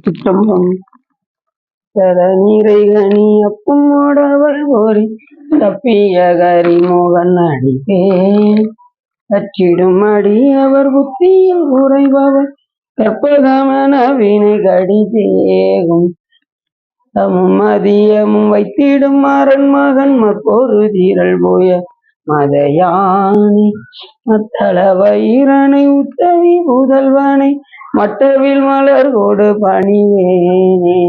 சிற்றம்பலம் நீரை கனி அப்பமோடவள் போரி தப்பிய கரிமோகன் அடிப்பே அச்சிடும் அடி அவர் புத்தியில் உறைபவர் கற்பகமன வினை கடிதேகும் தமும் மதியமும் வைத்திடும் மரன் மகன் மற்பொரு தீரல் போய மதையானி மத்தள வயிறனை உத்தவி புதல்வனை மட்டவில் மலர் கோடு பணிவேனே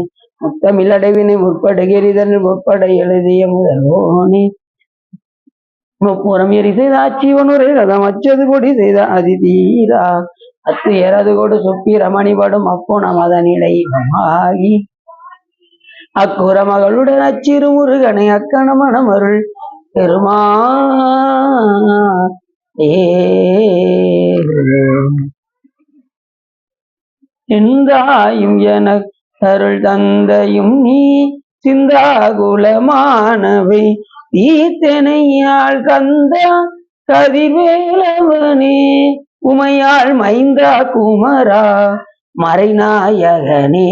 முத்தமிழ் அடைவினை முற்படுகிறதன் முற்பட எழுதிய முதல்வோனே முப்புறம் எரி செய்த ஆட்சிவனுரை ரதம் அச்சது கொடி செய்த அதிதீரா அத்து ஏறது கொடு சுப்பி ரமணிபடும் அப்போன மத நிலைவமாகி அக்குற மகளுடன் அச்சிறு முருகனை அக்கண மணமருள் பெருமா சிந்தாயும் என அருள் தந்தையும் நீ சிந்தாகுலமானவை தீத்தனையாள் கந்தா கதிர்வேலவனே உமையாள் மைந்தா குமரா மறைநாயகனே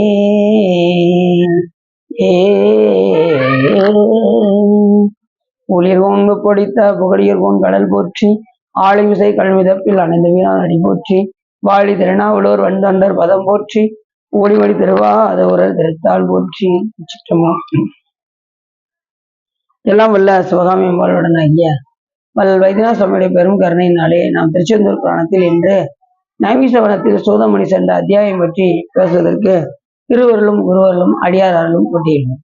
ஒளிர்கோன்பு பொடித்த புகழியர்கோன் கடல் போற்றி ஆளிமிசை கல்விதப்பில் அணைந்த வீணான் அடி போற்றி வாழி திருநாவலூர் வந்தொண்டர் பதம் போற்றி ஓடிவடி திருவா அதோரர் திருத்தாள் போற்றி. சிற்றம்பலம். எல்லாம் வல்ல சிவகாமி அம்பாளுடன் ஆகிய வைத்தியநாத சுவாமியுடைய பெரும் கருணையினாலே நாம் திருச்செந்தூர் புராணத்தில் இன்று நைமிசவனத்தில் சூதமணி சென்ற அத்தியாயம் பற்றி பேசுவதற்கு திருவருளும் குருவருளும் அடியார்களும் போட்டியிடும்.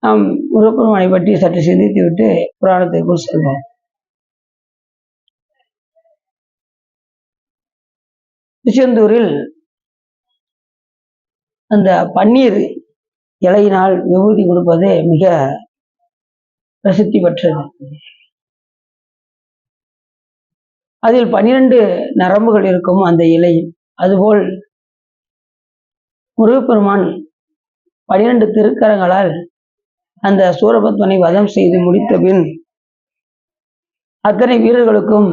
நாம் முருகப்பெருமானை பற்றி சற்று சிந்தித்து விட்டு புராணத்திற்குள் செல்வோம். திருச்செந்தூரில் அந்த பன்னீர் இலையினால் விபூதி கொடுப்பது மிக பிரசித்தி பெற்றது. அதில் 12 நரம்புகள் இருக்கும் அந்த இலையில். அதுபோல் முருகப்பெருமான் 12 திருக்கரங்களால் அந்த சூரபத்மனை வதம் செய்து முடித்த பின் அத்தனை வீரர்களுக்கும்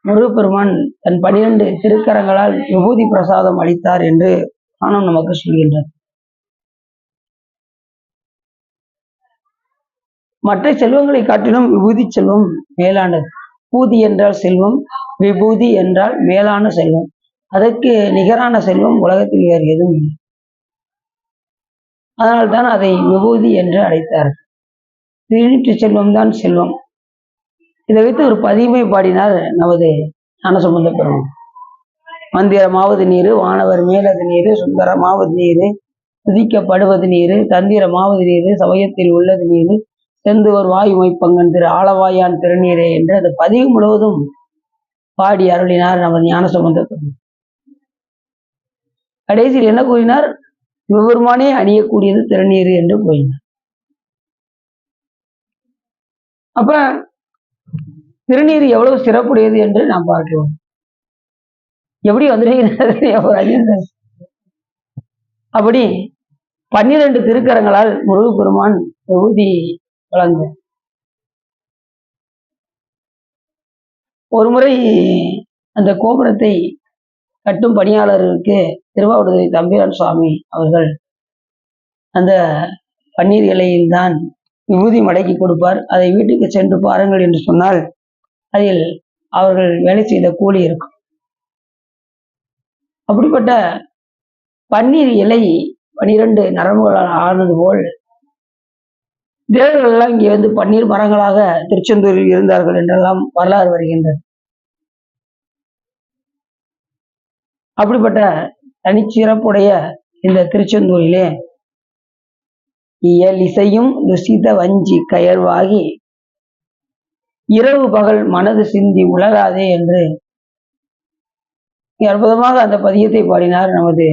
முருகப்பெருமான் தன் 12 திருக்கரங்களால் விபூதி பிரசாதம் அளித்தார் என்று ஆனம் நமக்கு சொல்கின்றது. மற்ற செல்வங்களை காட்டிலும் விபூதி செல்வம் மேலானது. பூதி என்றால் செல்வம், விபூதி என்றால் மேலான செல்வம். அதற்கு நிகரான செல்வம் உலகத்தில் வேறு எதுவும் இல்லை. அதனால்தான் அதை விபூதி என்று அழைத்தார்கள். திருநீற்று செல்வம் தான் செல்வம். இதை வைத்து ஒரு பதிமை பாடினார் நமது ஞானசம்பந்த பெருமான். மந்திரமாவது நீரு, வானவர் மேலது நீரு, சுந்தரமாவது நீரு, துதிக்கப்படுவது நீரு, தந்திரமாவது நீரு, சமயத்தில் உள்ளது நீரு, செந்துவர் வாயுமை பங்கன் திரு ஆளவாயான் திருநீரே என்று அந்த பதிவு முழுவதும் பாடி அருளினார் நமது ஞானசம்பந்த பெருமான். கடைசியில் என்ன கூறினார்? சிவபெருமானே அணியக்கூடியது திருநீரு என்று கூறினார். அப்ப திருநீர் எவ்வளவு சிறப்புடையது என்று நாம் பார்க்கிறோம். எப்படி வந்திருக்கிறது? அப்படி 12 திருக்கரங்களால் முருகப்பெருமான் விபூதி வழங்க. ஒருமுறை அந்த கோபுரத்தை கட்டும் பணியாளருக்கு திருவாவடுதுறை தம்பிரான் சுவாமி அவர்கள் அந்த பன்னீர் இலையில்தான் விபூதி மடக்கி கொடுப்பார். அதை வீட்டுக்கு சென்று பாருங்கள் என்று சொன்னால் அதில் அவர்கள் வேலை செய்த கூலி இருக்கும். அப்படிப்பட்ட பன்னீர் இலை 12 நரம்புகளால் ஆனது போல் தேவர்கள் எல்லாம் இங்கே வந்து பன்னீர் மரங்களாக திருச்செந்தூரில் இருந்தார்கள் என்றெல்லாம் வரலாறு வருகின்றது. அப்படிப்பட்ட தனிச்சிறப்புடைய இந்த திருச்செந்தூரிலே இயல் இசையும் ருசித வஞ்சி கயர்வாகி இரவு பகல் மனது சிந்தி உலகாதே என்று அற்புதமாக அந்த பதியத்தை பாடினார் நமது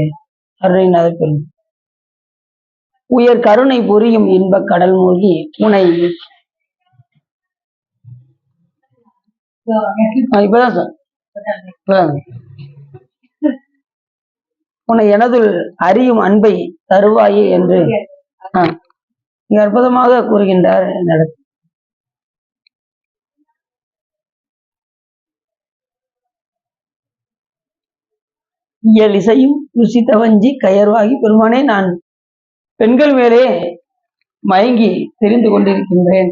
அருணைநாத பெருமான். உயர் கருணை புரியும் இன்ப கடல் மூழ்கி உனை இப்பதான் சார் உன்னை எனதுள் அறியும் அன்பை தருவாயே என்று மிக அற்புதமாக கூறுகின்றார். இயல் இசையும் ருசித்த வஞ்சி கயர்வாகி பெருமானே நான் பெண்கள் மேலே மயங்கி தெரிந்து கொண்டிருக்கின்றேன்.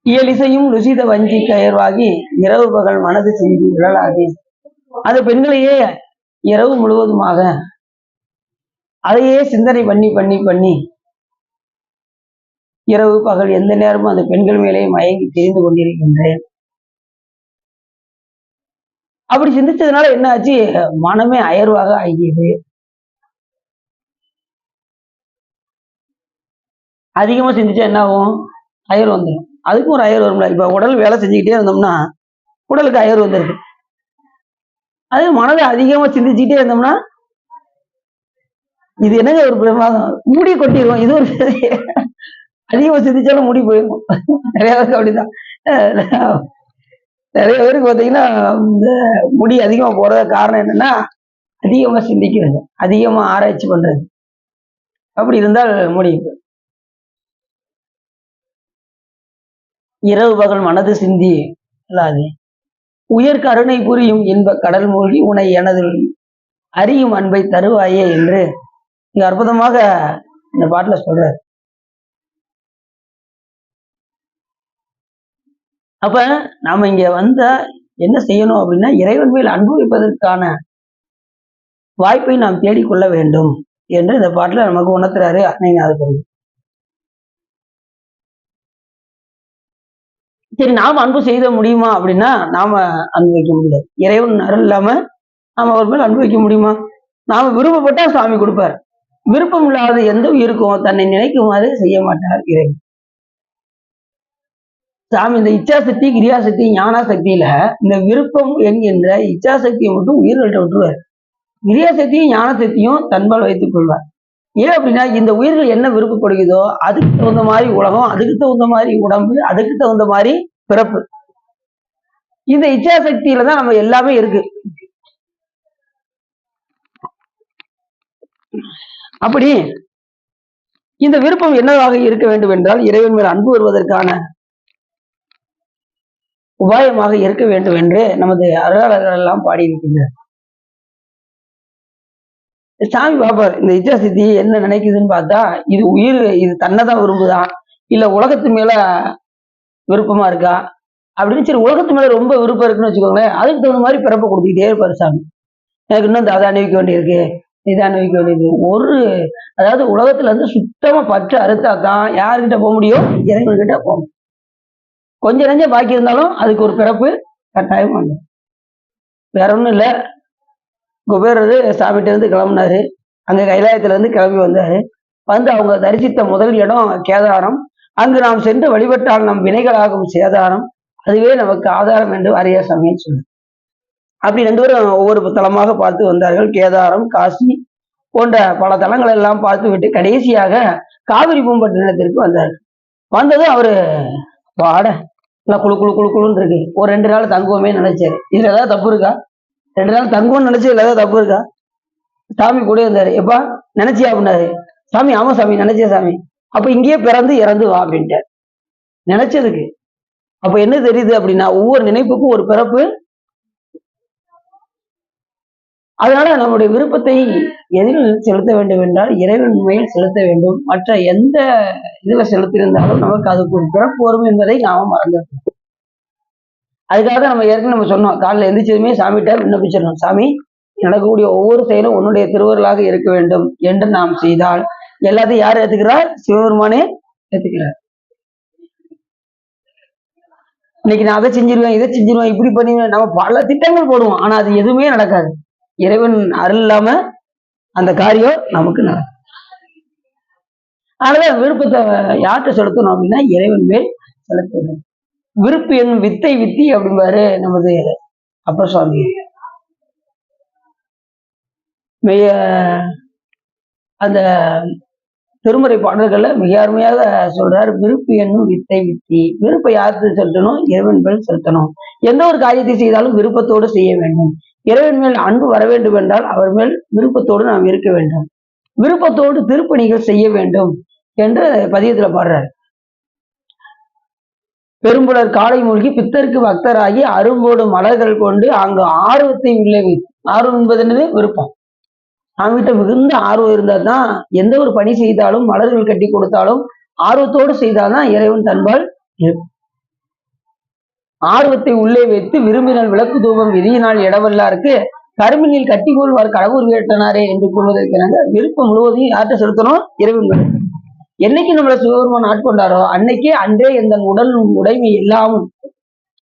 இயல் இசையும் ருசித வஞ்சி கயர்வாகி இரவு பகல் மனது செய்தி விழலாது. அந்த பெண்களையே இரவு முழுவதுமாக அதையே சிந்தனை பண்ணி பண்ணி பண்ணி இரவு பகல் எந்த நேரமும் அந்த பெண்கள் மேலே மயங்கி தெரிந்து கொண்டிருக்கின்றேன். அப்படி சிந்திச்சதுனால என்ன ஆச்சு? மனமே அயர்வாக ஆகியது. அதிகமா சிந்திச்சா என்ன ஆகும்? அயர் வந்துடும். அதுக்கும் ஒரு அயர் வரும்ல. இப்ப உடல் வேலை செஞ்சுக்கிட்டே இருந்தோம்னா உடலுக்கு அயர் வந்துருது. அது மனதை அதிகமா சிந்திச்சுக்கிட்டே இருந்தோம்னா இது என்னங்க ஒரு பிரமாதம், முடி கொட்டிடுவோம். இது ஒரு அதிகமா சிந்திச்சாலும் முடி போயிடும். நிறைய பேருக்கு அப்படிதான். நிறைய பேருக்கு பார்த்தீங்கன்னா இந்த முடி அதிகமா போறது காரணம் என்னன்னா அதிகமா சிந்திக்கிறது, அதிகமா ஆராய்ச்சி பண்றது. அப்படி இருந்தால் முடியும். இரவு பகல் மனது சிந்தி இல்லாது உயர் கருணை புரியும் இன்ப கடல் மூழ்கி உனை எனது அறியும் அன்பை தருவாயே என்று மிக அற்புதமாக இந்த பாட்டுல சொல்றாரு. அப்ப நாம இங்க வந்தா என்ன செய்யணும் அப்படின்னா இறைவன் மேல் அனுபவிப்பதற்கான வாய்ப்பை நாம் தேடிக்கொள்ள வேண்டும் என்று இந்த பாட்டுல நமக்கு உணர்த்துறாரு அன்னைநாதர். சரி, நாம அன்பு செய்த முடியுமா அப்படின்னா நாம அன்பு வைக்க முடியாது. இறைவன் அருள் இல்லாம நாம அவர் மேல் அன்பு வைக்க முடியுமா? நாம விருப்பப்பட்டா சுவாமி கொடுப்பார். விருப்பம் இல்லாத எந்த உயிருக்கும் தன்னை நினைக்குமாறு செய்ய மாட்டார் இறைவன். சாமி இந்த இச்சாசக்தி கிரியாசக்தி ஞானாசக்தியில இந்த விருப்பம் என்கின்ற இச்சாசக்தியை மட்டும் உயிர்கள்ட்ட விட்டுருவார். கிரியாசக்தியும் ஞானசக்தியும் தன்பால் வைத்துக் கொள்வார். ஏன் அப்படின்னா இந்த உயிர்கள் என்ன விருப்பப்படுகிறதோ அதுக்கு தகுந்த மாதிரி உலகம், அதுக்கு தகுந்த மாதிரி உடம்பு, அதுக்கு தகுந்த மாதிரி பிறப்பு. இந்த இச்சாசக்தியில தான் நம்ம எல்லாமே இருக்கு. அப்படி இந்த விருப்பம் என்னவாக இருக்க வேண்டும் என்றால் இறைவன் மேல் அன்பு வருவதற்கான உபாயமாக இருக்க வேண்டும் என்று நமது அருளாளர்கள் எல்லாம் பாடியிருக்கின்றனர். சாமி பாப்பார் இந்த இச்சாசக்தி என்ன நினைக்குதுன்னு பார்த்தா இது உயிர், இது தன்னைதான் விரும்புதான் இல்ல உலகத்து மேல விருப்பமா இருக்கா அப்படின்னு. சரி, உலகத்து மேல ரொம்ப விருப்பம் இருக்குன்னு வச்சுக்கோங்களேன், அதுக்கு தகுந்த மாதிரி பிறப்பை கொடுத்துக்கிட்டே இருப்பாரு சாமி. எனக்கு இன்னும் அதை அனுபவிக்க வேண்டியிருக்கு, இதை அனுபவிக்க வேண்டியது ஒரு, அதாவது உலகத்துல இருந்து சுத்தமா பற்று அறுத்தாதான் யாருக்கிட்ட போக முடியும்? இறைவன்கிட்ட போக முடியும். கொஞ்சம் நெஞ்சம் பாக்கி இருந்தாலும் அதுக்கு ஒரு பிறப்பு கட்டாயம் வந்து. வேற ஒண்ணும் இல்ல, குபேரரு சாமிகிட்ட இருந்து கிளம்புனாரு, அங்க கைலாயத்துல இருந்து கிளம்பி வந்தாரு. வந்து அவங்க தரிசித்த முதல் இடம் கேதாரம். அங்கு நாம் சென்று வழிபட்டால் நம் வினைகளாகும் சேதாரம், அதுவே நமக்கு ஆதாரம் என்று அரிய சமயம் சொல்லு. அப்படி ரெண்டு பேரும் ஒவ்வொரு தலமாக பார்த்து வந்தார்கள். கேதாரம், காசி போன்ற பல தலங்கள் எல்லாம் பார்த்து விட்டு கடைசியாக காவிரி பூம்பட்டினத்திற்கு வந்தார்கள். வந்ததும் அவரு பாட எல்லாம் குழு குழு குழு குழுன்னு இருக்கு, ஒரு 2 நாள் தங்குவோமே நினைச்சாரு. இதுல ஏதாவது தப்பு இருக்கா? 2 நாள் தங்குவோம்னு நினைச்சு இதுல ஏதாவது தப்பு இருக்கா? சாமி கூட இருந்தாரு. எப்பா நினைச்சியா அப்படின்னாரு. சாமி ஆமா சாமி நினைச்சே சாமி. அப்ப இங்கேயே பிறந்து இறந்து வா அப்படின்ட்டு நினைச்சதுக்கு. அப்ப என்ன தெரியுது அப்படின்னா ஒவ்வொரு நினைப்புக்கும் ஒரு பிறப்பு. அதனால நம்முடைய விருப்பத்தை எதில் செலுத்த வேண்டும் என்றால் இறைவன் மேல் செலுத்த வேண்டும். மற்ற எந்த இதுல செலுத்தியிருந்தாலும் நமக்கு அதுக்கு ஒரு பிறப்பு வரும் என்பதை நாம மறந்துடணும். அதுக்காக நம்ம ஏற்கனவே நம்ம சொன்னோம், காலைல எந்திரிச்சதுமே சாமிகிட்ட விண்ணப்பிச்சிடணும். சாமி, நடக்கக்கூடிய ஒவ்வொரு செயலும் உன்னுடைய திருவருளாக இருக்க வேண்டும் என்று நாம் செய்தால் எல்லாத்தையும் யார் ஏத்துக்கிறார்? சிவபெருமானே ஏத்துக்கிறார். இன்னைக்கு நான் அதை செஞ்சிருவேன், இதை செஞ்சிருவேன், இப்படி பண்ணுவேன், நம்ம பல திட்டங்கள் போடுவோம். ஆனா அது எதுவுமே நடக்காது. இறைவன் அருள் இல்லாம அந்த காரியம் நமக்கு நடக்கும். அதனால விருப்பத்தை யார்கிட்ட செலுத்தணும் அப்படின்னா இறைவன் மேல் செலுத்த. விருப்பு என்னும் வித்தை வித்தி அப்படிம்பாரு நமது அப்பர் சுவாமி. அந்த திருமுறை பாடல்கள்ல மிக அருமையாக சொல்றாரு, விருப்பு என்னும் வித்தை வித்தி. விருப்பை யாருக்கு செலுத்தணும்? இறைவன் மேல் செலுத்தணும். எந்த ஒரு காரியத்தை செய்தாலும் விருப்பத்தோடு செய்ய வேண்டும். இறைவன் மேல் அன்பு வர வேண்டும் என்றால் அவர் மேல் விருப்பத்தோடு நாம் இருக்க வேண்டும். விருப்பத்தோடு திருப்பணிகள் செய்ய வேண்டும் என்று பதியத்துல பாடுறாரு. பெரும்புலர் காலை மூழ்கி பித்தருக்கு பக்தராகி அரும்போடு மலர்கள் கொண்டு அங்கு ஆர்வத்தை உள்ளே வைத்து, ஆர்வம் என்பது என்னது? விருப்பம். அவங்கிட்ட மிகுந்த ஆர்வம் இருந்தால் தான் எந்த ஒரு பணி செய்தாலும், மலர்கள் கட்டி கொடுத்தாலும் ஆர்வத்தோடு செய்தால்தான் இறைவன் தன்பால் இருக்கும். ஆர்வத்தை உள்ளே வைத்து விரும்பினால் விளக்கு தூபம் விதியினால் இடவல்லாருக்கு கருமினில் கட்டி கொள்வார் கடவுள் வேட்டனாரே என்று கூறுவதற்கிறாங்க. விருப்பம் முழுவதையும் யார்கிட்ட செலுத்தணும்? இறைவன். என்னைக்கு நம்மளை சிவபெருமான் ஆட்கொண்டாரோ அன்னைக்கே அன்றே எந்த உடலும் உடைமை எல்லாமும்,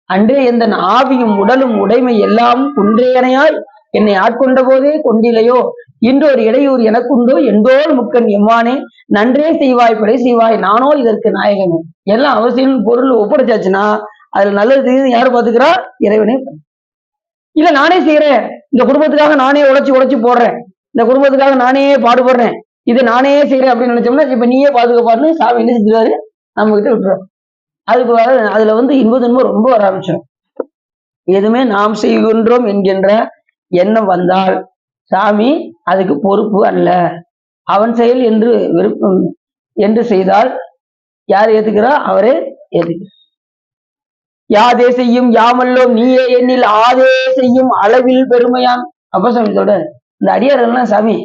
அன்றே எந்த ஆவியும் உடலும் உடைமை எல்லாம் குன்றேனையாய் என்னை ஆட்கொண்ட போதே கொண்டிலையோ இன்றொரு இடையூர் எனக்குண்டோ எந்தோல் முக்கன் எம்மானே நன்றே செய்வாய் பிழை செய்வாய் நானோ இதற்கு நாயகமே. எல்லாம் அவசியம் பொருள் ஒப்படைச்சாச்சுன்னா அதுல நல்லது யாரு பாத்துக்கிறா? இறைவனே. இல்ல நானே செய்யறேன், இந்த குடும்பத்துக்காக நானே உழைச்சு போடுறேன், இந்த குடும்பத்துக்காக நானே பாடுபடுறேன், இது நானே செய்யறேன் அப்படின்னு நினைச்சோம்னா இப்ப நீயே பாதுகாப்பாருன்னு சாமி என்ன செஞ்சுருவாரு? நம்ம கிட்ட விட்டுருவோம். அதுக்கு அதுல இன்ப துன்பம் ரொம்ப வர ஆரம்பிச்சிடும். எதுவுமே நாம் செய்கின்றோம் என்கின்ற எண்ணம் வந்தால் சாமி அதுக்கு பொறுப்பு அல்ல. அவன் செயல் என்று விருப்பம் என்று செய்தால் யார் ஏத்துக்கிறா? அவரே ஏத்துக்கிறார். யாதே செய்யும் யாமல்லோம் நீயே எண்ணில் ஆதே செய்யும் அளவில் பெருமையான். அப்ப சாமியோட இந்த அடியாரெல்லாம் சாமி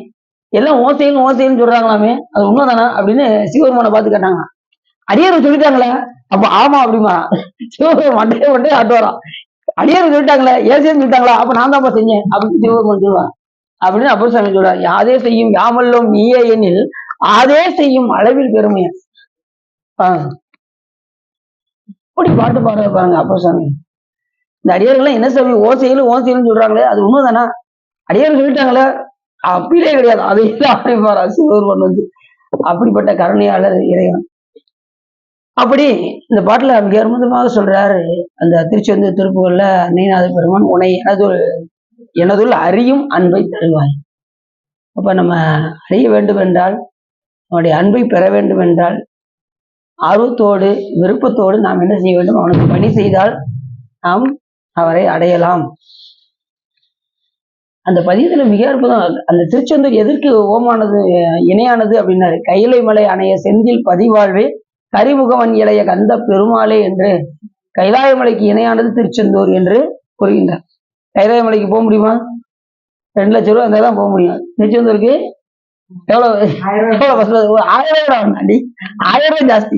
எல்லாம் ஓசைன்னு சொல்றாங்களாமே, அது உண்மைதானா அப்படின்னு சிவபெருமானை பார்த்து கேட்டாங்க. அடியார் சொல்லிட்டாங்களே, அப்ப ஆமா அப்படிமா சிவபெருமான் மண்டையே ஆட்டுவாராம். அடியார் சொல்லிட்டாங்களே, ஏசேன்னு சொல்லிட்டாங்களா, அப்ப நான் தான்ப்பா செஞ்சேன் அப்படின்னு சிவபெருமான் சொல்லுவான். அப்படின்னு அப்ப சாமி சொல்றாரு, யாதே செய்யும் யாமல்லோம் நீயே எண்ணில் ஆதே செய்யும் அளவில் பெருமையான். அப்படி பாட்டு பாட பாருங்க அப்ப சாமி. இந்த அடியார்கள்லாம் என்ன சாமி ஓசையிலும் சொல்றாங்களே, அது உண்மைதானா? அடியார்கள் சொல்லிட்டாங்களே, அப்படியே கிடையாது, அதையும் அமைப்பாரா சிவபெருமான் அப்படிப்பட்ட கருணையாளர் இறைவன். அப்படி இந்த பாட்டுல மிக அற்புதமாக சொல்றாரு அந்த திருச்செந்தூர் திருப்புகள்ல அன்னைநாத பெருமான், உன்னை எனதுள் அறியும் அன்பை தருவாய். அப்ப நம்ம அறிய வேண்டும் என்றால், நம்முடைய அன்பை பெற வேண்டும் என்றால் ஆர்வத்தோடு விருப்பத்தோடு நாம் என்ன செய்ய வேண்டும்? அவனுக்கு பணி செய்தால் நாம் அவரை அடையலாம். அந்த பதியத்துல மிக அற்புதம். அந்த திருச்செந்தூர் எதற்கு ஓமானது இணையானது அப்படின்னாரு, கையிலை மலை அணைய செந்தில் பதிவாழ்வே கரிமுகவன் இளைய கந்த பெருமாளே என்று கைலாய மலைக்கு இணையானது திருச்செந்தூர் என்று கூறுகின்றார். கைலாய மலைக்கு போக முடியுமா? 2 லட்சம் ரூபாய் இருந்தால்தான் போக முடியும். திருச்செந்தூருக்கு எவ்வளவு 1000 ரூபாய் வேண்டாண்டி, 1000 ரூபாய் ஜாஸ்தி.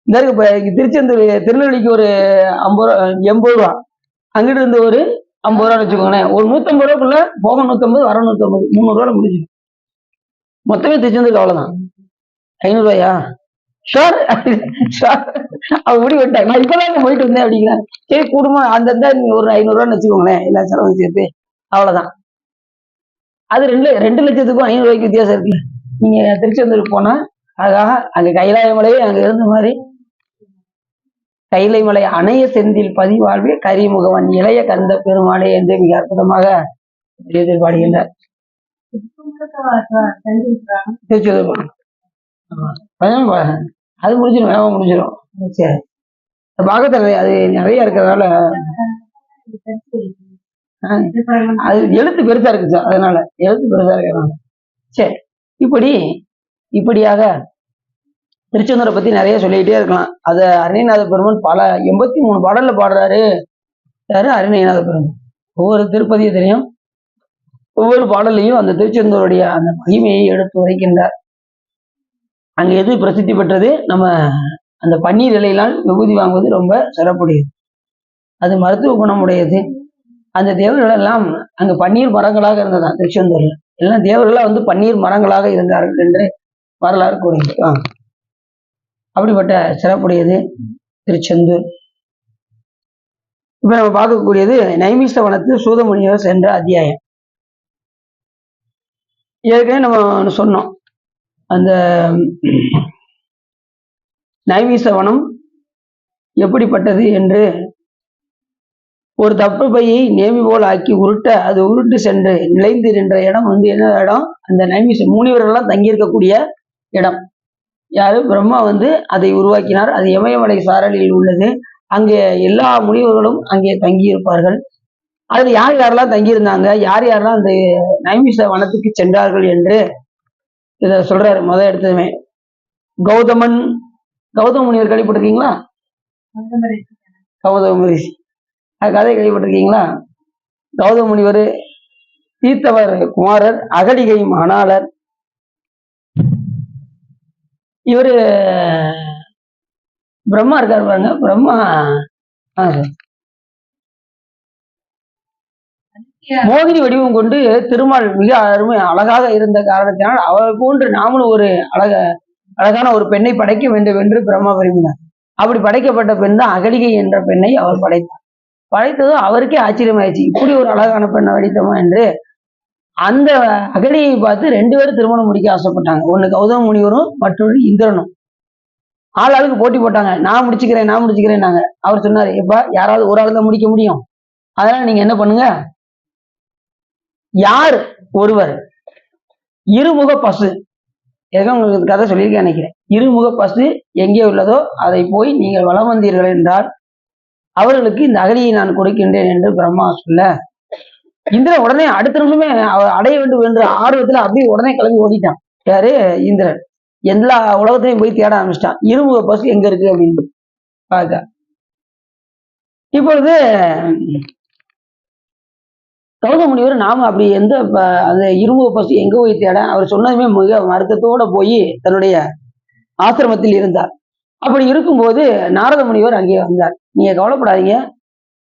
இந்த இருக்கு திருச்செந்தூர் திருநெல்வேலிக்கு ஒரு 80 ரூபா, அங்கிட்டு இருந்து ஒரு 50 ரூபான்னு வச்சுக்கோங்களேன். ஒரு 150 ரூபாய்க்குள்ள போக 150, வர 150, 300 ரூபாய் முடிஞ்சு. மொத்தமே திருச்செந்தூருக்கு அவ்வளவுதான். 500 ரூபாயா? ஷோர் அவ முடிவு விட்டாங்க. நான் இப்பதான் போயிட்டு வந்தேன் அப்படிங்கிறேன். சரி குடும்பம் அந்த நீங்க ஒரு 500 ரூபான்னு வச்சுக்கோங்களேன், எல்லா செலவும் சேர்த்து, அவ்வளவுதான். அது 2 லட்சத்துக்கும் 500 ரூபாய்க்கு வித்தியாசம் இருக்குல்ல. நீங்க திருச்செந்தூருக்கு போனா அழகாக அங்க கைலாய மலையே அங்க இருந்த மாதிரி கைலை மலை அணைய செந்தில் பதிவாழ்வே கரிமுகவன் இளைய கந்த பெருமாளே என்று மிக அற்புதமாக பாடுகின்றார். திருச்செந்தூர் அது முடிஞ்சிடும், வேகமா முடிஞ்சிடும். சரி, பாகத்துல அது நிறைய இருக்கிறதால அது எழுத்து பெருசா இருக்கு சார், அதனால எழுத்து பெருசா இருக்கிறதுனால. சரி, இப்படியாக திருச்செந்தூரை பத்தி நிறைய சொல்லிக்கிட்டே இருக்கலாம். அத அருணைநாத பெருமான் பல 83 பாடல்ல பாடுறாரு. யாரு? அருணைநாத பெருமான். ஒவ்வொரு திருப்பதியத்திலையும் ஒவ்வொரு பாடலையும் அந்த திருச்செந்தூருடைய அந்த மகிமையை எடுத்து உரைக்கின்றார். அங்க எது பிரசித்தி பெற்றது? நம்ம அந்த பன்னீர் இலையினால் விபூதி வாங்குவது ரொம்ப சிறப்புடையது, அது மருத்துவ குணமுடையது. அந்த தேவர்கள் எல்லாம் அங்க பன்னீர் மரங்களாக இருந்ததான் திருச்செந்தூர்ல. எல்லாம் தேவர்களா பன்னீர் மரங்களாக இருந்தார்கள் என்று வரலாறு கூறுகிறது. அப்படிப்பட்ட சிறப்புடையது திருச்செந்தூர். இப்ப நம்ம பார்க்கக்கூடியது நைமிஷ வனத்து சூதமுனிவர் சென்ற அத்தியாயம். ஏற்கனவே நம்ம சொன்னோம், அந்த நைமிஷ வனம் எப்படிப்பட்டது என்று. ஒரு தப்பு பையை நேமி போல் ஆக்கி அது உருட்டு சென்று நிலைந்து நின்ற இடம் என்ன இடம்? அந்த நைமிஷ முனிவர்கள்லாம் தங்கியிருக்கக்கூடிய இடம். யாரு? பிரம்மா அதை உருவாக்கினார். அது இமயமலை சாரலில் உள்ளது. அங்கே எல்லா முனிவர்களும் அங்கே தங்கியிருப்பார்கள். அதுல யாரெல்லாம் தங்கியிருந்தாங்க, யாரெல்லாம் அந்த நைமிஷ வனத்துக்கு சென்றார்கள் என்று இத சொல்றாரு. எடுத்ததுமே கௌதம முனிவர் கேள்விப்பட்டிருக்கீங்களா? கௌதம மகரிஷி. அது கதை கேள்விப்பட்டிருக்கீங்களா? கௌதம முனிவர் தீர்த்தவர் குமாரர், அகலிகை மணாளர். இவரு பிரம்மா இருக்காரு பாருங்க, பிரம்மா மோகினி வடிவம் கொண்டு திருமால் மிக அருமை அழகாக இருந்த காரணத்தினால் அவரை போன்று நாமளும் ஒரு அழகான ஒரு பெண்ணை படைக்க வேண்டும் என்று பிரம்மா விரும்பினார். அப்படி படைக்கப்பட்ட பெண் தான் அகலிகை என்ற பெண்ணை அவர் படைத்தார். படைத்ததும் அவருக்கே ஆச்சரியமாயிடுச்சு, இப்படி ஒரு அழகான பெண்ணை வடித்தோமா என்று. அந்த அகலியை பார்த்து 2 பேரும் திருமணம் முடிக்க ஆசைப்பட்டாங்க. ஒண்ணு கௌதம முனிவரும் மற்றொரு இந்திரனும். ஆளுக்கு போட்டி போட்டாங்க, நான் முடிச்சுக்கிறேன் நாங்க. அவர் சொன்னாரு, எப்ப யாராவது ஒரு ஆள் தான் முடிக்க முடியும், அதனால நீங்க என்ன பண்ணுங்க, யார் ஒருவர் இருமுக பசு, ஏதோ உங்களுக்கு கதை சொல்லியிருக்கேன் நினைக்கிறேன், இருமுக பசு எங்கே உள்ளதோ அதை போய் நீங்கள் வலம் வந்தீர்கள் என்றால் அவர்களுக்கு இந்த அகலியை நான் கொடுக்கின்றேன் என்று பிரம்மா சொல்ல, இந்திரன் உடனே அடுத்த நிமிஷமே அவர் அடைய வேண்டும் என்ற ஆர்வத்துல அப்படியே உடனே கிளம்பி ஓடிட்டான். யாரு? இந்திரன். எல்லா உலகத்தையும் போய் தேட ஆரம்பிச்சிட்டான், இருமுக பசு எங்க இருக்கு அப்படின்னு பார்க்க. இப்பொழுது கௌதம முனிவர் நாம அப்படி எந்த அந்த இருமுக பசு எங்க போய் தேட, அவர் சொன்னதுமே மிக வருத்தத்தோட போய் தன்னுடைய ஆசிரமத்தில் இருந்தார். அப்படி இருக்கும்போது நாரத முனிவர் அங்கே வந்தார். நீங்க கவலைப்படாதீங்க,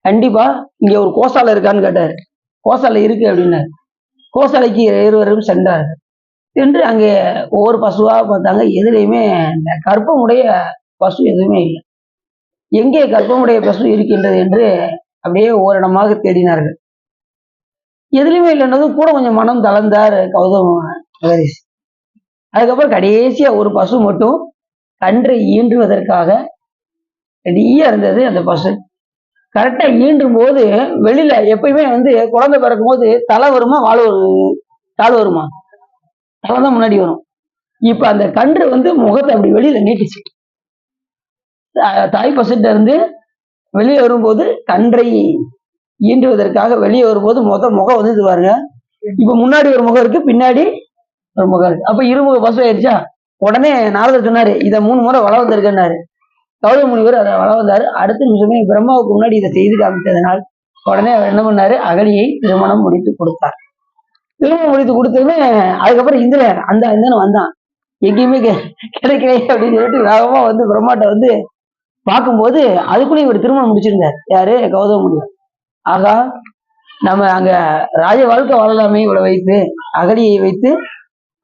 கண்டிப்பா இங்க ஒரு கோசாலை இருக்கான்னு கேட்டாரு. கோசாலை இருக்கு அப்படின்னாரு. கோசாலைக்கு இருவரும் சென்றார்கள். என்று அங்கே ஒவ்வொரு பசுவா பார்த்தாங்க, எதுலையுமே இந்த கற்பமுடைய பசு எதுவுமே இல்லை. எங்கே கற்பமுடைய பசு இருக்கின்றது என்று அப்படியே ஓரிடமாக தேடினார்கள். எதுலையுமே இல்லைன்னதும் கூட கொஞ்சம் மனம் தளர்ந்தார் கௌதம மகரிஷி. அதுக்கப்புறம் கடைசியா ஒரு பசு மட்டும் கன்றை ஈன்றுவதற்காக ரெடியா இருந்தது. அந்த பசு கரெக்டா ஈன்றும் போது வெளியில எப்பயுமே குழந்தை பிறக்கும் போது தலை வருமா கால் வருமா? தலை தான் முன்னாடி வரும். இப்ப அந்த கன்று முகத்தை அப்படி வெளியில நீட்டுச்சு. தாய் பசுட்ட இருந்து வெளியே வரும்போது கன்றை ஈண்டுவதற்காக வெளியே வரும்போது முகம் இது பாருங்க, இப்ப முன்னாடி ஒரு முகம் இருக்கு, பின்னாடி ஒரு முகம் இருக்கு. அப்ப இருமுக பசு ஆயிடுச்சா. உடனே நாரதர் சொன்னாரு, இதை 3 முறை வள வந்திருக்கன்னாரு. கௌதம முனிவர் அதை வள வந்தாரு. அடுத்த நிமிஷமே பிரம்மாவுக்கு முன்னாடி இதை செய்து காமித்ததனால் உடனே அவர் என்ன பண்ணாரு, அகலியை திருமணம் முடித்து கொடுத்தார். திருமணம் முடித்து கொடுத்ததுமே அதுக்கப்புறம் இந்திரன் வந்தான், எங்கேயுமே கிடைக்கலையே அப்படின்னு சொல்லிட்டு வேகமா பிரம்மாட்ட பார்க்கும்போது அதுக்குள்ளேயும் இவர் திருமணம் முடிச்சிருந்தார். யாரு? கௌதம முனிவர். ஆகா, நம்ம அங்க ராஜ வாழ்க்கை வாழலாமே, இவளை வைத்து அகலியை வைத்து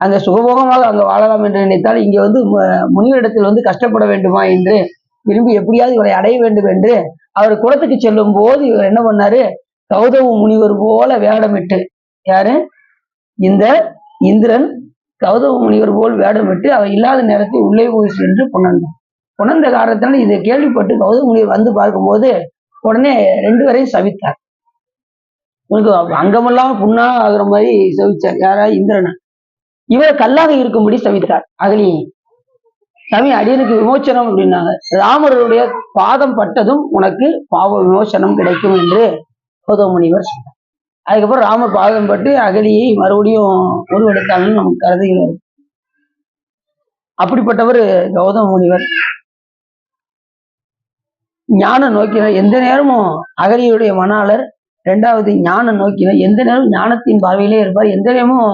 அங்க சுகபோகமாக அங்க வாழலாம் என்று நினைத்தால் இங்க முனிவரிடத்தில் கஷ்டப்பட வேண்டுமா என்று விரும்பி எப்படியாவது இவரை அடைய வேண்டும் என்று அவர் குளத்துக்கு செல்லும் போது இவர் என்ன பண்ணாரு, கௌதம முனிவர் போல வேடமிட்டு, யாரு? இந்த இந்திரன் கௌதம முனிவர் போல் வேடமிட்டு அவர் இல்லாத நேரத்தில் உள்ளே போய் சென்று புணர்ந்த காரணத்தினால் இதை கேள்விப்பட்டு கௌதம முனிவர் பார்க்கும்போது உடனே 2 பேரையும் சவித்தார். உங்களுக்கு அங்கமெல்லாம் புண்ணா ஆகுற மாதிரி சவிச்சார். யாரா? இந்திரனை. இவரை கல்லாக இருக்கும்படி சவித்தார் அகலியை. சாமி, அடியனுக்கு விமோச்சனம் அப்படின்னாங்க. ராமருடைய பாதம் பட்டதும் உனக்கு பாவ விமோசனம் கிடைக்கும் என்று கௌதம முனிவர் சொன்னார். அதுக்கப்புறம் ராமர் பாதம் பட்டு அகலியை மறுபடியும் உருவெடுத்தாங்கன்னு நமக்கு கருதுகிறது. அப்படிப்பட்டவர் கௌதம முனிவர். ஞானம் நோக்கினர், எந்த நேரமும் அகலியுடைய மணாளர். 2வது ஞானம் நோக்கினர், எந்த நேரமும் ஞானத்தின் பார்வையிலே இருப்பார். எந்த நேரமும்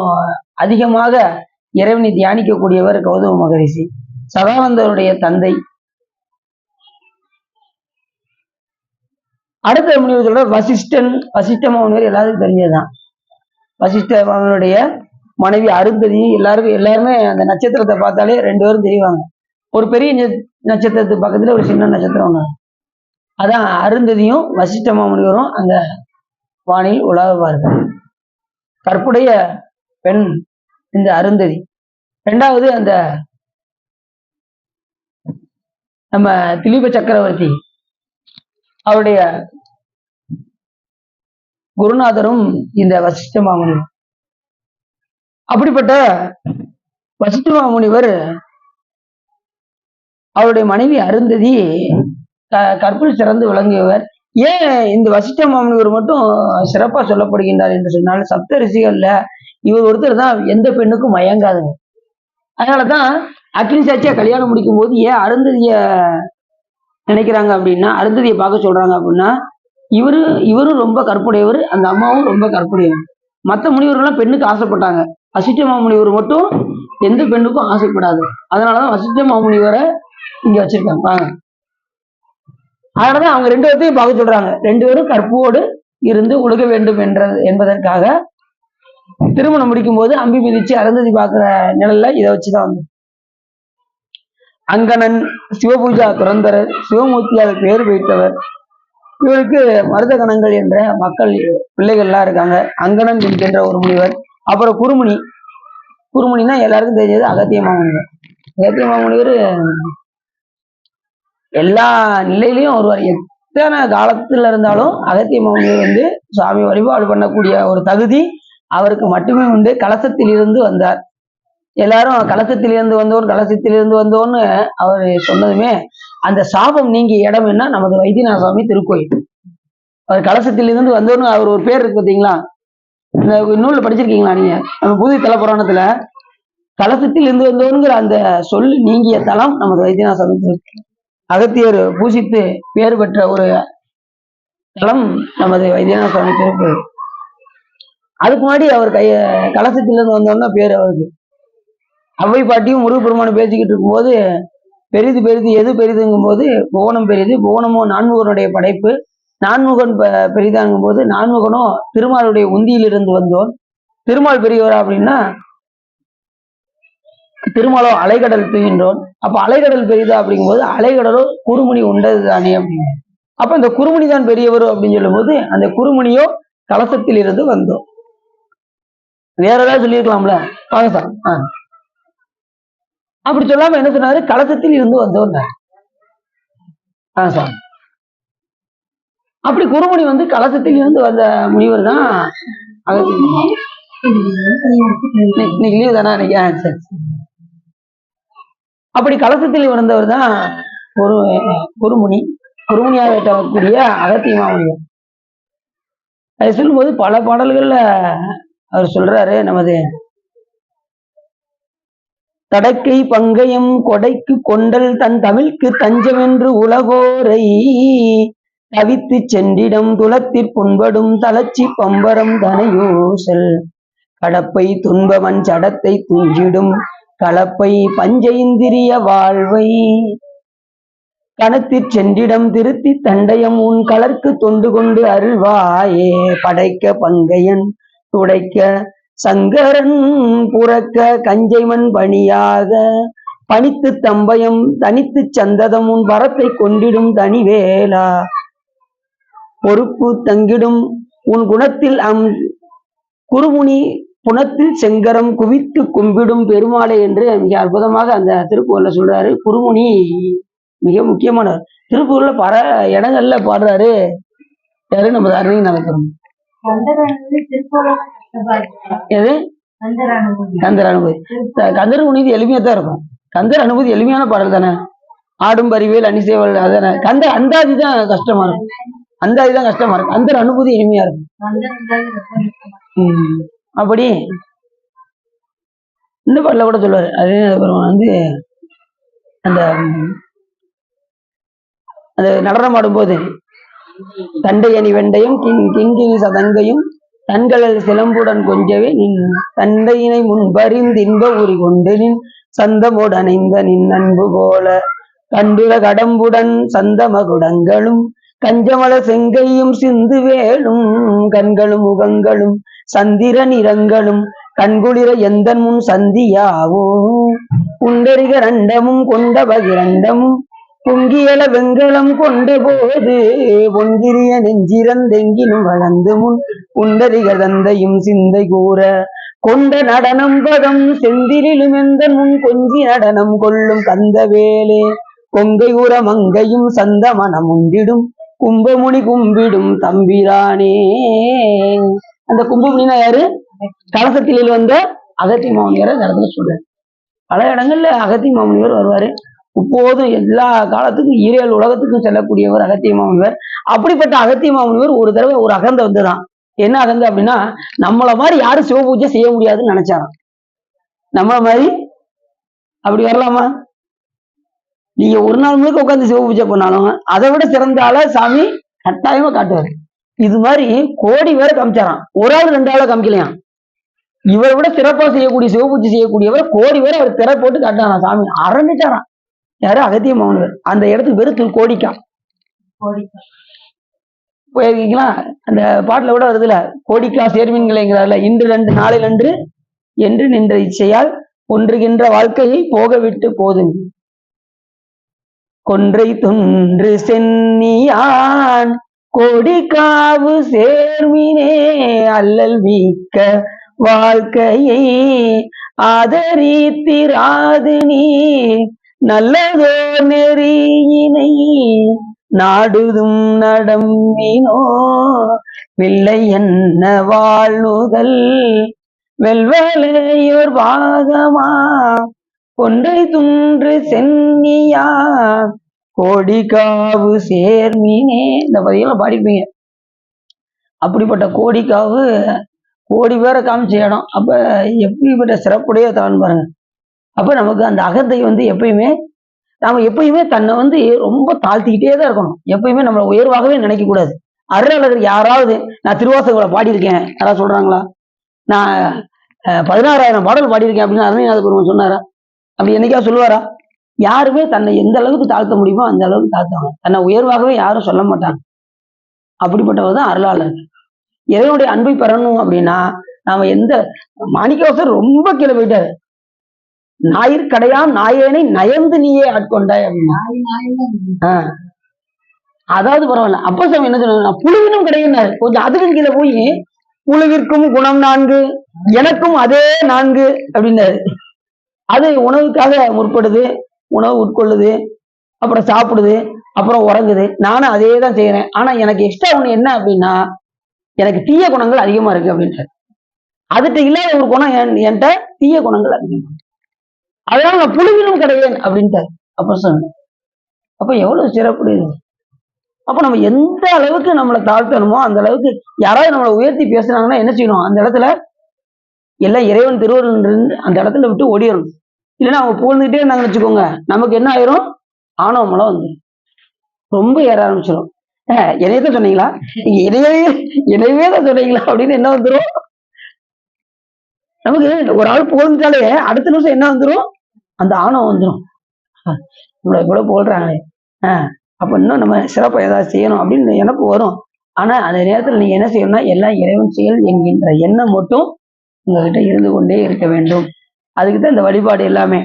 அதிகமாக இறைவனை தியானிக்கக்கூடியவர் கௌதம மகரிஷி. சதானந்தருடைய தந்தை. அடுத்த முனிவர் சொல்ற வசிஷ்ட முனிவர் எல்லாருக்கும் தெரிஞ்சதுதான். வசிஷ்ட மகனுடைய மனைவி அருந்ததி. எல்லாருமே அந்த நட்சத்திரத்தை பார்த்தாலே 2 பேரும் தெரிவாங்க. ஒரு பெரிய நட்சத்திரத்துக்கு பக்கத்துல ஒரு சின்ன நட்சத்திரம் ஒண்ணு, அதான் அருந்ததியும் வசிஷ்ட முனிவரும் அங்க வானில் உலாவுவார்கள். கற்புடைய பெண் இந்த அருந்ததி. 2வது அந்த நம்ம திலீப சக்கரவர்த்தி, அவருடைய குருநாதரும் இந்த வசிஷ்ட மாமுனிவர். அப்படிப்பட்ட வசிஷ்ட மாமுனிவர் அவருடைய மனைவி அருந்ததி கற்பில் சிறந்து விளங்கியவர். ஏன் இந்த வசிஷ்ட மாமுனிவர் மட்டும் சிறப்பா சொல்லப்படுகின்றார் என்று சொன்னால், சப்த ரிஷிகள்ல இவர் ஒருத்தர் தான் எந்த பெண்ணுக்கும் மயங்காதுங்க. அதனாலதான் அக்னி சாட்சியா கல்யாணம் முடிக்கும் போது ஏன் அருந்ததிய நினைக்கிறாங்க அப்படின்னா, அருந்ததியை பார்க்க சொல்றாங்க அப்படின்னா, இவரும் ரொம்ப கற்புடையவர், அந்த அம்மாவும் ரொம்ப கற்புடையவர். மற்ற முனிவர்கள்லாம் பெண்ணுக்கு ஆசைப்பட்டாங்க. வசிஷ்ட மாமுனிவர் மட்டும் எந்த பெண்ணுக்கும் ஆசைப்படாது. அதனாலதான் வசிஷ்ட மாமுனிவரை இங்க வச்சிருக்காங்க பாருங்க. அதனாலதான் அவங்க 2 பேர்த்தையும் பார்க்க சொல்றாங்க. 2 பேரும் கற்போடு இருந்து ஒழுக வேண்டும் என்பதற்காக திருமணம் முடிக்கும் போது அம்பி மிதிச்சு அருந்ததி பார்க்கிற நிழல்ல இதை வச்சுதான் வந்து. அங்கணன் சிவபூஜா துறந்தரர், சிவமூர்த்தியால் பெயர் வைத்தவர். இவருக்கு மருதகணங்கள் என்ற மக்கள் பிள்ளைகள்லாம் இருக்காங்க. அங்கணன் என்கின்ற ஒரு முனிவர். அப்புறம் குருமுனி. குருமுனினா எல்லாருக்கும் தெரிஞ்சது அகத்திய மாமுனிவர். அகத்திய மாமுனிவர் எல்லா நிலையிலையும் வருவார். எத்தனை காலத்துல இருந்தாலும் அகத்திய மாமுனிவர் வந்து சுவாமி வழிபாடு பண்ணக்கூடிய ஒரு தகுதி அவருக்கு மட்டுமே உண்டு. கலசத்தில் இருந்து வந்தார். எல்லாரும் கலசத்திலிருந்து வந்தோன்னு அவர் சொன்னதுமே அந்த சாபம் நீங்கிய இடம் என்ன? நமது வைத்தியநாத சுவாமி திருக்கோயில். அவர் கலசத்திலிருந்து வந்தோன்னு அவர் ஒரு பேர் இருக்கு பார்த்தீங்களா? இந்த நூல்ல படிச்சிருக்கீங்களா நீங்க? நம்ம புது தல புராணத்துல கலசத்தில் இருந்து வந்தோங்கிற அந்த சொல் நீங்கிய தலம் நமது வைத்தியநாத சுவாமி திருக்கோயில். அகத்தியர் பூசித்து பேர் பெற்ற ஒரு தலம் நமது வைத்தியநாத சுவாமி திருக்கோயில். அதுக்கு முன்னாடி அவர் கலசத்திலிருந்து வந்தோன்னா பேர் அவருக்கு. அவ்வை பாட்டியும் முருகப்பெருமானும் பேசிக்கிட்டு இருக்கும்போது பெரிது எது பெரிதுங்கும் போது புவனம் பெரிது, புவனமோ நான்முகனுடைய படைப்பு, நான்முகன் பெரிதாங்கும் போது நான்முகனோ திருமாலுடைய உந்தியிலிருந்து வந்தோன். திருமால் பெரியவரா அப்படின்னா திருமாலோ அலைகடல் தூகின்றோன். அப்ப அலைகடல் பெரிதா அப்படிங்கும் போது அலைகடலோ குறுமுனி உண்டது தானே அப்படின்னு. அப்ப இந்த குறுமுனி தான் பெரியவர் அப்படின்னு சொல்லும் போது அந்த குறுமுனியோ கலசத்தில் இருந்து வந்தோம். வேற ஏதாவது சொல்லியிருக்கலாம்ல? வாங்க சார். அப்படி சொல்லாம என்ன சொன்னாரு? கலசத்தில் இருந்து வந்தோம் சார். அப்படி குருமுனி வந்து கலசத்தில் இருந்து வந்த முனிவர் தான் இன்னைக்கு லீவு தானே இன்னைக்கு? அப்படி கலசத்தில் வந்தவர் தான் குருமுனியாக இருக்கக்கூடிய அகத்திய மாமுனிவர். அதை சொல்லும்போது பல பாடல்கள்ல அவர் சொல்றாரு. நமது தடக்கை பங்கயம் கொடைக்கு கொண்டல் தன் தமிழ்க்கு தஞ்சம் என்று உலகோரை தவித்து சென்றிடம் துளத்திற் புண்படும் தளர்ச்சி பம்பரம் தனையோசல் கடப்பை துன்பமன் சடத்தை துஞ்சிடும் கலப்பை பஞ்சைந்திரிய வாழ்வை கணத்திற் சென்றிடம் திருத்தி தண்டயம் உன் கலர்க்கு தொண்டு கொண்டு அருள்வாயே படைக்க பங்கையன் துடைக்க சங்கரன் புறக்க கஞ்சைமண் பணியாக பணித்து தம்பயம் தனித்து சந்ததம் உன் வரத்தை கொண்டிடும் தனிவேலா பொறுப்பு தங்கிடும் உன் குணத்தில் குருமுனி புனத்தில் செங்கரம் குவித்து கும்பிடும் பெருமாளை என்று மிக அற்புதமாக அந்த திருப்பூர்ல சொல்றாரு. குருமுனி மிக முக்கியமானவர். திருப்பூர்ல பல இடங்கள்ல பாடுறாரு. யாரு? நமது அருணை நடக்கிறோம். எது? கந்தர் அனுபூதி. கந்தர் அனுபூதி எளிமையா தான் இருக்கும். கந்தர் அனுபூதி எளிமையான பாடல் தானே. ஆடும் பரிவேல் அணிசேவல் அதானே. கந்தர் அந்தாதி தான் கஷ்டமா இருக்கும். அந்தாதிதான் கஷ்டமா இருக்கும். கந்தர் அனுபூதி எளிமையா இருக்கும். அப்படி இந்த பாடல கூட சொல்லுவாரு. அதே வந்து அந்த நடனம் ஆடும்போது தண்டையணி வெண்டையும் கிங்கினி சதங்கையும் தன்களல் சிலம்புடன் கொஞ்சவே நின் தண்டையினை முன்பறிந்தின்ப உரி கொண்டு நின் சந்தமோடு அணைந்த நின் அன்பு போல கண்டுல கடம்புடன் சந்தமகுடங்களும் கஞ்சமல செங்கையும் சிந்து வேலும் கண்களும் முகங்களும் சந்திர நிறங்களும் கண்குளிர எந்தன் முன் சந்தியாவோ உண்டரிக ரண்டமும் கொண்ட பகிரண்டமும் பொங்கியல வெங்கலம் கொண்ட போது பொங்கிரிய நெஞ்சிறந்தெங்கினும் வளர்ந்து முன் உண்டரிக தந்தையும் சிந்தை கூற கொண்ட நடனம் பதம் செந்திலும் எந்த முன் கொஞ்சி நடனம் கொள்ளும் கந்தவேலே கொங்கை உற மங்கையும் சந்த மனம் உண்டிடும் கும்பமுனி கும்பிடும் தம்பிரானே. அந்த கும்பமுனினா யாரு? கலசத்தில் வந்த அகத்திய மாமுனிவரை நடந்து சொல்றாரு. பல இடங்கள்ல அகத்திய மாமுனிவர் வருவாரு. இப்போதும் எல்லா காலத்துக்கும் ஈரேல் உலகத்துக்கும் செல்லக்கூடியவர் அகத்திய மாமுனிவர். அப்படிப்பட்ட அகத்திய மாமுனிவர் ஒரு தடவை ஒரு அகந்தை வந்துதான். என்ன அகந்தை அப்படின்னா, நம்மள மாதிரி யாரும் சிவபூஜை செய்ய முடியாதுன்னு நினைச்சாராம். நம்மள மாதிரி அப்படி வரலாமா? நீங்க ஒரு நாள் முழுக்க உட்காந்து சிவ பூஜை பண்ணாலும் அதை விட சிறந்த ஆள சாமி கட்டாயமா காட்டுவாரு. இது மாதிரி கோடி பேரை காமிச்சாராம், ஒரு ஆள் 2 ஆளை காமிக்கலையாம். இவரை விட சிறப்பா செய்யக்கூடிய சிவபூஜை செய்யக்கூடியவர் கோடி பேரை அவர் திரை போட்டு காட்டாராம். சாமி அரண்டுட்டாராம். யாரு? அகத்திய மௌனவர். அந்த இடத்துக்கு பேரு கோடிக்கா. போயிருக்கீங்களா? அந்த பாட்டுல கூட வருதுல, கோடிக்கா சேர்மீன்களைங்கிறாருல, இன்று 2 நாளில் அன்று என்று நின்ற இச்சையால் ஒன்றுகின்ற வாழ்க்கையை போக விட்டு போதும் கொன்றை துன்று சென்னியான் கோடிக்காவு சேர்மினே அல்லல் மிக்க வாழ்க்கையை ஆதரித்திராது நீ நல்லதோ நெறியினை நாடுதும் நடம்பினோ வில்லை என்ன வாழ்நுதல் வெல்வலையோர் பாகமா கொன்றை துன்று சென்னியா கோடிக்காவு சேர்மீனே. இந்த பதியெல்லாம் பாடிப்பீங்க. அப்படிப்பட்ட கோடிக்காவு கோடி பேரை காமிச்ச இடம். அப்ப எப்படிப்பட்ட சிறப்புடைய தான் பாருங்க. அப்ப நமக்கு அந்த அகத்தை எப்பயுமே நாம எப்பயுமே தன்னை ரொம்ப தாழ்த்திக்கிட்டே தான் இருக்கணும். எப்பயுமே நம்மளை உயர்வாகவே நினைக்க கூடாது. அருளாளர் யாராவது நான் திருவாசகங்களை பாடியிருக்கேன் யாராவது சொல்றாங்களா? நான் 16,000 பாடல் பாடியிருக்கேன் அப்படின்னு அருமைநாத பெருமான் சொன்னாரா? அப்படி என்னைக்காவது சொல்லுவாரா? யாருமே தன்னை எந்த அளவுக்கு தாழ்த்த முடியுமோ அந்த அளவுக்கு தாழ்த்துவாங்க. தன்னை உயர்வாகவே யாரும் சொல்ல மாட்டாங்க. அப்படிப்பட்டவர் தான் அருளாளர். இறைவனுடைய அன்பை பெறணும் அப்படின்னா நாம மாணிக்கவாசகர் ரொம்ப கீழே போயிட்டாரு. ஞாயிற்கடையாம் நாயேனை நயந்து நீயே ஆட்கொண்டாய் அப்படின்னா, அதாவது பரவாயில்ல. அப்ப சாமி என்ன சொன்னாங்க? புழுவினும் கிடையாது. கொஞ்சம் அதுக்கும் கீழே போய் புழுவிற்கும் குணம் 4 எனக்கும் அதே 4 அப்படின்னாரு. அது உணவுக்காக முற்படுது, உணவு உட்கொள்ளுது, அப்புறம் சாப்பிடுது, அப்புறம் உறங்குது. நானும் அதே தான் செய்யறேன். ஆனா எனக்கு எக்ஸ்ட்ரா ஒண்ணு என்ன அப்படின்னா, எனக்கு தீய குணங்கள் அதிகமா இருக்கு அப்படின்றாரு. அதுகிட்ட இல்லாத ஒரு குணம் என்கிட்ட தீய குணங்கள் அதிகமா, அதனால நான் புழுவினும் கிடையாது அப்படின்ட்டாரு. அப்ப சொன்ன அப்ப எவ்வளவு சிறப்புடையது. அப்ப நம்ம எந்த அளவுக்கு நம்மளை தாழ்த்தணுமோ அந்த அளவுக்கு யாராவது நம்மளை உயர்த்தி பேசுனாங்கன்னா என்ன செய்யணும்? அந்த இடத்துல எல்லாம் இறைவன் திருவருள் அந்த இடத்துல விட்டு ஓடிடணும். இல்லைன்னா அவங்க புகழ்ந்துகிட்டே இருந்தாங்கன்னு வச்சுக்கோங்க, நமக்கு என்ன ஆயிரும்? ஆணவமெல்லாம் வந்துடும், ரொம்ப ஏற ஆரம்பிச்சிடும். என்னையதான் சொன்னீங்களா, நீங்க என்னையவே தான் சொன்னீங்களா அப்படின்னு என்ன வந்துடும்? நமக்கு ஒரு ஆள் புகழ்ந்துட்டாலே அடுத்த நிமிஷம் என்ன வந்துடும்? அந்த ஆணவம் வந்துடும். இவ்வளவு இவ்வளவு புகழ்றாங்களே, அப்ப இன்னும் நம்ம சிறப்பா ஏதாவது செய்யணும் அப்படின்னு எனக்கு வரும். ஆனா அந்த நேரத்துல நீங்க என்ன செய்யணும்னா, எல்லாம் இறைவன் செயல் என்கின்ற எண்ணம் மட்டும் உங்ககிட்ட இருந்து கொண்டே இருக்க வேண்டும். அதுக்குதான் இந்த வழிபாடு எல்லாமே.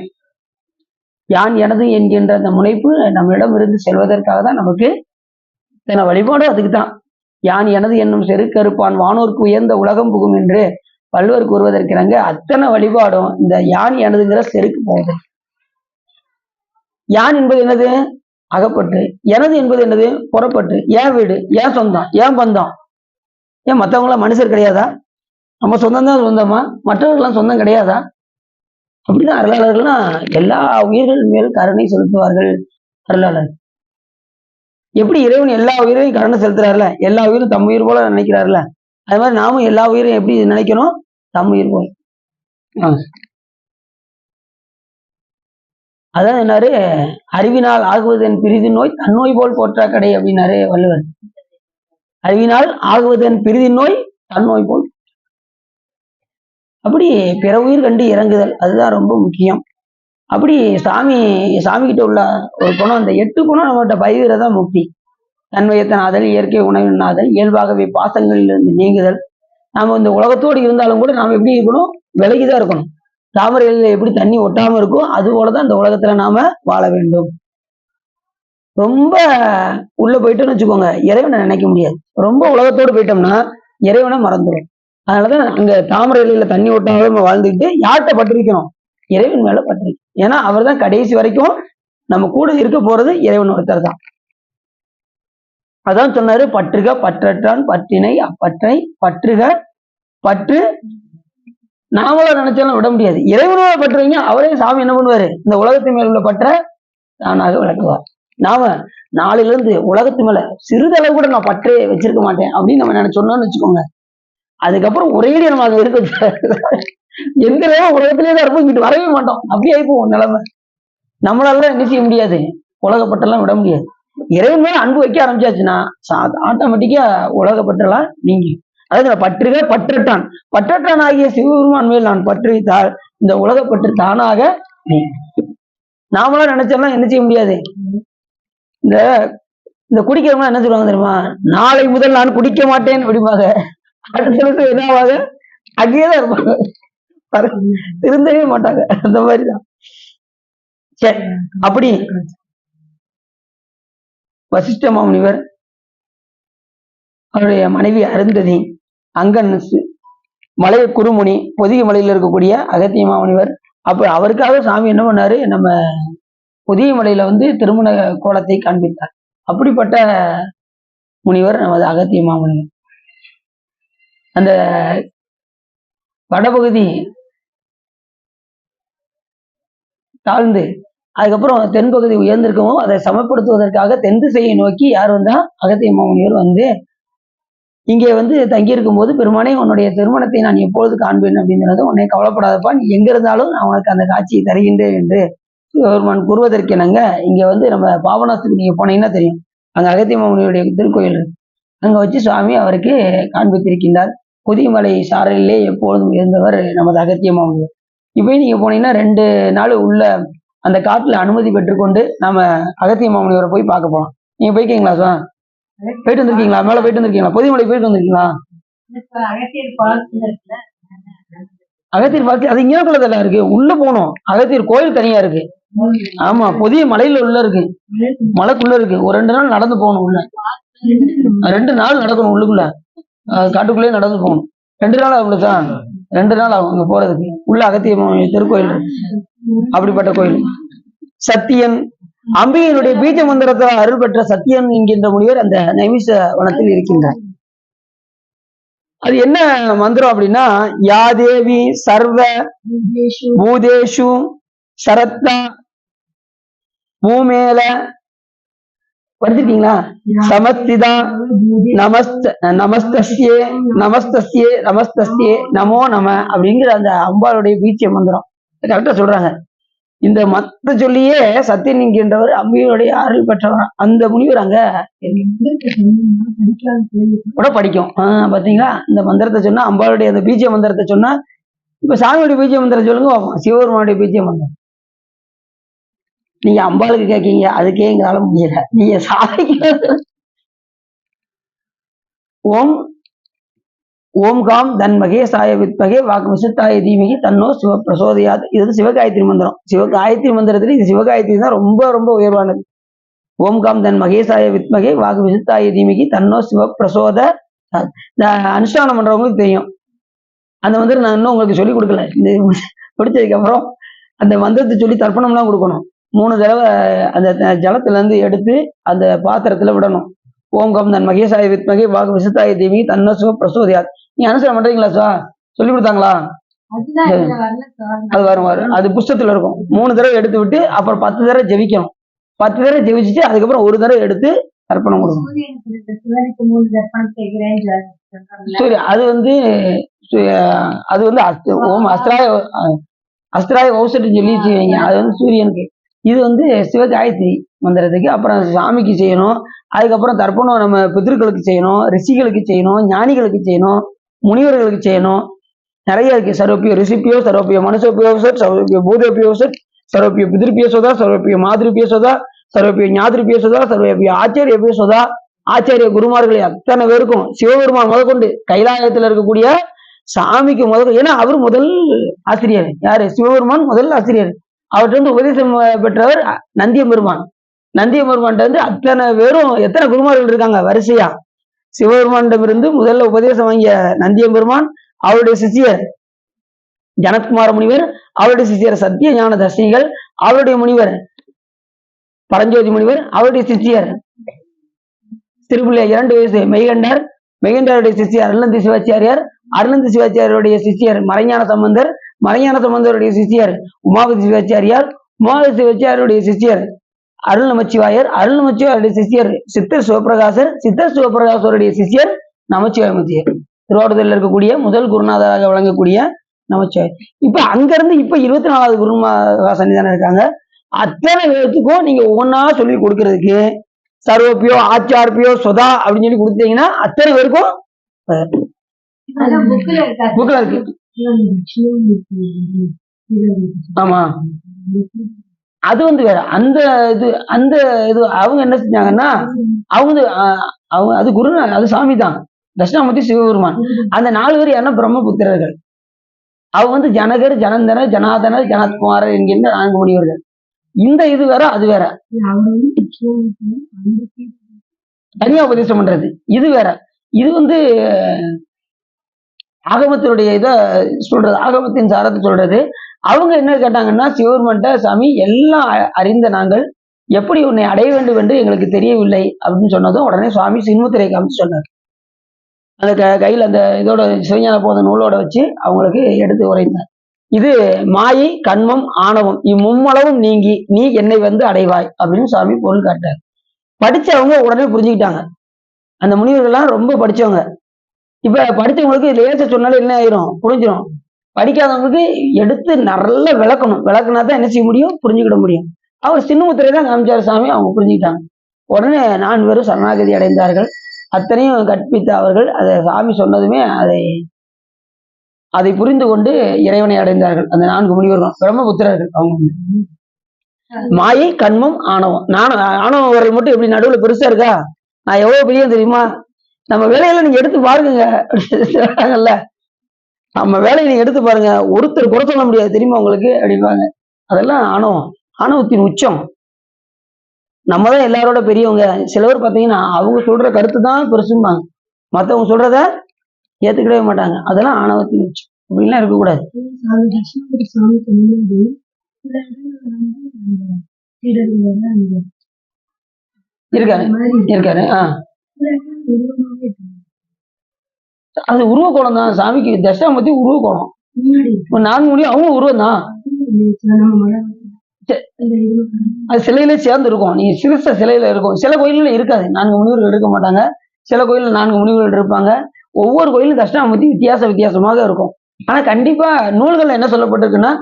யான் எனது என்கின்ற அந்த முனைப்பு நம்மிடம் இருந்து செல்வதற்காக தான் நமக்கு இத்தனை வழிபாடு. அதுக்குதான் யான் எனது என்னும் செருக்கறுப்பான் வானோருக்கு உயர்ந்த உலகம் புகும் என்று வள்ளுவர் கூறுவதற்கிறங்க அத்தனை வழிபாடும் இந்த யான் எனதுங்கிற செருக்கு போகுது. யான் என்பது என்னது? அகப்பற்று. எனது என்பது என்னது? புறப்பற்று. ஏன் வீடு, ஏன் சொந்தம், ஏன் பந்தம்? ஏன் மற்றவங்களாம் மனுஷர் கிடையாதா? நம்ம சொந்தம் தான் சொந்தமா? மற்றவர்கள்லாம் சொந்தம் கிடையாதா? அப்படிதான் அருளாளர்கள்லாம் எல்லா உயிர்கள் மேல் கருணை செலுத்துவார்கள். அருளாளர் எப்படி இறைவன் எல்லா உயிரையும் கருணை செலுத்துறாருல, எல்லா உயிரும் தம் உயிர் போல நினைக்கிறாருல, அது மாதிரி நாமும் எல்லா உயிரும் எப்படி நினைக்கணும்? தம் உயிர் போல. அதான் என்னாரு, அறிவினால் ஆகுவதன் பிரிது நோய் தன்னோய் போல் போற்றா கடை அப்படின்னாரு வள்ளுவர். அறிவினால் ஆகுவதன் பிரிதி நோய் தன்னோய் போல். அப்படி பிற உயிர் கண்டு இறங்குதல், அதுதான் ரொம்ப முக்கியம். அப்படி சாமி கிட்ட உள்ள ஒரு குணம், அந்த 8 குணம் நம்மகிட்ட பயிர்தான் முக்தி. தன்மையத்தன் ஆதல், இயற்கை உணவின் ஆதல், இயல்பாகவே பாசங்களிலிருந்து நீங்குதல். நாம இந்த உலகத்தோடு இருந்தாலும் கூட நாம எப்படி இருக்கணும்? விலகிதான் இருக்கணும். தாமரையில எப்படி தண்ணி ஒட்டாம இருக்கும், அது போலதான் இந்த உலகத்துல நாம வாழ வேண்டும். ரொம்ப உள்ள போயிட்டோம்னு வச்சுக்கோங்க, இறைவனை நினைக்க முடியாது. ரொம்ப உலகத்தோடு போயிட்டோம்னா இறைவனை மறந்துடும். அதனாலதான் அங்க தாமரை இலையில தண்ணி ஒட்டாம நம்ம வாழ்ந்துக்கிட்டு யார்கிட்ட பற்றிருக்கணும்? இறைவன் மேல பற்றிருக்கணும். ஏன்னா அவர் தான் கடைசி வரைக்கும் நம்ம கூட இருக்க போறது இறைவன் ஒருத்தர் தான். அதான் சொன்னாரு, பற்றுக பற்றற்றான் பற்றினை அப்பற்றை பற்றுக பற்று. நாமளும் நினைச்சாலும் விட முடியாது. இறைவனோட பற்றுவீங்க, அவரே சாமி என்ன பண்ணுவாரு? இந்த உலகத்தின் மேல உள்ள பற்ற தானாக விளக்குவார். நாம நாளில இருந்து உலகத்து மேல சிறிதளவு கூட நான் பற்றே வச்சிருக்க மாட்டேன் அப்படின்னு நம்ம நினைச்சோம்னு வச்சுக்கோங்க, அதுக்கப்புறம் ஒரே நம்ம அங்க இருக்க எந்த நேரம் உலகத்திலே தான் இருப்போம், இங்கிட்டு வரவே மாட்டோம். அப்படியே ஆயிப்போம் நிலைமை. நம்மளால என்ன செய்ய முடியாது, உலகப்பட்டெல்லாம் விட முடியாது. இறைவன் மேல அன்பு வைக்க ஆரம்பிச்சாச்சுன்னா ஆட்டோமேட்டிக்கா உலகப்பட்டெல்லாம் நீங்கி, அதாவது பற்றுக பற்றட்டான், பற்றட்டான் ஆகிய சிவபெருமான் மேல் நான் பற்று வைத்தால் இந்த உலகப்பற்று தானாக நாமளா நினைச்சோம்னா என்ன செய்ய முடியாது. இந்த இந்த குடிக்கிறவங்க என்ன சொல்லுவாங்க தெரியுமா, நாளை முதல் நான் குடிக்க மாட்டேன் அப்படிம்பாங்க. அடுத்த என்னவாக அங்கேயேதான் இருப்பாங்க, திருந்தவே மாட்டாங்க. அந்த மாதிரிதான். சரி, அப்படி வசிஷ்ட மாமுனிவர், அவருடைய மனைவி அருந்ததி, அங்கன் மலை குருமுனி, பொதிகை மலையில இருக்கக்கூடிய அகத்திய மாமுனிவர், அப்ப அவருக்காக சாமி என்ன பண்ணாரு, நம்ம பொதிகை மலையில திருமண கோலத்தை காண்பித்தார். அப்படிப்பட்ட முனிவர் நமது அகத்திய மாமுனிவர். அந்த வடபகுதி தாழ்ந்து அதுக்கப்புறம் தென்பகுதி உயர்ந்திருக்கவும் அதை சமப்படுத்துவதற்காக தென் திசையை நோக்கி யார் வந்தா, அகத்திய மாமுனிவர் இங்கே தங்கியிருக்கும் போது, பெருமானே உன்னுடைய திருமணத்தை நான் எப்பொழுது காண்பேன் அப்படிங்கிறது, உன்னை கவலைப்படாதப்பா, நீ எங்க இருந்தாலும் நான் உனக்கு அந்த காட்சியை தருகின்றேன் என்று சிவபெருமான் கூறுவதற்கு என்னங்க, இங்க நம்ம பாபநாசத்துக்கு நீங்க போனீங்கன்னா தெரியும், அங்க அகத்திய மாமுனியுடைய திருக்கோயில் இருக்கு. அங்க வச்சு சுவாமி அவருக்கு காண்பித்திருக்கின்றார். புதியமலை சாரலிலே எப்பொழுதும் இருந்தவர் நமது அகத்திய மாமுனிவர். இப்போ நீங்க போனீங்கன்னா 2 நாள் உள்ள அந்த காட்டுல அனுமதி பெற்றுக்கொண்டு நாம அகத்திய மாமுனிவரை போய் பார்க்க போலாம். நீங்க போய்க்கீங்களா சார்? போயிட்டு வந்திருக்கீங்களா? மேல போயிட்டு வந்திருக்கீங்களா? புதியமலை போயிட்டு வந்திருக்கீங்களா? அகத்தியர் பால்ஸ் அது இங்கேக்குள்ளதெல்லாம் இருக்கு, உள்ள போகணும். அகத்தியர் கோயில் தனியா இருக்கு. ஆமா, புதிய மலையில உள்ள இருக்கு, மலைக்குள்ள இருக்கு. ஒரு 2 நாள் நடந்து போகணும் உள்ள. 2 நாள் நடக்கணும் உள்ளுக்குள்ள, காட்டுக்குள்ளேயே நடந்து போகணும். 2 நாள் ஆகும் சார், 2 நாள் ஆகும் அங்க போறதுக்கு. உள்ள அகத்திய திருக்கோயில், அப்படிப்பட்ட கோயில். சத்தியன், அம்பிகையினுடைய பீஜ மந்திரத்தால் அருள் பெற்ற சத்தியன் என்கின்ற முனிவர் அந்த நைமிஷ வனத்தில் இருக்கின்றார். அது என்ன மந்திரம் அப்படின்னா, யாதேவி சர்வ பூதேஷு சரத்தா பூமேல படிச்சிருக்கீங்களா? சமஸ்திதா நமஸ்தஸ்யே நமஸ்தஸ்யே நமஸ்தஸ்யே நமோ நம அப்படிங்கிற அந்த அம்பாளுடைய பீச்சிய மந்திரம் கரெக்டா சொல்றாங்க. இந்த மத்த சொல்லியே சத்தியன் என்கின்றவர் அம்பிகையுடைய அருள் பெற்றவர். அந்த முனிவர் அங்க கூட படிக்கும். பாத்தீங்களா, இந்த மந்திரத்தை சொன்னா, அம்பாளுடைய அந்த பீஜ மந்திரத்தை சொன்னா, இப்ப சாமியுடைய பீஜ மந்திரம் சொல்லுங்க, சிவபெருமானுடைய பீஜ மந்திரம். நீங்க அம்பாளுக்கு கேட்கீங்க, அதுக்கே எங்களால முடியல. நீங்க சாமிக்கு ஓம் ஓம்காம் தன் மகேசாய வித்மகே வாக்கு விசுத்தாய தீமகி தன்னோ சிவ பிரசோதயாது. இது சிவகாயத்ரி மந்திரம். சிவகாயத்ரி மந்திரத்துல இது சிவகாயத்ரி தான் ரொம்ப ரொம்ப உயர்வானது. ஓம்காம் தன் மகேசாய வித்மகே வாக்கு விசுத்தாய தீமகி தன்னோ சிவ பிரசோத. அனுஷ்டானம் பண்றவங்களுக்கு தெரியும் அந்த மந்திரம். நான் இன்னும் உங்களுக்கு சொல்லிக் கொடுக்கல. இந்த பிடிச்சதுக்கு அப்புறம் அந்த மந்திரத்தை சொல்லி தர்ப்பணம்லாம் கொடுக்கணும். 3 தடவை அந்த ஜலத்துல இருந்து எடுத்து அந்த பாத்திரத்துல விடணும். ஓம்காம் தன் மகேசாய வித்மகே வாக்கு விசுத்தாய தீமகி தன்னோ சிவ பிரசோதயாது. நீ அனுசரம் பண்றீங்களா சார்? சொல்லி கொடுத்தாங்களா? அது வரும் அது புஸ்தகத்துல இருக்கும். 3 தடவை எடுத்து விட்டு அப்புறம் 10 தடவை ஜெபிக்கணும். 10 தடவை ஜெபிச்சுட்டு அதுக்கப்புறம் 1 தடவை எடுத்து தர்ப்பணம் கொடுக்கணும். சரி, அது ஓம் அஸ்திராய வௌசட்டு சொல்லி செய்வீங்க. அது சூரியனுக்கு. இது சிவகாயத்ரி மந்திரத்துக்கு. அப்புறம் சாமிக்கு செய்யணும். அதுக்கப்புறம் தர்ப்பணம் நம்ம பித்ருக்களுக்கு செய்யணும், ரிஷிகளுக்கு செய்யணும், ஞானிகளுக்கு செய்யணும், முனிவர்களுக்கு செய்யணும். நிறைய இருக்கு. சர்வப்பிய ரிஷிப்பியோ, சர்வப்பிய மனுஷப்பியோசட், சர்வப்பிய பூதப்பியோசட், சர்வப்பிய பிதிருப்பியசோதா, சர்வப்பிய மாதிருப்பியசோதா, சர்வப்பிய ஞாதிருப்பியசோதா, சர்வப்பிய ஆச்சாரியப்பியசோதா. ஆச்சாரிய குருமார்களை அத்தனை பேருக்கும் சிவபெருமான் முதற்கொண்டு கைலாயத்துல இருக்கக்கூடிய சாமிக்கு ஏன்னா அவர் முதல் ஆசிரியர். யாரு? சிவபெருமான் முதல் ஆசிரியர். அவர்கிட்ட உபதேசம் பெற்றவர் நந்தியம்பெருமான். நந்தியம்பெருமான் அத்தனை பேரும் எத்தனை குருமார்கள் இருக்காங்க வரிசையா. சிவபெருமானிடமிருந்து முதல்ல உபதேசம் வாங்கிய நந்தியம்பெருமான், அவருடைய சிஷியர் ஜனத்குமார முனிவர், அவருடைய சிஷியர் சத்திய ஞான தர்ஷினிகள், அவருடைய முனிவர் பரஞ்சோதி முனிவர், அவருடைய சிஷியர் திருப்புள்ள 2 வயசு மெய்கண்டர், மெய்கண்டருடைய சிஷியர் அருளந்தி சிவாச்சாரியார், அருளந்தி சிவாச்சாரியுடைய சிஷியர் மறைஞான சம்பந்தர், மறைஞான சம்பந்தருடைய சிஷியர் உமாபதி சிவாச்சாரியார், உமாபதி சிவாச்சாரியுடைய சிஷியர் அருள் நமச்சிவாயர், அருள் நமச்சிவாயருடைய சிஷியர் சித்தர் சிவபிரகாசர், சித்தர் சிவபிரகாசருடைய சிஷியர் நமச்சிவாயமத்தியர். திருவாரூரில் இருக்கக்கூடிய முதல் குருநாதராக வழங்கக்கூடிய நமச்சிவாயர். இப்ப அங்கிருந்து இப்ப 24வது குருநாதரா சன்னிதானம் இருக்காங்க. அத்தனை பேர்த்துக்கும் நீங்க ஒவ்வொன்னா சொல்லி கொடுக்கறதுக்கு சர்வப்பியோ ஆச்சார்பியோ சொதா அப்படின்னு சொல்லி கொடுத்தீங்கன்னா அத்தனை பேருக்கும் புக்ல இருக்கு. ஆமா, அது வேற. அந்த இது அவங்க என்ன செஞ்சாங்கன்னா அவங்க அவங்க அது குரு, அது சாமி தான், தட்சிணாமூர்த்தி சிவபெருமான். அந்த 4 பேர் யாருன்னா பிரம்மபுத்திரர்கள். அவங்க ஜனகர், ஜனந்தனர், ஜனாதனர், ஜனத்குமாரர் என்கின்ற 4 முனிவர்கள். இந்த இது வேற அது வேற, தனியா உபதேசம் பண்றது இது வேற. இது ஆகமத்தினுடைய இதை சொல்றது, ஆகமத்தின் சாரத்தை சொல்றது. அவங்க என்ன கேட்டாங்கன்னா சிவபெருமான்ட்ட, சாமி எல்லாம் அறிந்த நாங்கள் எப்படி உன்னை அடைய வேண்டும் என்று எங்களுக்கு தெரியவில்லை அப்படின்னு சொன்னதும் உடனே சுவாமி சின்முத்திரை காமிச்சு சொன்னார். அந்த கையில் அந்த இதோட சிவஞான போத நூலோட வச்சு அவங்களுக்கு எடுத்து உரைந்தார். இது மாயை, கண்மம், ஆணவம் இம்மும்மளவும் நீங்கி நீ என்னை அடைவாய் அப்படின்னு சுவாமி பொருள் காட்டார். படிச்சவங்க உடனே புரிஞ்சுக்கிட்டாங்க. அந்த முனிவர்கள்லாம் ரொம்ப படிச்சவங்க. இப்ப படிச்சவங்களுக்கு லேச சொன்னாலும் என்ன ஆயிரும், புரிஞ்சிடும். படிக்காதவங்களுக்கு எடுத்து நல்லா விளக்கணும். விளக்குனா தான் என்ன செய்ய முடியும், புரிஞ்சுக்கிட முடியும். அவர் சின்னமுத்திரை தான் காமிச்சார் சாமி, அவங்க புரிஞ்சுக்கிட்டாங்க. உடனே 4 பேரும் சரணாகதி அடைந்தார்கள். அத்தனையும் கற்பித்த அவர்கள் அதை சாமி சொன்னதுமே அதை புரிந்து கொண்டு இறைவனை அடைந்தார்கள். அந்த 4 முனிவர்களும் பிரம்மபுத்திரர்கள். அவங்க மாயை, கண்மம், ஆணவம். ஆணவம் வரல் மட்டும் எப்படி நடுவில் பெருசா இருக்கா, நான் எவ்வளவு பெரிய தெரியுமா, நம்ம வேலையில நீங்க எடுத்து பாருங்க, நம்ம வேலையை நீங்க எடுத்து பாருங்க, ஒருத்தர் குறை சொல்ல முடியாது தெரியுமா உங்களுக்கு அப்படின்பாங்க. அதெல்லாம் ஆணவம், ஆணவத்தின் உச்சம். நம்ம தான் எல்லாரோட பெரியவங்க. சிலவர் பார்த்தீங்கன்னா அவங்க சொல்ற கருத்து தான் பெருசும்பாங்க, மற்றவங்க சொல்றத ஏத்துக்கிடவே மாட்டாங்க. அதெல்லாம் ஆணவத்தின் உச்சம். அப்படின்லாம் இருக்கக்கூடாது. இருக்காரு இருக்காரு. அது உருவ கோலம் தான் சாமிக்கு. தட்சிணாமூர்த்தி உருவ கோலம். 4 முனியும் அவங்க உருவம் தான். அது சிலையில சேர்ந்து இருக்கும். நீங்க சிறுச சிலையில இருக்கும். சில கோயில்ல இருக்காது, 4 முனிவர்கள் இருக்க மாட்டாங்க. சில கோயில்ல 4 முனிவர்கள் இருப்பாங்க. ஒவ்வொரு கோயிலும் தட்சிணாமூர்த்தி வித்தியாசமாக இருக்கும். ஆனா கண்டிப்பா நூல்கள் என்ன சொல்லப்பட்டிருக்குன்னா,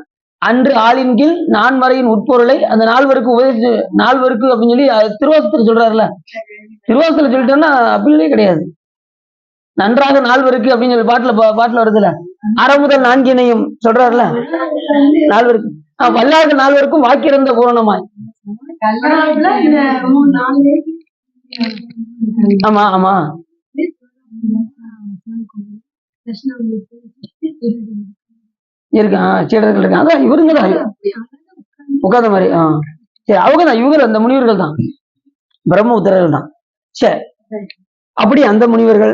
அன்று ஆளின் கீழ் நான்மறையின் உட்பொருளை அந்த 4 பேருக்கு உபதேசிச்சு, 4 பேருக்கு அப்படின்னு சொல்லி திருவாசகத்துல சொல்றாருல. திருவாசகத்துல சொல்லிட்டோம்னா அப்படியே கிடையாது. நன்றாக 4 பேருக்கு அப்படின்னு சொல்லி பாட்டுல வருதுல, அறமுதல் 4 சொல்றாருல. 4 பேருக்கு வல்லாத 4 பேருக்கும் வாக்கியிருந்த பூரணமாய். ஆமா ஆமா இருக்கு. சீடர்கள் இருக்காங்க. அதான் இவருங்க தான் உட்கார்ந்த மாதிரி. சரி, அவங்க தான் இவங்க, அந்த முனிவர்கள் தான் பிரம்மபுத்திரர்கள் தான். சரி, அப்படி அந்த முனிவர்கள்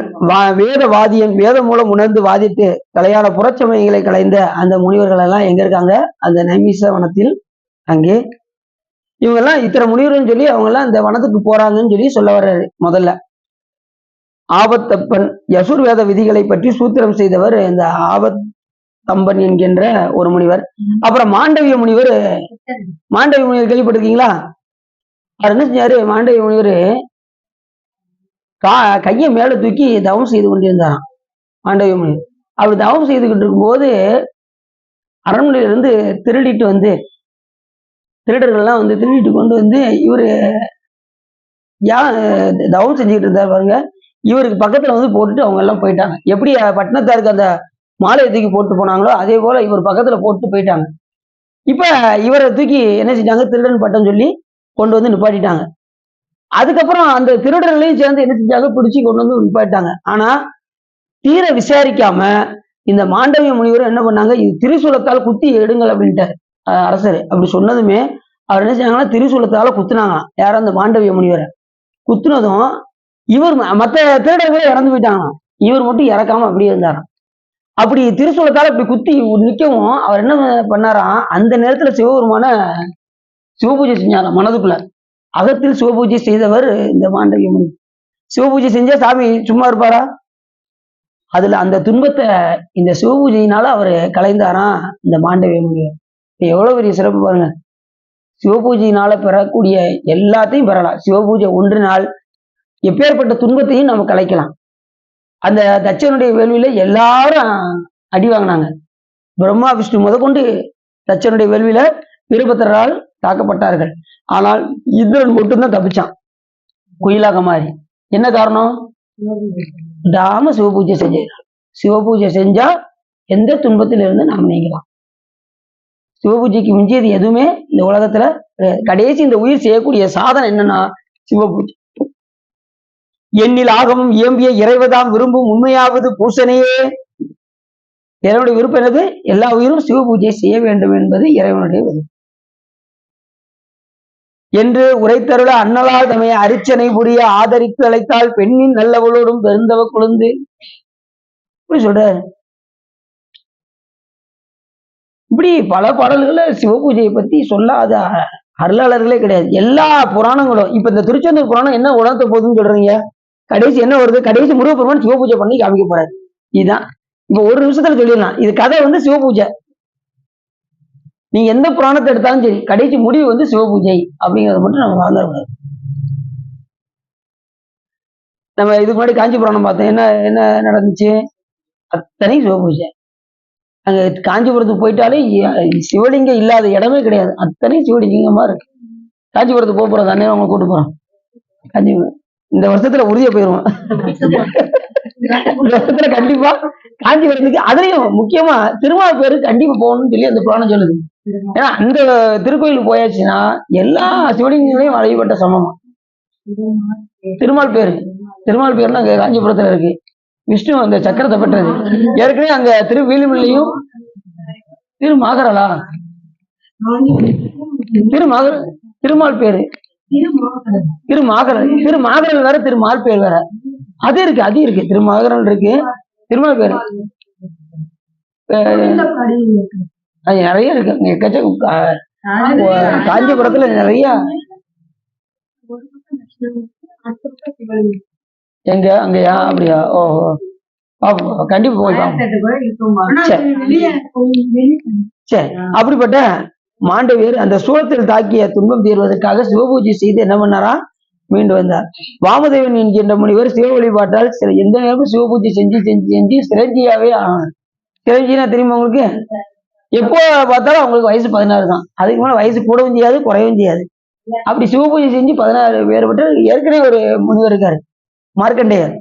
வேதவாதியன் வேத மூலம் உணர்ந்து வாதிட்டு கலையான புறச்சமயங்களை கலைந்த அந்த முனிவர்கள் எல்லாம் எங்க இருக்காங்க, அந்த நைமிச வனத்தில். அங்கே இவங்க எல்லாம் இத்தனை முனிவர்கள் சொல்லி அவங்க எல்லாம் இந்த வனத்துக்கு போறாங்கன்னு சொல்லி சொல்ல வர்றாரு. முதல்ல ஆபத்தப்பன் யசுர்வேத விதிகளை பற்றி சூத்திரம் செய்தவர் இந்த ஆபத்தம்பன் என்கின்ற ஒரு முனிவர். அப்புறம் மாண்டவிய முனிவர். மாண்டவிய முனிவர் கேள்விப்பட்டிருக்கீங்களா? அவர் என்ன செஞ்சாரு, மாண்டவிய முனிவர் கையை மேல தூக்கி தவம் செய்து கொண்டிருந்தாராம். மாண்டவிய முனிவர் அப்படி தவம் செய்துகிட்டு இருக்கும்போது அரண்மனையிலிருந்து திருடர்கள்லாம் திருடிட்டு கொண்டு இவரு தவம் செஞ்சுக்கிட்டு இருந்தார் பாருங்க. இவருக்கு பக்கத்துல போட்டுட்டு அவங்க எல்லாம் போயிட்டாங்க. எப்படி பட்டணத்தாருக்கு அந்த மாலையை தூக்கி போட்டு போனாங்களோ அதே போல இவர் பக்கத்துல போட்டு போயிட்டாங்க. இப்ப இவரை தூக்கி என்ன செஞ்சாங்க, திருடன் பட்டம் சொல்லி கொண்டு நிப்பாட்டிட்டாங்க. அதுக்கப்புறம் அந்த திருடர்களையும் சேர்ந்து என்ன செஞ்சாங்க, பிடிச்சி கொண்டு நிப்பாட்டாங்க. ஆனா தீர விசாரிக்காம இந்த மாண்டவிய முனிவர் என்ன பண்ணாங்க, இது திரிசூலத்தால் குத்தி எடுங்கள் அப்படின்ட்டாரு அரசர். அப்படி சொன்னதுமே அவர் என்ன செஞ்சாங்கன்னா திரிசூலத்தால குத்துனாங்களாம். யாரும் அந்த மாண்டவிய முனிவரை குத்துனதும் இவர் மற்ற திருடர்களே இறந்து போயிட்டாங்களாம். இவர் மட்டும் இறக்காம அப்படியே இருந்தாராம். அப்படி திரிசூலத்தால இப்படி குத்தி நிற்கவும் அவர் என்ன பண்ணாராம், அந்த நேரத்துல சிவபெருமான சிவபூஜை செஞ்சாராம். மனதுக்குள்ள அகத்தில் சிவபூஜை செய்தவர் இந்த மாண்டவிய முனிவர். சிவபூஜை செஞ்சா சாமி சும்மா இருப்பாரா? அதுல அந்த துன்பத்தை இந்த சிவபூஜையினால அவர் கலைந்தாராம் இந்த மாண்டவிய முனிவர். எவ்வளவு பெரிய சிறப்பு பாருங்க. சிவபூஜையினால பெறக்கூடிய எல்லாத்தையும் பெறலாம். சிவபூஜை ஒன்றினால் எப்பேற்பட்ட துன்பத்தையும் நம்ம கலைக்கலாம். அந்த தட்சனுடைய வேள்வியில எல்லாரும் அடி வாங்கினாங்க. பிரம்மா விஷ்ணு முதற்கொண்டு தட்சனுடைய வேள்வியில வீரபத்திரரால் தாக்கப்பட்டார்கள். ஆனால் இந்திரன் மட்டும்தான் தப்பிச்சான் குயிலாக மாறி. என்ன காரணம்? விடாம சிவபூஜை செஞ்சார். சிவபூஜை செஞ்சா எந்த துன்பத்திலிருந்து நாம் நீங்கலாம். சிவபூஜைக்கு மிஞ்சியது எதுவுமே இந்த உலகத்துல கிடையாது. கடைசி இந்த உயிர் செய்யக்கூடிய சாதனை என்னன்னா சிவபூஜை. எண்ணில் ஆகமும் இயம்பிய இறைவதாம் விரும்பும் உண்மையாவது பூசனையே. இறைவனுடைய விருப்பம் என்னது? எல்லா உயிரும் சிவபூஜை செய்ய வேண்டும் என்பது இறைவனுடைய விருப்பம் என்று உரைத்தருள அன்னலால் தமைய அரிச்சனை புரிய ஆதரித்து அழைத்தால் பெண்ணின் நல்லவளோடும் பெருந்தவ குழந்து. இப்படி சொல்ற. இப்படி பல பாடல்களை சிவபூஜையை பத்தி சொல்லாத அருளாளர்களே கிடையாது. எல்லா புராணங்களும் இப்ப இந்த திருச்செந்தூர் புராணம் என்ன உணர்த்த போகுதுன்னு சொல்றீங்க? கடைசி என்ன வருது? கடைசி முருகப்பெருமான் சிவபூஜை பண்ணி காமிக்க போறாரு. இதுதான் இப்ப ஒரு நிமிஷத்துல சொல்லிடலாம். இது கதை சிவபூஜை. நீங்க எந்த புராணத்தை எடுத்தாலும் சரி கடைசி முடிவு சிவபூஜை அப்படிங்கறத மட்டும் நம்ம மறந்துடக்கூடாது. நம்ம இதுக்கு முன்னாடி காஞ்சி புராணம் பார்த்தோம். என்ன என்ன நடந்துச்சு? அத்தனை சிவபூஜை. அங்க காஞ்சிபுரத்துக்கு போயிட்டாலே சிவலிங்கம் இல்லாத இடமே கிடையாது. அத்தனை சிவலிங்கமா இருக்கு. காஞ்சிபுரத்துக்கு போறோம் தானே, அவங்க கூட்டு போறோம். காஞ்சிபுரம் இந்த வருஷத்துல உறுதியா போயிருவோம். இந்த வருஷத்துல கண்டிப்பா காஞ்சிபுரத்துக்கு, அதுலயும் முக்கியமா திருமால் பேரு கண்டிப்பா போகணும்னு சொல்லி அந்த புராணம் சொல்லுது. ஏன்னா அந்த திருக்கோயிலுக்கு போயாச்சுன்னா எல்லா சிவலிங்கங்களையும் வழிபட்ட சமமா. திருமால் பேருன்னா அங்க காஞ்சிபுரத்துல இருக்கு. விஷ்ணு அந்த சக்கரத்தை பெற்றது. ஏற்கனவே அங்க திருவேலிமலையும் திருமாகரலா திருமால் பேரு திருமாகரல் வேற, திருமால் பேர் வேற. அது இருக்கு திருமாகரல் இருக்கு, திருமால் பேரு அது நிறைய இருக்கு. காஞ்சிபுரத்துல நிறைய. எங்க அங்கயா? அப்படியா? ஓஹோ, கண்டிப்பா போய். சரி, அப்படிப்பட்ட மாண்டவியர் அந்த சூழத்தில் தாக்கிய துன்பம் தீர்வதற்காக சிவபூஜை செய்து என்ன பண்ணாரா? மீண்டு வந்தார். வாமதேவன் என்கின்ற முனிவர் சிவ வழிபாட்டால் எந்த நேரமும் சிவபூஜை செஞ்சு சிரஞ்சியாவே ஆனார். சிரஞ்சினா தெரியுமா உங்களுக்கு? எப்போ பார்த்தாலும் அவங்களுக்கு வயசு 16 தான். அதுக்கு மேல வயசு கூடவும் செய்யாது குறையவும் செய்யாது. அப்படி சிவபூஜை செஞ்சு 16 வேறுபட்டு. ஏற்கனவே ஒரு முனிவர் இருக்காரு, மார்க்கண்டேயர்.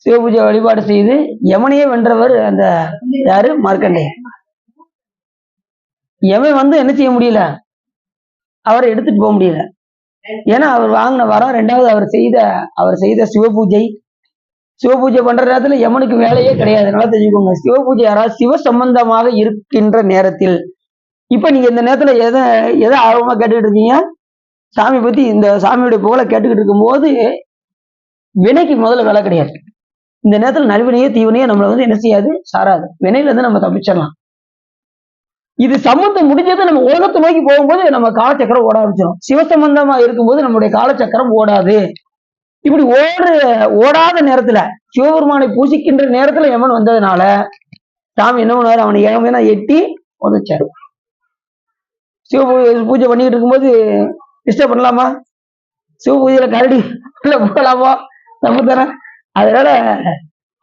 சிவபூஜை வழிபாடு செய்து யமனையே வென்றவர் அந்த யாரு? மார்க்கண்டேயர். யமன் என்ன செய்ய முடியல, அவரை எடுத்துட்டு போக முடியல. ஏன்னா அவர் வாங்கின வரம். ரெண்டாவது அவர் செய்த சிவபூஜை பண்ற நேரத்துல யமனுக்கு வேலையே கிடையாது. நல்லா தெரிஞ்சுக்கோங்க. சிவபூஜை யாராவது சிவ சம்பந்தமாக இருக்கின்ற நேரத்தில், இப்ப நீங்க இந்த நேரத்துல எதை ஆர்வமா கேட்டுக்கிட்டு இருக்கீங்க? சாமி பத்தி, இந்த சாமியுடைய புகழை கேட்டுக்கிட்டு இருக்கும் போது வினைக்கு முதல்ல வேலை கிடையாது. இந்த நேரத்துல நல்வினையோ தீவினையோ நம்மள என்ன செய்யாது, சாராது. வினையில இருந்து நம்ம தப்பிச்சிடலாம். இது சம்பந்தம் முடிஞ்சது நம்ம உலகத்தை நோக்கி போகும்போது நம்ம காலச்சக்கரம் ஓட ஆரம்பிச்சிடும். சிவசம்பந்தமா இருக்கும்போது நம்முடைய காலச்சக்கரம் ஓடாது. இப்படி ஓடாத நேரத்துல, சிவபெருமானை பூசிக்கின்ற நேரத்துல யமன் வந்ததுனால சாமி என்ன பண்ணுவாரு? அவனை யமனை எட்டி உதைச்சாரு. பூஜை பண்ணிக்கிட்டு இருக்கும்போது டிஸ்டர்ப் பண்ணலாமா? சிவபூஜையில கரடி போகலாமா? நம்ம தரேன். அதனால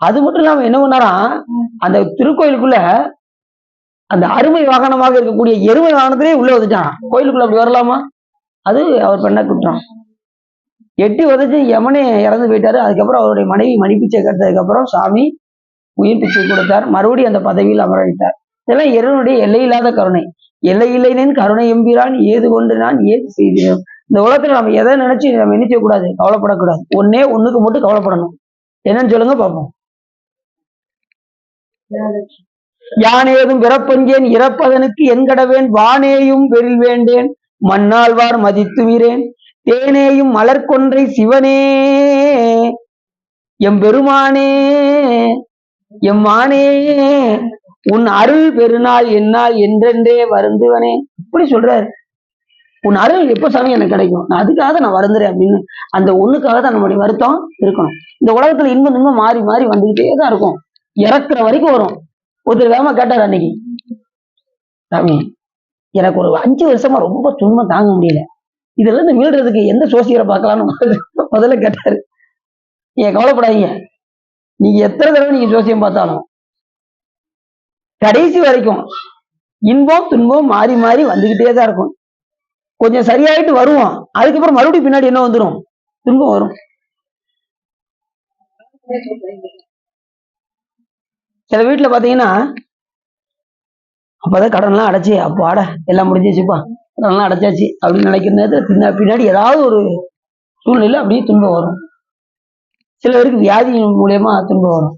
அது மட்டும் இல்லாம என்ன பண்ணாராம், அந்த திருக்கோயிலுக்குள்ள அந்த அருமை வாகனமாக இருக்கக்கூடிய எருமை வாகனத்திலே உள்ள வந்துட்டான். கோயிலுக்குள்ள அப்படி வரலாமா? அது அவர் பண்ண குற்றம். எட்டி உதச்சு யமனே இறந்து போயிட்டாரு. அதுக்கப்புறம் அவருடைய மனைவி மணிப்பிச்சை கட்டதுக்கு அப்புறம் சாமி உயிர் பிச்சை கொடுத்தார். மறுபடியும் அந்த பதவியில் அமரளித்தார். இதெல்லாம் இறைவனுடைய எல்லையில்லாத கருணை. எல்லை இல்லைனேன் கருணை எம்பிரான் ஏது கொண்டு நான் ஏது செய்கிறேன். இந்த உலகத்துல நம்ம எதை நினைச்சு நம்ம என்ன செய்யக்கூடாது, கவலைப்படக்கூடாது. ஒண்ணுக்கு மட்டும் கவலைப்படணும். என்னன்னு சொல்லுங்க பார்ப்போம். யானேதும் பிறப்பஞ்சேன் இறப்பதனுக்கு என்கடவேன் வானேயும் பெரில் வேண்டேன் மண்ணாழ்வார் மதித்து வீரேன் தேனேயும் மலர்கொன்றை சிவனே எம்பெருமானே எம்மானே உன் அருள் பெருநாள் என்னால் என்றென்றே வருந்துவனே. இப்படி சொல்றாரு. உன் அருள் எப்ப சாமி எனக்கு கிடைக்கும், நான் அதுக்காக நான் வருந்துறேன் அப்படின்னு. அந்த ஒண்ணுக்காக தான் நம்மளுடைய வருத்தம் இருக்கணும். இந்த உலகத்துல இன்பம் துன்பம் மாறி மாறி வந்துகிட்டே தான் இருக்கும். இறக்குற வரைக்கும் வரும். ஒருத்தர் வேகமா கேட்டார் அன்னைக்கு, சாமி எனக்கு ஒரு 5 வருஷமா ரொம்ப துன்பம் தாங்க முடியல, இதுல இருந்து மீள்றதுக்கு எந்த சோசியரை பார்க்கலாம்னு முதல்ல கேட்டாரு. நீங்க கவலைப்படாதீங்க, நீங்க எத்தனை தடவை நீங்க ஜோசியம் பார்த்தாலும் கடைசி வரைக்கும் இன்பம் துன்பம் மாறி மாறி வந்துகிட்டே தான் இருக்கும். கொஞ்சம் சரியாயிட்டு வருவோம், அதுக்கப்புறம் மறுபடியும் பின்னாடி என்ன வந்துடும், துன்பம் வரும். சில வீட்டுல பாத்தீங்கன்னா அப்பதான் கடன்லாம் அடைச்சி அப்பாடா எல்லாம் முடிஞ்சிச்சுப்பா, கடன்லாம் அடைச்சாச்சு அப்படின்னு நினைக்கிற நேரத்துல பின்னாடி ஏதாவது ஒரு சூழ்நிலை அப்படியே துன்பம் வரும். சில பேருக்கு வியாதி மூலியமா துன்பம் வரும்,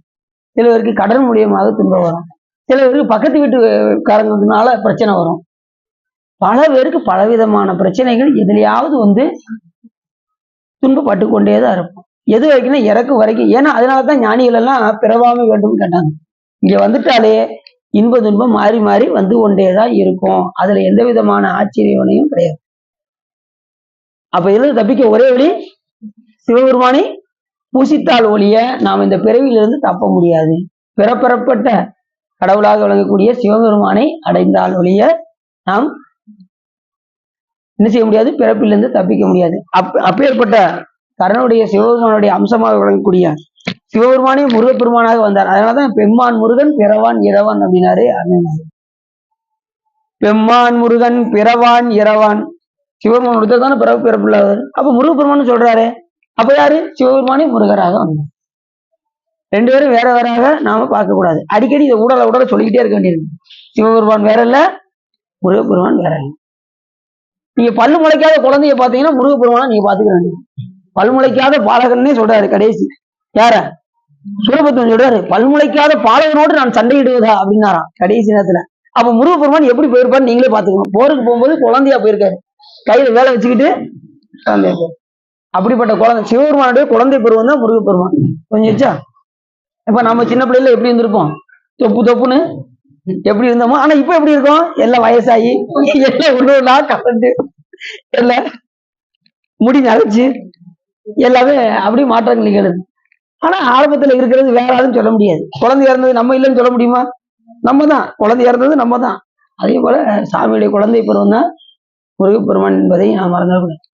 சில பேருக்கு கடன் மூலியமாக துன்பம் வரும், சில பேருக்கு பக்கத்து வீட்டுக்காரங்கனால பிரச்சனை வரும். பல பேருக்கு பலவிதமான பிரச்சனைகள் எதுலையாவது வந்து துன்பப்பட்டு கொண்டேதான் இருக்கும். எது வரைக்கும் இறக்கு வரைக்கும். ஏன்னா அதனாலதான் ஞானிகள் எல்லாம் பிறவாமை வேண்டும் கேட்டாங்க. இங்க வந்துட்டாலே இன்ப துன்பம் மாறி மாறி வந்து கொண்டேதான் இருக்கும், அதுல எந்த விதமான ஆச்சரியனையும் கிடையாது. அப்ப இதுல தப்பிக்க ஒரே வழி சிவபெருமானை பூசித்தால் ஒழிய நாம் இந்த பிறவியிலிருந்து தப்ப முடியாது. பிறப்பெறப்பட்ட கடவுளாக விளங்கக்கூடிய சிவபெருமானை அடைந்தால் ஒழிய நாம் என்ன செய்ய முடியாது, பிறப்பிலிருந்து தப்பிக்க முடியாது. அப்பேற்பட்ட கரனுடைய சிவபெருமானுடைய அம்சமாக விளங்கக்கூடிய சிவபெருமானே முருகப்பெருமானாக வந்தார். அதனாலதான் பெம்மான் முருகன் பிறவான் இரவான் அப்படின்னாரு. பெம்மான் முருகன் பிறவான் இரவான், சிவபெருமான் ஒருத்தர் தானே பிறப்பு பிறப்பில்லாதவர். அப்ப முருகப்பெருமான் சொல்றாரு, அப்ப யாரு, சிவபெருமானே முருகராக வந்தார். ரெண்டு பேரும் வேற வேறாக நாம பார்க்க கூடாது. அடிக்கடி இதை உடலை சொல்லிக்கிட்டே இருக்க வேண்டியிருக்கு. சிவபெருமான் வேற இல்ல, முருகப்பெருமான் வேற இல்லை. நீங்க பல்லு முளைக்காத குழந்தைய பாத்தீங்கன்னா முருகப்பெருமானா நீங்க பாத்துக்க வேண்டியது. பல் முளைக்காத பாலகன்னே சொல்றாரு கடைசி. யார சூரபத்மன் சொல்றாரு, பல்முளைக்காத பாலகனோடு நான் சண்டையிடுவதா அப்படின்னாராம் கடைசி நேரத்துல. அப்ப முருகப்பெருமான் எப்படி போயிருப்பாரு நீங்களே பாத்துக்கணும். போருக்கு போகும்போது குழந்தையா போயிருக்காரு, கையில வேலை வச்சுக்கிட்டு அப்படிப்பட்ட குழந்தை. சிவபெருமானுடைய குழந்தை பருவம் தான் முருகப்பெருமான். கொஞ்சம் வச்சா இப்ப நம்ம சின்ன பிள்ளைல எப்படி இருந்திருப்போம், தொப்பு தொப்புன்னு எப்படி இருந்தோமோ. ஆனா இப்ப எப்படி இருக்கோம், எல்லாம் வயசாகி எல்லாம் ஒண்ணு கலந்து எல்லாம் முடி நரைச்சு எல்லாமே அப்படி மாற்றங்கள் நிகழுது. ஆனா ஆரம்பத்துல இருக்கிறது வேற யாரும் சொல்ல முடியாது. குழந்தை இறந்தது நம்ம இல்லைன்னு சொல்ல முடியுமா, நம்ம தான். குழந்தை இறந்தது நம்ம தான். அதே போல சாமியுடைய குழந்தை பருவம் தான் முருகப்பெருமான் என்பதை நான் மறந்துடக்கூடாது.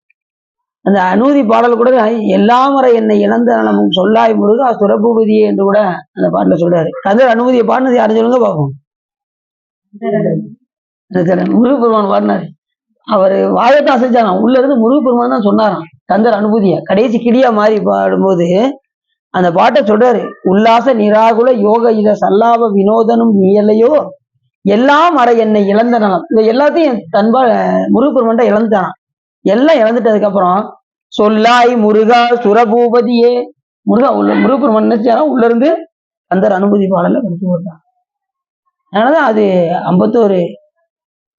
அந்த அனுமதி பாடல் கூட எல்லாமறை என்னை இழந்த நலமும் சொல்லாய் முருகா சுரபூபதியே என்று கூட அந்த பாட்டுல சொல்றாரு. அந்த அனுமதியை பாடினது யாரும் சொல்லுங்க பார்ப்போம். முருகப்பெருமான் பாடினாரு. அவரு வாயத்தான் அசைச்சாராம், உள்ள இருந்து முருகப்பெருமான் தான் சொன்னாராம் கந்தர் அனுபூதிய. கடைசி கிளியா மாறி பாடும்போது அந்த பாட்டை சொல்றாரு, உல்லாச நிராகுல யோக இத சல்லாப வினோதனும் இயலையோ எல்லாம் அறை என்னை இழந்த நலம். இதை எல்லாத்தையும் தன்பா முருகப்பெருமான் இழந்துட்டான். எல்லாம் இழந்துட்டதுக்கு அப்புறம் சொல்லாய் முருகா சுரபூபதியே, முருகப்பெருமான் நினைச்சாராம் உள்ள இருந்து கந்தர் அனுபூதி பாடல படிச்சு போட்டான். அதனாலதான் அது 51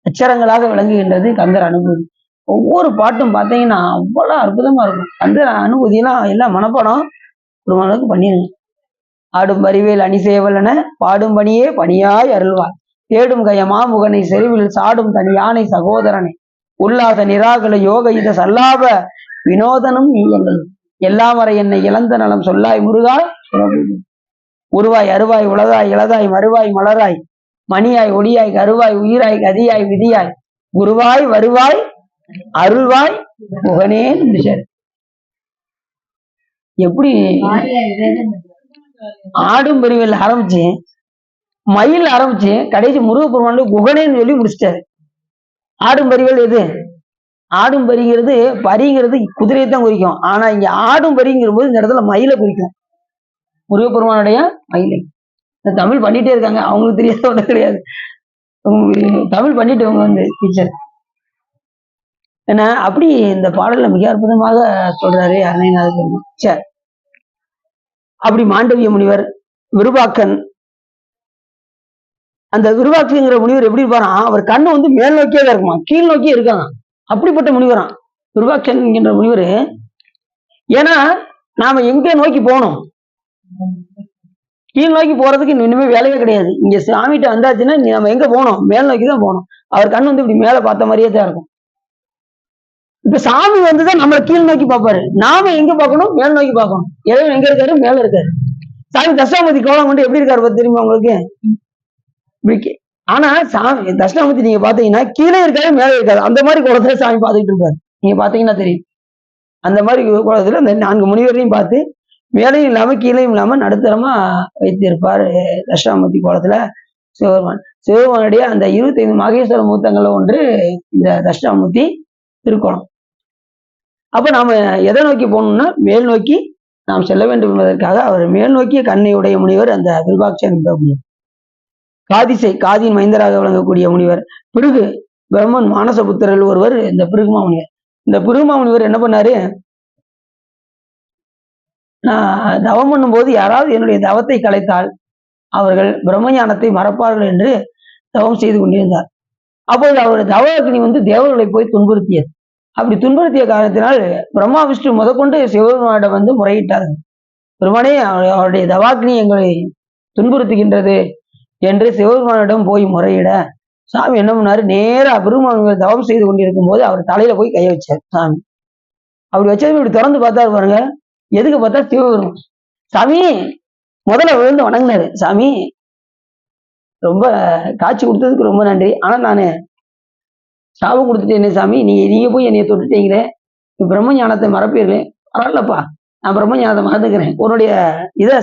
அச்சரங்களாக விளங்குகின்றது கந்தர் அனுபூதி. ஒவ்வொரு பாட்டும் பார்த்தீங்கன்னா அவ்வளவு அற்புதமா இருக்கும். கந்தர் அனுபூதியெல்லாம் எல்லாம் மனப்பாடம் குடும்பங்களுக்கு பண்ணிருங்க. ஆடும் பரிவேல் அணிசேவலன பாடும் பணியே பணியாய் அருள்வார், தேடும் கயமா முகனை செருவில் சாடும் தனி யானை சகோதரனை உல்லாச நிராகல யோக இத சல்லாப வினோதனும் நீயங்கள் எல்லாம் வரை என்னை இழந்த நலம் சொல்லாய் முருகா உருவாய் அருவாய் உலதாய் இளதாய் மறுவாய் மலராய் மணியாய் ஒடியாய் கருவாய் உயிராய் கதியாய் விதியாய் குருவாய் வருவாய் அருள்வாய் முகனே நிமிஷர். எப்படி ஆடும் பிரிவில் ஆரம்பிச்சு மயில் ஆரம்பிச்சு கடைசி முருகப்பெருமான் குகனேன்னு சொல்லி முடிச்சிட்டாரு. ஆடும் பரிகள் எது, ஆடும் பரிங்கிறது பரிங்கிறது குதிரையை தான் குறிக்கும். ஆனா இங்க ஆடும் பரிங்கிற போது இந்த இடத்துல மயிலை குறிக்கும், முருகப்பெருமானுடைய மயிலை. தமிழ் பண்ணிட்டே இருக்காங்க, அவங்களுக்கு தெரியாத ஒண்ணு கிடையாது. தமிழ் பண்ணிட்டு அவங்க வந்து டீச்சர் ஏன்னா அப்படி இந்த பாடல்ல மிக அற்புதமாக சொல்றாரு அருணைநாத பெருமான். சரி, அப்படி மாண்டவிய முனிவர் விருபாக்கன், அந்த விருபாக்குங்கிற முனிவர் எப்படி இருப்பாரா, அவர் கண்ணு வந்து மேல் நோக்கியே தான் இருக்குமா, கீழ் நோக்கியே இருக்காங்க. அப்படிப்பட்ட முனிவரான் விருபாக்கன் என்கின்ற முனிவர். ஏன்னா நாம எங்க நோக்கி போகணும், கீழ் நோக்கி போறதுக்கு இனிமே வேலையே கிடையாது. இங்க சாமிகிட்ட வந்தாச்சுன்னா நம்ம எங்க போகணும், மேல் நோக்கி தான் போகணும். அவர் கண்ணு வந்து இப்படி மேல பார்த்த மாதிரியே தான் இருக்கும். இப்ப சாமி வந்துதான் நம்மளை கீழ் நோக்கி பார்ப்பாரு, நாம எங்க பார்க்கணும், மேல் நோக்கி பார்க்கணும். இறைவன் எங்க இருக்காரு, மேல இருக்காரு. சாமி தட்சிணாமூர்த்தி கோலம் கொண்டு எப்படி இருக்காரு பார்த்து தெரியுமா உங்களுக்கு? ஆனா சாமி தட்சிணாமூர்த்தி நீங்க பாத்தீங்கன்னா கீழே இருக்காரு மேலே இருக்காரு, அந்த மாதிரி கோலத்துல சாமி பார்த்துக்கிட்டு இருப்பாரு. நீங்க பாத்தீங்கன்னா தெரியும். அந்த மாதிரி கோலத்துல இந்த 4 முனிவரையும் பார்த்து மேலையும் இல்லாம கீழையும் இல்லாம நடுத்தரமா வைத்திருப்பாரு தட்சிணாமூர்த்தி கோலத்துல சிவபெருமான். சிவபெருமானுடைய அந்த 25 மகேஸ்வர மூர்த்தங்கள்ல ஒன்று இந்த தட்சிணாமூர்த்தி திருக்கோணம். அப்ப நாம எதை நோக்கி போகணும்னா மேல் நோக்கி நாம் செல்ல வேண்டும் என்பதற்காக அவர் மேல் நோக்கிய கண்ணை உடைய முனிவர் அந்த விருபாட்சன் என்ற முனிவர். காதியின் மைந்தராக விளங்கக்கூடிய முனிவர். பிருகு பிரம்மன் மானசபுத்திரர்கள் ஒருவர் இந்த பிருகுமா முனிவர். இந்த பிருகுமா முனிவர் என்ன பண்ணாரு, நான் தவம் பண்ணும்போது யாராவது என்னுடைய தவத்தை கலைத்தால் அவர்கள் பிரம்மஞானத்தை மறப்பார்கள் என்று தவம் செய்து கொண்டிருந்தார். அப்போது அவருடைய தவ அக்னி தேவர்களை போய் துன்புறுத்தியது. அப்படி துன்புறுத்திய காரணத்தினால் பிரம்மா விஷ்ணு முதற்கொண்டு சிவபெருமானிடம் முறையிட்டார்கள். பெருமானே, அவருடைய தவாக்னி எங்களை துன்புறுத்துகின்றது என்று சிவபெருமானிடம் போய் முறையிட சாமி என்ன பண்ணாரு, நேரா பெருமான் தவம் செய்து கொண்டிருக்கும் போது அவர் தலையில போய் கைய வச்சார் சாமி. அப்படி வச்சது இப்படி திறந்து பார்த்தாரு பாருங்க. எதுக்கு பார்த்தா சிவபெருமான். சாமி முதல்ல விழுந்து வணங்கினாரு. சாமி ரொம்ப காட்சி கொடுத்ததுக்கு ரொம்ப நன்றி. ஆனா நானு சாபம் கொடுத்துட்டேனே சாமி, நீங்க போய் என்னைய தொட்டுட்டீங்களே, பிரம்ம ஞானத்தை மறப்பீர்களே. பரவாயில்லப்பா, நான் பிரம்ம ஞானத்தை மறந்துக்கிறேன், உன்னுடைய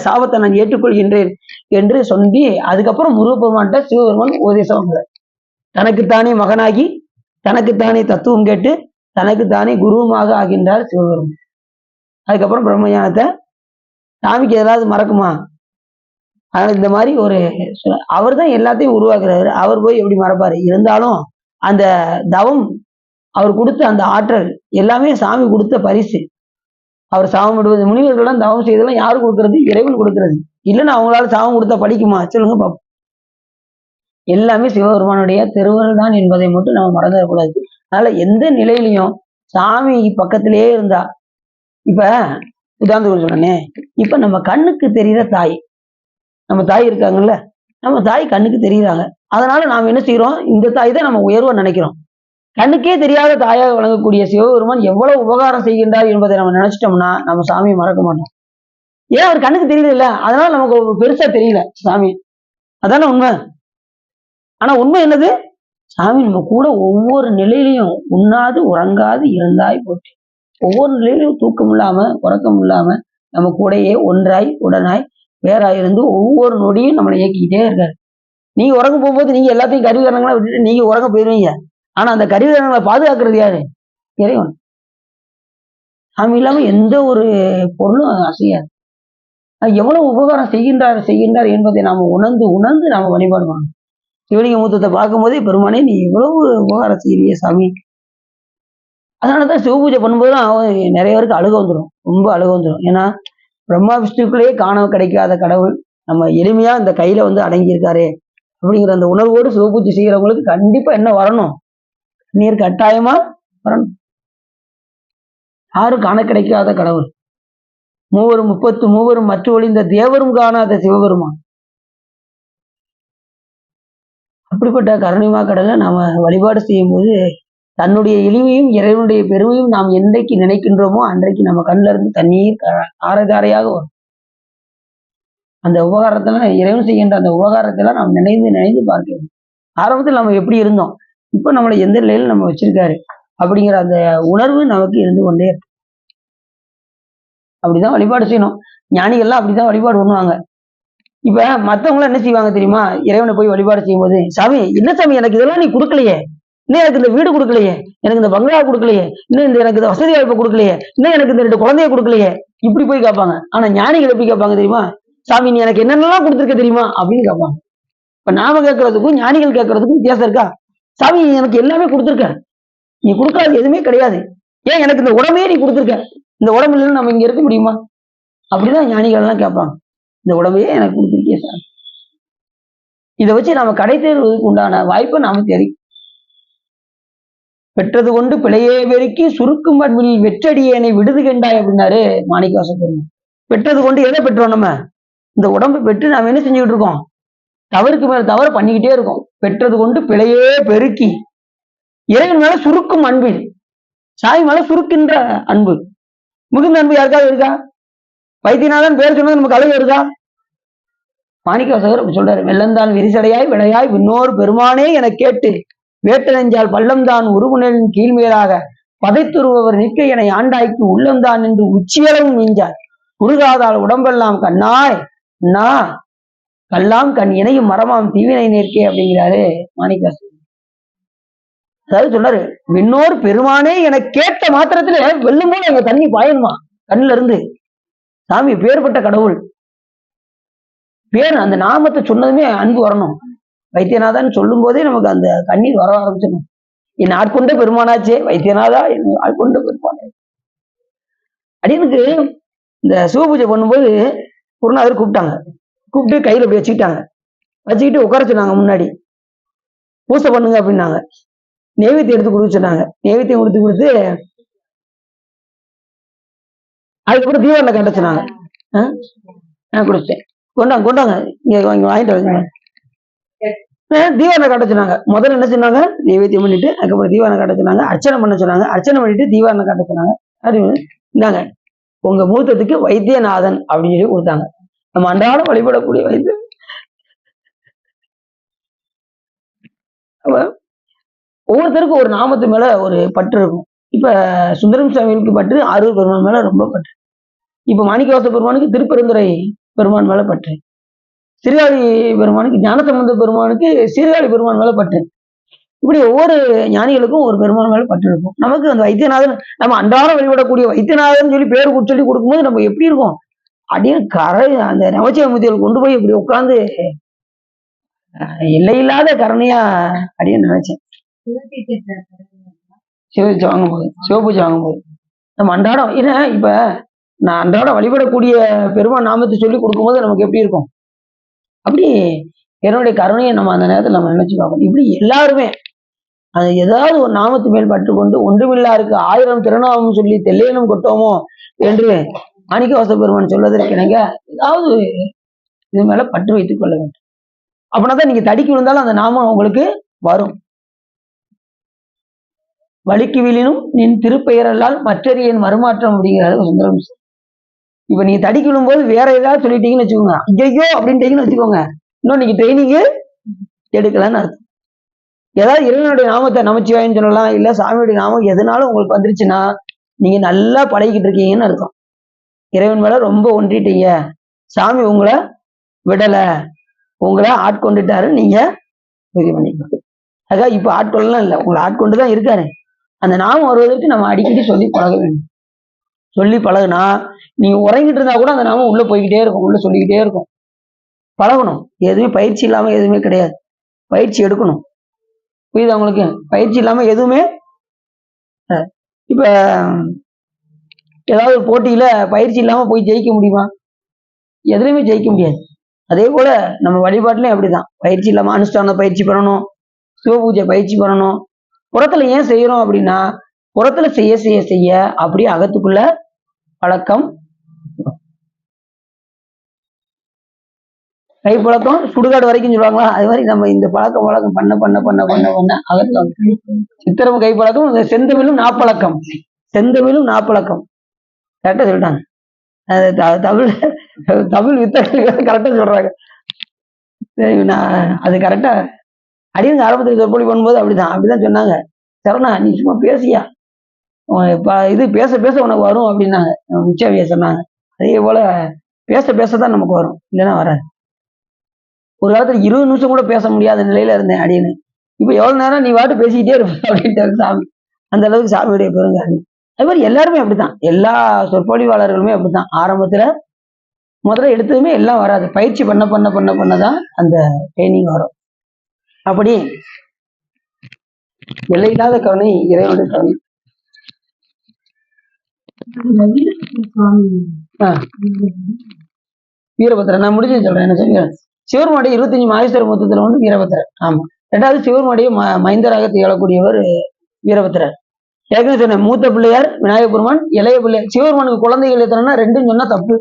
சாபத்தை நான் ஏற்றுக்கொள்கின்றேன் என்று சொல்லி அதுக்கப்புறம் முருகப்பெருமான்கிட்ட சிவபெருமான் உபதேசம் வாங்குறார். தனக்குத்தானே மகனாகி தனக்குத்தானே தத்துவம் கேட்டு தனக்குத்தானே குருவுமாக ஆகின்றார் சிவபெருமான். அதுக்கப்புறம் பிரம்ம ஞானத்தை சாமிக்கு ஏதாவது மறக்குமா? அதனால இந்த மாதிரி அவர் தான் எல்லாத்தையும் உருவாக்குறாரு. அவர் போய் எப்படி மறப்பாரு? இருந்தாலும் அந்த தவம் அவர் கொடுத்த அந்த ஆற்றல் எல்லாமே சாமி கொடுத்த பரிசு. அவர் சாபம் விடுவது, முனிவர்கள்லாம் தவம் செய்தெல்லாம் யாரு கொடுக்கறது? இறைவன் கொடுக்கறது. இல்லைன்னா அவங்களால சாபம் கொடுத்தா படிக்குமா? சொல்லுங்க பாப்போம். எல்லாமே சிவபெருமானுடைய திருவருள் தான் என்பதை மட்டும் நம்ம மறந்துடக்கூடாது. அதனால எந்த நிலையிலையும் சாமி பக்கத்திலேயே இருந்தா, இப்ப உதாரணத்துக்கு சொன்னே, இப்ப நம்ம கண்ணுக்கு தெரிகிற தாய், நம்ம தாய் இருக்காங்கல்ல, நம்ம தாய் கண்ணுக்கு தெரியுறாங்க. அதனால நாம என்ன செய்யறோம்? இந்த தாய் தான் நம்ம உயர்வா நினைக்கிறோம். கண்ணுக்கே தெரியாத தாயாக வழங்கக்கூடிய சிவபெருமான் எவ்வளவு உபகாரம் செய்கின்றார் என்பதை நம்ம நினைச்சிட்டோம்னா நம்ம சாமியை மறக்க மாட்டோம். ஏன் அவர் கண்ணுக்கு தெரியல, அதனால நமக்கு பெருசா தெரியல சாமி. அதான உண்மை. ஆனா உண்மை என்னது? சாமி நம்ம கூட ஒவ்வொரு நிலையிலையும் உண்ணாது உறங்காது இருந்தாய் போட்டு, ஒவ்வொரு நிலையிலையும் தூக்கம் இல்லாம உறக்கம் இல்லாம நம்ம கூடயே ஒன்றாய் உடனாய் வேறாயிருந்து ஒவ்வொரு நொடியும் நம்மளை இயக்கிக்கிட்டே இருக்காரு. நீங்க உறங்க போகும்போது நீங்க எல்லாத்தையும் கருவிகரணங்களா விட்டுட்டு நீங்க உறங்க போயிருவீங்க. ஆனா அந்த கருவிகரணங்களை பாதுகாக்கிறது யாரு? இறைவன். சாமி இல்லாம எந்த ஒரு பொருளும் அசையாது. எவ்வளவு உபகாரம் செய்கின்றார் என்பதை நாம உணர்ந்து நாம வழிபாடு பண்ணணும். சிவலிங்க மூத்தத்தை பார்க்கும் போதே பெருமானே நீ எவ்வளவு உபகாரம் செய்யறிய சாமி. அதனாலதான் சிவ பூஜை பண்ணும்போதுலாம் நிறைய பேருக்கு அழுக வந்துடும், ரொம்ப அழுக வந்துடும். ஏன்னா பிரம்மா விஷ்ணுக்குள்ளேயே காண கிடைக்காத கடவுள் நம்ம எளிமையா இந்த கையில அடங்கியிருக்காரு அப்படிங்கிற அந்த உணர்வோடு சிவபூஜை செய்யறவங்களுக்கு கண்டிப்பா என்ன வரணும்? நீர் கட்டாயமா வரணும். யாரும் காண கிடைக்காத கடவுள், மூவரும் 33 மற்ற ஒளிந்த தேவரும் காணாத சிவபெருமான். அப்படிப்பட்ட கருணைமா கடலை நாம வழிபாடு செய்யும் போது தன்னுடைய எளிமையும் இறைவனுடைய பெருமையும் நாம் என்றைக்கு நினைக்கின்றோமோ அன்றைக்கு நம்ம கண்ணில இருந்து தண்ணீர் ஆரகாரையாக வரும். அந்த உபகாரத்தெல்லாம் இறைவன் செய்கின்ற அந்த உபகாரத்தெல்லாம் நாம் நினைந்து பார்க்கணும். ஆரம்பத்தில் நம்ம எப்படி இருந்தோம், இப்ப நம்மளை எந்த நிலையில நம்ம வச்சிருக்காரு அப்படிங்கிற அந்த உணர்வு நமக்கு இருந்து கொண்டே இருக்கு. அப்படிதான் வழிபாடு செய்யணும். ஞானிகள்லாம் அப்படிதான் வழிபாடு பண்ணுவாங்க. இப்ப மத்தவங்களாம் என்ன செய்வாங்க தெரியுமா? இறைவனை போய் வழிபாடு செய்யும் போது, சாமி என்ன சாமி எனக்கு இதெல்லாம் நீ கொடுக்கலையே, இன்னும் எனக்கு இந்த வீடு கொடுக்கலையே, எனக்கு இந்த பங்களா கொடுக்கலையே, இன்னும் எனக்கு இந்த வசதி வாய்ப்பு கொடுக்கலையே, இன்னும் எனக்கு இந்த 2 குழந்தைய கொடுக்கலையே, இப்படி போய் கேட்பாங்க. ஆனா ஞானிகள் எப்படி கேட்பாங்க தெரியுமா? சாமி நீ எனக்கு என்னென்னலாம் கொடுத்துருக்க தெரியுமா அப்படின்னு கேட்பாங்க. இப்ப நாம கேட்கறதுக்கும் ஞானிகள் கேட்கறதுக்கும் வித்தியாசம் இருக்கா? சாமி நீ எனக்கு எல்லாமே கொடுத்துருக்க, நீ கொடுக்காது எதுவுமே கிடையாது, ஏன் எனக்கு இந்த உடம்பே நீ கொடுத்துருக்க, இந்த உடம்புல இருந்து நம்ம இங்க இருக்க முடியுமா? அப்படிதான் ஞானிகள் எல்லாம் கேட்பாங்க. இந்த உடம்பையே எனக்கு கொடுத்துருக்கே சார். இதை வச்சு நாம கடை தேர்வதற்கு உண்டான வாய்ப்பை நாம தேடி பெற்றது கொண்டு பிழையே பெருக்கி சுருக்கும் அன்பில் வெற்றடியேனை விடுது கண்டாய் அப்படின்னாரு மாணிக்கவாசகர் பெருமான். பெற்றது கொண்டு எதை பெற்றோம்? நம்ம இந்த உடம்பை பெற்று நாம என்ன செஞ்சுக்கிட்டு இருக்கோம்? தவறுக்கு மேல தவறு பண்ணிக்கிட்டே இருக்கோம். பெற்றது கொண்டு பிழையே பெருக்கி இறைவன் மேல சுருக்கும் அன்பில், சாமி மேல சுருக்கின்ற அன்பு, மிகுந்த அன்பு யாருக்காவது இருக்கா? வைத்தியநாதன் பேர் சொன்னது நமக்கு அழகு இருக்கா? மாணிக்கவாசகர் சொல்றாரு, வெள்ளந்தான் விரிசடையாய் விளையாய் விண்ணோர் பெருமானே என கேட்டு வேட்ட நெஞ்சால் பள்ளம்தான் உருகுணலின் கீழ்மேலாக பதைத்துருவர் நிற்க என ஆண்டாய்க்கு உள்ளம்தான் என்று உச்சியளவும் நெஞ்சாய் உருகாதால் உடம்பெல்லாம் கண்ணாய் அண்ணா கல்லாம் கண் இணையும் மரமாம் தீவினை நிற்கே அப்படிங்கிறாரு மாணிக்கவாசகர். அதாவது சொன்னாரு, விண்ணோர் பெருமானே என கேட்ட மாத்திரத்துல வெள்ளம் போல அங்க தண்ணி பாயணுமா கண்ணுல இருந்து. சாமி பேர்பட்ட கடவுள், பேர் அந்த நாமத்தை சொன்னதுமே அன்பு வரணும். வைத்தியநாதான்னு சொல்லும் போதே நமக்கு அந்த கண்ணீர் வர ஆரம்பிச்சிடணும். என் ஆட்கொண்ட பெருமானாச்சே வைத்தியநாதா, என் ஆட்கொண்ட பெருமானே. அடியனுக்கு இந்த சிவபூஜை பண்ணும்போது குருநாதர் கூப்பிட்டாங்க. கூப்பிட்டு கையில இப்படி வச்சுக்கிட்டு உட்கார சொன்னாங்க. முன்னாடி பூசை பண்ணுங்க அப்படின்னாங்க. நெய்வேத்தியம் எடுத்து கொடுக்க சொன்னாங்க. நெய்வேத்தியம் கொடுத்து அதுக்கப்புறம் தீபாவளி கட்ட சொன்னாங்க. குடிச்சிட்டேன். கொண்டாங்க இங்க வாங்கிட்டு வாங்க. தீவானை காட்ட சொன்னாங்க. முதல்ல என்ன சொன்னாங்க, நைவேத்தியம் பண்ணிட்டு அதுக்கப்புறம் தீவானை காட்ட சொன்னாங்க. அர்ச்சனை பண்ண சொன்னாங்க. அர்ச்சனை பண்ணிட்டு தீவானை காட்ட சொன்னாங்க. அது இந்தாங்க உங்க மூத்தத்துக்கு வைத்தியநாதன் அப்படின்னு சொல்லி கொடுத்தாங்க. நம்ம அன்றாடம் வழிபடக்கூடிய வைத்தியம். ஒவ்வொருத்தருக்கும் ஒரு நாமத்து மேல ஒரு பற்று இருக்கும். இப்ப சுந்தரம் சாமிகளுக்கு பற்று ஆரூர் பெருமான் மேல ரொம்ப பற்று. இப்ப மாணிக்கவாச பெருமானுக்கு திருப்பெருந்துறை பெருமான் மேல பற்று. சீர்காழி பெருமானுக்கு, ஞானசம்பந்த பெருமானுக்கு சீர்காழி பெருமான் மேல பற்று. இப்படி ஒவ்வொரு ஞானிகளுக்கும் ஒரு பெருமான் மேல பற்று இருக்கும். நமக்கு அந்த வைத்தியநாதன், நம்ம அன்றாடம் வழிபடக்கூடிய வைத்தியநாதன் சொல்லி பேர் சொல்லி கொடுக்கும்போது நம்ம எப்படி இருக்கும், அப்படின்னு கரை அந்த நவச்சிவமூர்த்திகள் கொண்டு போய் இப்படி உட்கார்ந்து எல்லையில்லாத கருணையா அப்படின்னு நினைச்சேன். சிவபூஜை வாங்கும்போது நம்ம அன்றாடம் ஏன்னா இப்ப நான் அன்றாடம் வழிபடக்கூடிய பெருமான் நாமத்தை சொல்லி கொடுக்கும்போது நமக்கு எப்படி இருக்கும், அப்படி என்னுடைய கருணையை நம்ம அந்த நேரத்தில் நம்ம நினைச்சு பார்க்கணும். இப்படி எல்லாருமே அது ஏதாவது ஒரு நாமத்து மேல் பற்றுக்கொண்டு ஒன்றுமில்லாருக்கு 1000 திருநாமம் சொல்லி தெல்லையனும் கொட்டோமோ என்று மாணிக்கவாச பெருமான் சொல்வதற்கு இணங்க ஏதாவது இது மேல பற்று வைத்துக் கொள்ள வேண்டும். அப்படின்னா தான் நீங்க தடிக்கு விழுந்தாலும் அந்த நாமம் உங்களுக்கு வரும். வலிக்கு விழினும் நின் திருப்பெயரெல்லாம் மற்றறியன் மறுமாற்றம் அப்படிங்கிறாரு சுந்தரம். இப்ப நீங்க தடிக்கு விழும்போது வேற ஏதாவது சொல்லிட்டீங்கன்னு வச்சுக்கோங்க, ஐயோ அப்படின்ட்டீங்கன்னு வச்சுக்கோங்க, இன்னும் நீங்க ட்ரைனிங்கு எடுக்கலான்னு அர்த்தம். ஏதாவது இறைவனுடைய நாமத்தை நமச்சிவாயின்னு சொல்லலாம், இல்ல சாமியுடைய நாமம் எதனாலும் உங்களுக்கு வந்துருச்சுன்னா நீங்க நல்லா பழகிக்கிட்டு இருக்கீங்கன்னு அர்த்தம். இறைவன் மேல ரொம்ப ஒன்றிட்டீங்க, சாமி உங்களை விடல, உங்களை ஆட்கொண்டுட்டாரு, நீங்க இது பண்ணிக்கலாம். அதான் இப்ப ஆட்கொள்ளலாம் இல்லை, உங்களை ஆட்கொண்டுதான் இருக்காரு. அந்த நாமம் வருவதற்கு நம்ம அடிக்கடி சொல்லி பழக வேண்டும். சொல்லி பழகுனா நீங்க உறங்கிட்டு இருந்தா கூட அந்த நாமம் உள்ள போய்கிட்டே இருக்கும், உள்ள சொல்லிக்கிட்டே இருக்கும். பழகணும். எதுவுமே பயிற்சி இல்லாம எதுவுமே கிடையாது, பயிற்சி எடுக்கணும். புரியுதா உங்களுக்கு? பயிற்சி இல்லாம எதுவுமே. இப்ப ஏதாவது ஒரு போட்டியில பயிற்சி இல்லாம போய் ஜெயிக்க முடியுமா? எதுலையுமே ஜெயிக்க முடியாது. அதே போல நம்ம வழிபாட்டுலயும் அப்படிதான், பயிற்சி இல்லாம அனுஷ்டான பயிற்சி பண்ணணும், சிவபூஜை பயிற்சி பண்ணணும். புறத்துல ஏன் செய்யறோம் அப்படின்னா, புறத்துல செய்ய செய்ய செய்ய அப்படியே அகத்துக்குள்ள பழக்கம், கை பழக்கம் சுடுகாடு வரைக்கும் சொல்லுவாங்களா, அது மாதிரி நம்ம இந்த பழக்கம் பண்ண பண்ண பண்ண பண்ண பண்ண அகத்தம் சித்திரம் கை பழக்கம், செந்தமிழும் நாப்பழக்கம், செந்தமிழும் நாப்பழக்கம். கரெக்டா சொல்லிட்டாங்க. தமிழ் வித்தகர்கள் கரெக்டா சொல்றாங்க. நான் அது கரெக்டா அடிங்க ஆரம்பத்தில் சொற்பொழி பண்ணும்போது அப்படிதான் சொன்னாங்க. சரணா நீ சும்மா பேசியா, இது பேச பேச உனக்கு வரும் அப்படின்னாங்க. உச்சவிய சொன்னாங்க. அதே போல பேச பேசதான் நமக்கு வரும், இல்லைன்னா வராது. ஒரு காலத்துல 20 நிமிஷம் கூட பேச முடியாத நிலையில இருந்தேன் அடின்னு. இப்ப எவ்வளவு நேரம் நீ வாட்டு பேசிக்கிட்டே இருப்ப அப்படின்ட்டு சாமி. அந்த அளவுக்கு சாமியுடைய பெருங்காணி. அது மாதிரி எல்லாருமே அப்படித்தான், எல்லா சொற்பொழிவாளர்களுமே அப்படித்தான். ஆரம்பத்துல முதல்ல எடுத்ததுமே எல்லாம் வராது, பயிற்சி பண்ண பண்ண பண்ண பண்ணதான் அந்த ட்ரைனிங் வரும். அப்படி எல்லையில்லாத கருணை இறைவனுடைய கருணை. வீரபத்திரன் நான் முடிஞ்சு சொல்றேன், என்ன சொல்றேன். சிவருமாடைய 25 மாகேஸ்வர மூத்தத்துல வந்து வீரபத்திரர். ஆமா, ரெண்டாவது சிவருமாடைய மைந்தராக திகழக்கூடியவர் வீரபத்திரர். ஏற்கனவே சொன்னேன், மூத்த பிள்ளையார் விநாயகப் பெருமான், இளைய பிள்ளையார். சிவபெருமானுக்கு குழந்தைகள் எத்தனைன்னா 2ன்னு சொன்னா தப்பு,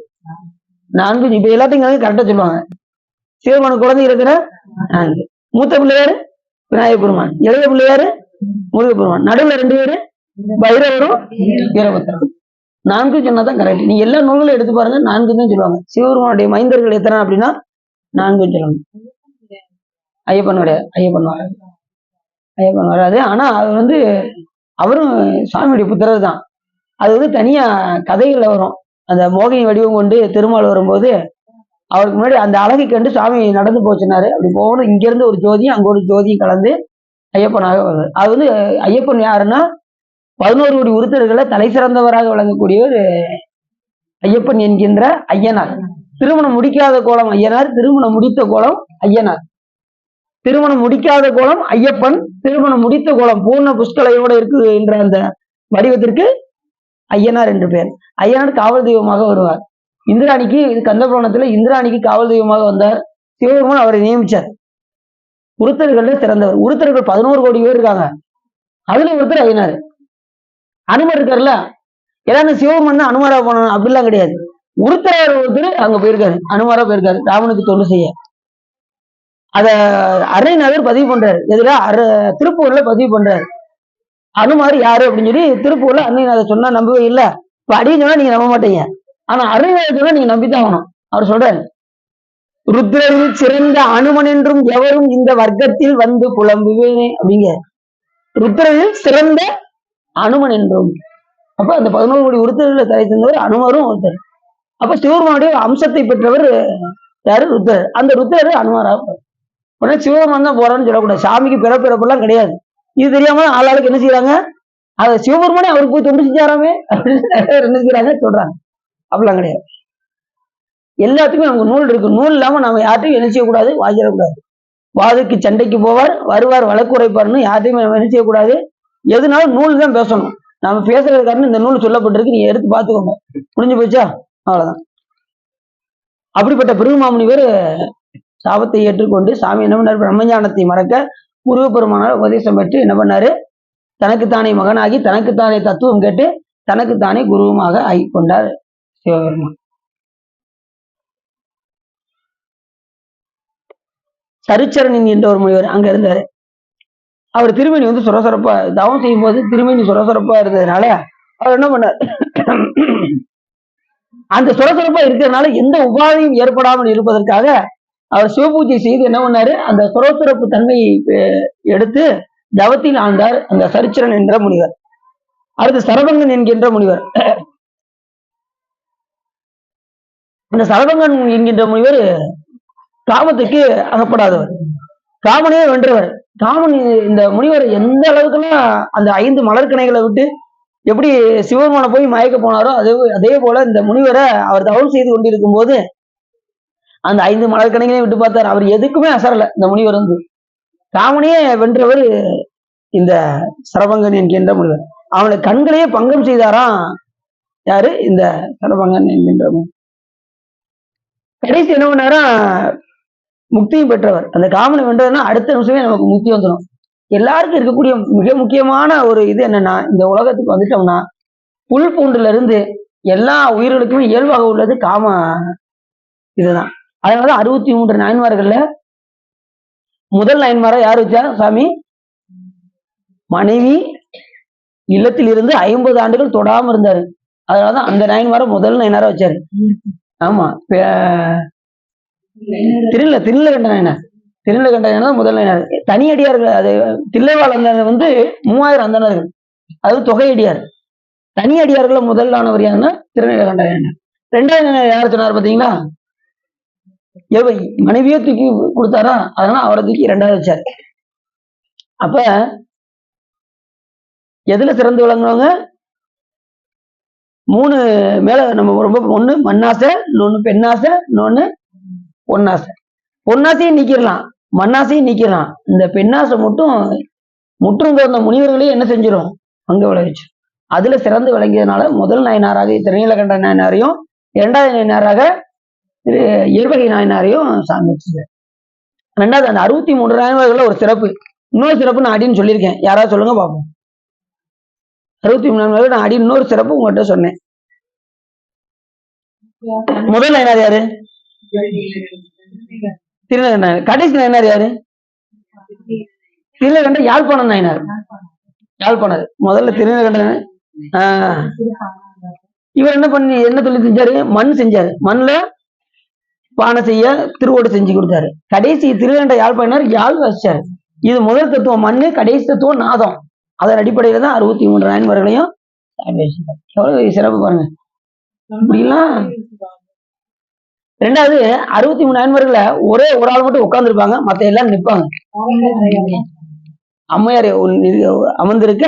4. இப்ப எல்லாத்தையும் கரெக்டா சொல்லுவாங்க. சிவபெருமானுக்கு குழந்தைகள் எத்தனை? 4. மூத்த பிள்ளையாரு விநாயகப் பெருமான், இளைய பிள்ளையாரு முருகப்பெருமான், நடுவுல 2 பேரு பைரவரும் வீரபத்திரரும். 4 சொன்னாதான் கரெக்ட். நீங்க எல்லா நூல்களும் எடுத்து பாருங்க, 4 தான் சொல்லுவாங்க. சிவபெருமானுடைய மைந்தர்கள் எத்தனை அப்படின்னா 4 சொல்லுவாங்க. ஐயப்பன் வராது. ஆனா அது வந்து அவரும் சாமியுடைய புத்திரர் தான். அது வந்து தனியா கதைகள்ல வரும். அந்த மோகினி வடிவம் கொண்டு திருமால் வரும்போது அவருக்கு முன்னாடி அந்த அழகை கண்டு சாமி நடந்து போச்சுனாரு. அப்படி போகணும், இங்க இருந்து ஒரு ஜோதியும் அங்க ஒரு ஜோதியும் கலந்து ஐயப்பனாக வருவார். அது வந்து ஐயப்பன் யாருன்னா 11 கோடி உருத்தர்களை தலை சிறந்தவராக விளங்கக்கூடியவர் ஐயப்பன் என்கின்ற ஐயனார். திருமணம் முடிக்காத கோலம் ஐயனார், திருமணம் முடித்த கோலம் ஐயனார். திருமணம் முடிக்காத கோலம் ஐயப்பன், திருமணம் முடித்த கோலம் பூர்ண புஷ்கலையோடு இருக்குகின்ற அந்த வடிவத்திற்கு ஐயனார் என்று பெயர். ஐயனார் காவல் தெய்வமாக வருவார். இந்திராணிக்கு கந்தபுராணத்துல இந்திராணிக்கு காவல் தெய்வமாக வந்தார். சிவபெருமான் அவரை நியமிச்சார். உருத்தர்கள்ல சிறந்தவர். உருத்தர்கள் 11 கோடி பேர் இருக்காங்க. அதுல ஒருத்தர் ஐயனார். அனுமர் இருக்காருல்ல, ஏன்னா சிவபெருமான் தான் அனுமாரா போனோம் அப்படிலாம் கிடையாது. உருத்தரார் ஒருத்தர் அங்க போயிருக்காரு, அனுமாரா போயிருக்காரு ராமனுக்கு தொண்டு செய்ய. அத அரைநகர் பதிவு பண்றாரு. எதுல திருப்பூர்ல பதிவு பண்றாரு. அனுமார் யாரு அப்படின்னு சொல்லி திருப்பூர்ல அன்னைநாதர் சொன்னா நம்பவே இல்லை. இப்ப அடின்னு சொன்னா நீங்க நம்ப மாட்டீங்க, ஆனா அரைநாதர் சொன்னா நீங்க நம்பித்தான் ஆகணும். அவர் சொல்றாரு, ருத்ரரில் சிறந்த அனுமன் என்றும் எவரும் இந்த வர்க்கத்தில் வந்து புலம்புவேனே அப்படிங்க. ருத்ரரில் சிறந்த அனுமன் என்றும். அப்ப அந்த 11 கோடி உருத்தர்களை தலை தந்தவர் அனுமரும் ஒருத்தர். அப்ப சிவபெருமானுடைய அம்சத்தை பெற்றவர் யாரு? ருத்ரர். அந்த ருத்ரர் அனுமாரா. உடனே சிவபெருமான் தான் போறான்னு சொல்லக்கூடாது. சாமிக்கு பிறப்பிறப்பெல்லாம் கிடையாது. இது தெரியாம ஆளாளுக்கு என்ன செய்யறாங்க, அதை சிவபெருமானே அவருக்கு போய் தொண்டு செஞ்சாராமே அப்படின்னு என்ன செய்யறாங்க சொல்றாங்க. அப்படிலாம் கிடையாது. எல்லாத்துக்குமே நமக்கு நூல் இருக்கு. நூல் இல்லாம நம்ம யார்ட்டையும் என்ன செய்யக்கூடாது, வாங்கிடக்கூடாது. வாதுக்கு சண்டைக்கு போவார், வருவார் வழக்கு உரைப்பார்னு யார்ட்டையும் நம்ம என்ன செய்யக்கூடாது. எதுனாலும் நூல் தான் பேசணும். நாம பேசுறது காரணம் இந்த நூல் சொல்லப்பட்டிருக்கு, நீங்க எடுத்து பார்த்துக்கோங்க. முடிஞ்சு போச்சா? அவ்வளவுதான். அப்படிப்பட்ட பிருகுமாமுனிவர் சாபத்தை ஏற்றுக்கொண்டு சாமி என்ன பண்ணார், பிரம்மஞானத்தை மறக்க முருகப்பெருமானார் உபதேசம் பெற்று என்ன பண்ணாரு, தனக்குத்தானே மகனாகி தனக்குத்தானே தத்துவம் கேட்டு தனக்குத்தானே குருவுமாக ஆகி கொண்டார் சிவபெருமான். சரிச்சரன் என்ற ஒரு முனிவர் அங்க இருந்தாரு. அவர் திருமணி வந்து சுரசுரப்பா தவம் செய்யும் போது திருமணி சுரசுரப்பா இருந்ததுனால அவர் என்ன பண்ணார், அந்த சுரசுரப்பா இருக்கிறதுனால எந்த உபாதையும் ஏற்படாமல் இருப்பதற்காக அவர் சிவபூஜை செய்து என்ன பண்ணாரு, அந்த சுரசுரப்பு தன்மையை எடுத்து தவத்தில் ஆண்டார் அந்த சரிச்சரன் என்ற முனிவர். அடுத்து சரபங்கன் என்கின்ற முனிவர். அந்த சரபங்கன் என்கின்ற முனிவர் காமத்துக்கு அகப்படாதவர், காமனே வென்றவர். காமன் இந்த முனிவர் எந்த அளவுக்குலாம் அந்த 5 மலர்கணைகளை விட்டு எப்படி சிவபெருமான போய் மயக்க போனாரோ அதே போல இந்த முனிவரை அவர் தவம் செய்து கொண்டிருக்கும் போது அந்த 5 மலர்கணைகளையும் விட்டு பார்த்தார். அவர் எதுக்குமே அசரல. இந்த முனிவர் வந்து காமனையே வென்றவர் இந்த சரபங்கன் என்கின்ற முனிவர். அவனை கண்களையே பங்கம் செய்தாராம். யாரு? இந்த சரபங்கன் என்கின்ற கடைசி என்ன பண்ணாரா, முக்தியும் பெற்றவர். அந்த காமனை வென்றதுன்னா அடுத்த நிமிஷமே நமக்கு முக்தி வந்துடும். எல்லாருக்கும் இருக்கக்கூடிய மிக முக்கியமான ஒரு இது என்னன்னா, இந்த உலகத்துக்கு வந்துட்டோம்னா புல் பூண்டுல இருந்து எல்லா உயிர்களுக்குமே இயல்பாக உள்ளது காம இதுதான். அதனால 63 நாயன்மார்கள்ல முதல் நாயன்மாரா யார் வச்சா சாமி? மனைவி இல்லத்தில் இருந்து 50 ஆண்டுகள் தொடாம இருந்தாரு. அதனாலதான் அந்த நாயன்மாரை முதல் நாயனாரா வச்சாரு. ஆமா, திருநீலகண்ட நாயனார். திருநீலகண்ட நாயனார் முதல் நாயனார். தனியடியார்கள் அது தில்லைவாழ் அந்தனர் வந்து 3000 அந்தனர்கள், அது தொகையடியார். தனியடியார்கள் முதலானவர் யாருன்னா திருநீலகண்ட நாயனார். 2வது நாயனார் யார் சொன்னார் பாத்தீங்களா? மனைவியே தூக்கி கொடுத்தாரா, அதனால அவரை தூக்கி 2வது வச்சாரு. அப்ப எதுல சிறந்து விளங்குவாங்க? 3 மேல நம்ம ரொம்ப, ஒண்ணு மண்ணாசை, இன்னொன்னு பெண்ணாசை, இன்னொன்னு பொன்னாசை. பொன்னாசையும் நீக்கிடலாம், மண்ணாசையும் நீக்கிடலாம். இந்த பெண்ணாசை மட்டும் முற்றும் தோர்ந்த முனிவர்களே என்ன செஞ்சிடும், அங்க விளைவிச்சு. அதுல சிறந்து விளங்கியதுனால முதல் நாயனாராக திருநீலகண்ட நாயனாரையும் 2வது நாயனாராக இருவகை நாயனாரையும் சாமி வச்சுங்க. 2வது அந்த 63 நாயன்மார்கள்ல ஒரு சிறப்பு, இன்னொரு சிறப்பு நான் அடின்னு சொல்லியிருக்கேன். யாராவது சொல்லுங்க பார்ப்போம். 63 நாயன்மார்கள் நான் அடி இன்னொரு சிறப்பு உங்கள்கிட்ட சொன்னேன். முதல் நாயனார் யாரு? திருநீலகண்ட. கடைசி நாயனார் யாரு? திருநீலகண்ட யாழ்ப்பாணம் நாயனார். யாழ்ப்பாணர். முதல்ல திருநீலகண்ட. இவர் என்ன தொழில் செஞ்சாரு? மண் செஞ்சாரு. மண்ல பானை செய்ய திருவோடு செஞ்சு கொடுத்தாரு. கடைசி திருநீலகண்ட யாழ்ப்பாணர் யாழ் வச்சாரு. இது முதல் தத்துவம் மண்ணு, கடைசி தத்துவம் நாதம். அதன் அடிப்படையில தான் 63 நாயன்மார்களையும் எவ்வளவு சிறப்பு பாருங்க. இப்படிலாம் 2வது 63 நாயன்மார்கள ஒரே ஒரு ஆள் மட்டும் உட்கார்ந்து இருப்பாங்க, மத்த எல்லாம் நிற்பாங்க. அம்மையார் அமர்ந்திருக்க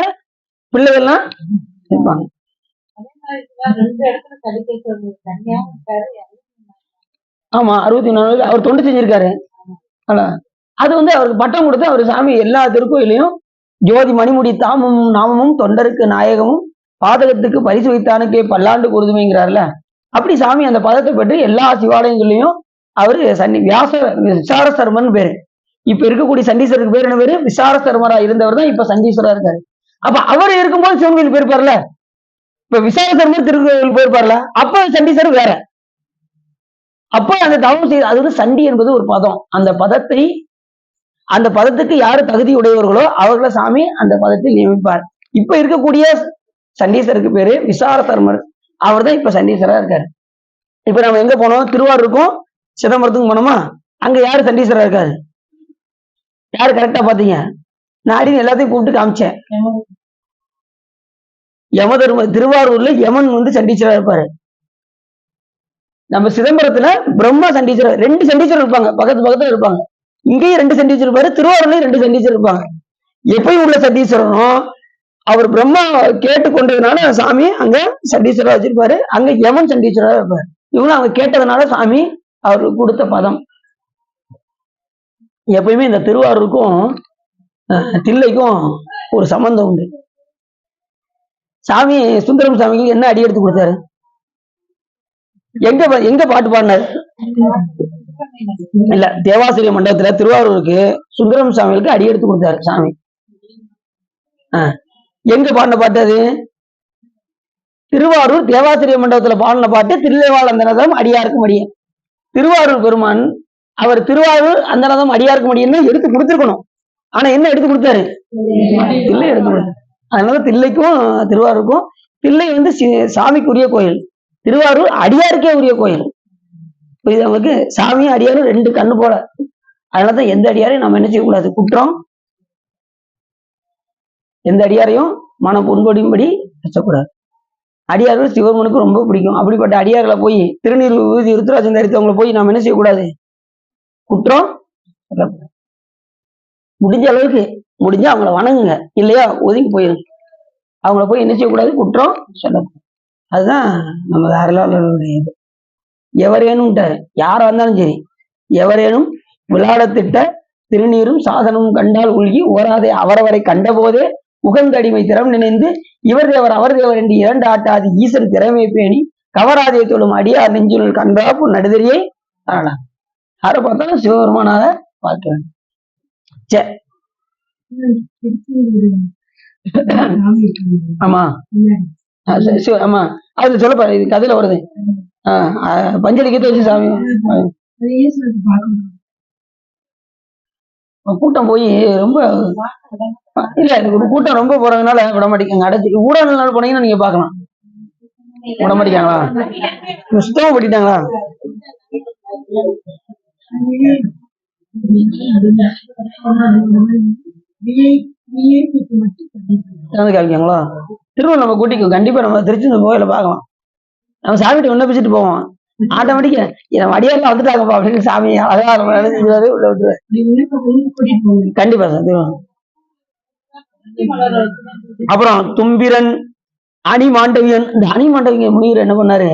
பிள்ளைகள்லாம் இருப்பாங்க. ஆமா 64 அவர் தொண்டு செஞ்சிருக்காரு. அது அவருக்கு பட்டம் கொடுத்து அவர் சாமி எல்லா திருக்கோயிலையும் ஜோதி மணிமுடி தாமமும் நாமமும் தொண்டருக்கு நாயகமும் பாதகத்துக்கு பரிசு வைத்தானுக்கே பல்லாண்டு கொடுதுமைங்கிறார்ல. அப்படி சாமி அந்த பதத்தை பெற்று எல்லா சிவாலயங்கள்லயும் அவரு விசார சர்மன் பேரு. இப்ப இருக்கக்கூடிய சண்டீஸ்வரருக்கு பேர் என்ன பேரு? விசார சர்மரா இருந்தவர் தான் இப்ப சண்டீஸ்வரா இருக்காரு. அப்ப அவர் இருக்கும்போது சிவன் கோயில் போயிருப்பார்ல. இப்ப விசார சர்மர் திருக்கோயில் போயிருப்பார்ல. அப்ப சண்டீஸ்வரர் வேற. அப்ப அந்த தவம் செய்து அது சண்டி என்பது ஒரு பதம். அந்த பதத்துக்கு யாரு தகுதி உடையவர்களோ அவர்களை சாமி அந்த பதத்தில் நியமிப்பார். இப்ப இருக்கக்கூடிய சண்டீஸ்வருக்கு பேரு விசார சர்மர். அவர் தான் இப்ப சண்டீஸ்வரா இருக்காரு. இப்ப நம்ம எங்க போனோம்? திருவாரூருக்கும் சிதம்பரத்துக்கும் போனோமா? அங்க யாரு சண்டீஸ்வரா இருக்காரு? யாரு கரெக்டா பாத்தீங்க? நான் அப்படின்னு எல்லாத்தையும் கூப்பிட்டு காமிச்சேன். திருவாரூர்ல யமன் சண்டீஸ்வரா இருப்பாரு. நம்ம சிதம்பரத்துல பிரம்மா சண்டீஸ்வரர், 2 சண்டீஸ்வரர் இருப்பாங்க, பக்கத்துல இருப்பாங்க. இங்கேயும் 2 சண்டீஸ்வரர் இருப்பாரு, திருவாரூர்லயும் 2 சண்டீஸ்வரர் இருப்பாங்க. எப்பயும் உள்ள சண்டீஸ்வரனும் அவர் பிரம்மா கேட்டுக்கொண்டதுனால சாமி அங்க சண்டீஸ்வரா வச்சிருப்பாரு. அங்க யமன் சண்டீஸ்வரா இருப்பாரு. இவங்களும் அவங்க கேட்டதுனால சாமி அவருக்கு கொடுத்த பதம். எப்பயுமே இந்த திருவாரூருக்கும் தில்லைக்கும் ஒரு சம்பந்தம் உண்டு. சாமி சுந்தரம் சாமிக்கு என்ன அடி எடுத்து கொடுத்தாரு? எங்க பாட்டு பாடினாரு? இல்ல, தேவாசிரிய மண்டபத்துல திருவாரூருக்கு சுந்தரம் சாமிகளுக்கு அடி எடுத்து கொடுத்தாரு சாமி. எங்க பாடின பாட்டு அது? திருவாரூர் தேவாசிரிய மண்டபத்துல பாடின பாட்டு தில்லைவாழ் அந்தனதம் அடியாருக்கு மடியன். திருவாரூர் பெருமான் அவர் திருவாரூர் அந்தனதம் அடியாருக்கு மடியன்னு எடுத்து கொடுத்துருக்கணும். ஆனா என்ன எடுத்து கொடுத்தாரு? தில்லை எடுத்து கொடுத்தாரு. அதனால தில்லைக்கும் திருவாரூருக்கும், தில்லை சாமிக்குரிய கோயில், திருவாரூர் அடியாருக்கே உரிய கோயில். புரியுது நமக்கு? சாமியும் அடியாரும் 2 கண்ணு போல. அதனாலதான் எந்த அடியாரையும் நம்ம என்ன செய்யக்கூடாது? குற்றம் எந்த அடியாரையும் மன புண்படியும்படி பேசக்கூடாது. அடியார்கள் சிவபெருமானுக்கு ரொம்ப பிடிக்கும். அப்படிப்பட்ட அடியார்களை போய் திருநீர் விபூதி ருத்ராட்சம் தரித்தவங்களை போய் நாம என்ன செய்யக்கூடாது? குற்றம் முடிஞ்ச அளவுக்கு முடிஞ்சா அவங்கள வணங்குங்க, இல்லையா ஒதுங்கி போயிருங்க. அவங்கள போய் என்ன செய்யக்கூடாது? குற்றம் சொல்லக்கூடாது. அதுதான் நம்ம அருளாளருடைய இது. எவரேனும் யாரா இருந்தாலும் சரி, எவரேனும் விளையாடத்திட்ட திருநீரும் சாதனமும் கண்டால் உள்கி ஓராதே அவரவரை கண்ட போதே உகந்தடிமை திறம் நினைந்து இவர் தேவர் அவர் தேவர் என்று 2 ஆட்டாதி ஈசன் திறமை பேணி கவராதே தொழும் அடியார் நெஞ்சுள் கண்டாப்பு நடுதறியை காணலாம். யாரை பார்த்தாலும் சிவபெருமானாக பார்க்க வேண்டும். ஆமா ஆமா, அது சொல்லப்பாரு, இது கதையில வருது. பஞ்சலிக்கத்தை வச்சு சாமி கூட்டம் போய் ரொம்ப இல்ல, கூட்டம் ரொம்ப போறதுனால விட மாட்டேங்க. அடைச்சி ஊடகங்கள் போனீங்கன்னா நீங்க பாக்கலாம். விட மாட்டேங்காங்களா? சுத்தமா பண்ணிட்டாங்களா? காமிக்காங்களா? திருவள்ளூர் நம்ம கூட்டிக்கும். கண்டிப்பா நம்ம திருச்செந்தூர் கோயில பாக்கலாம். நம்ம சாமிகிட்ட விண்ணப்பிச்சுட்டு போவோம். ஆட்டோமேட்டிக்கா நம்ம அடியாரெல்லாம் வந்துட்டாங்கப்பா அப்படின்னு சாமி அழகா உள்ள விட்டுருவாரு. கண்டிப்பா சார். அப்புறம் தும்பிரன் அணிமாண்டவியன். இந்த அணிமாண்டவியன் முனிவர் என்ன பண்ணாரு?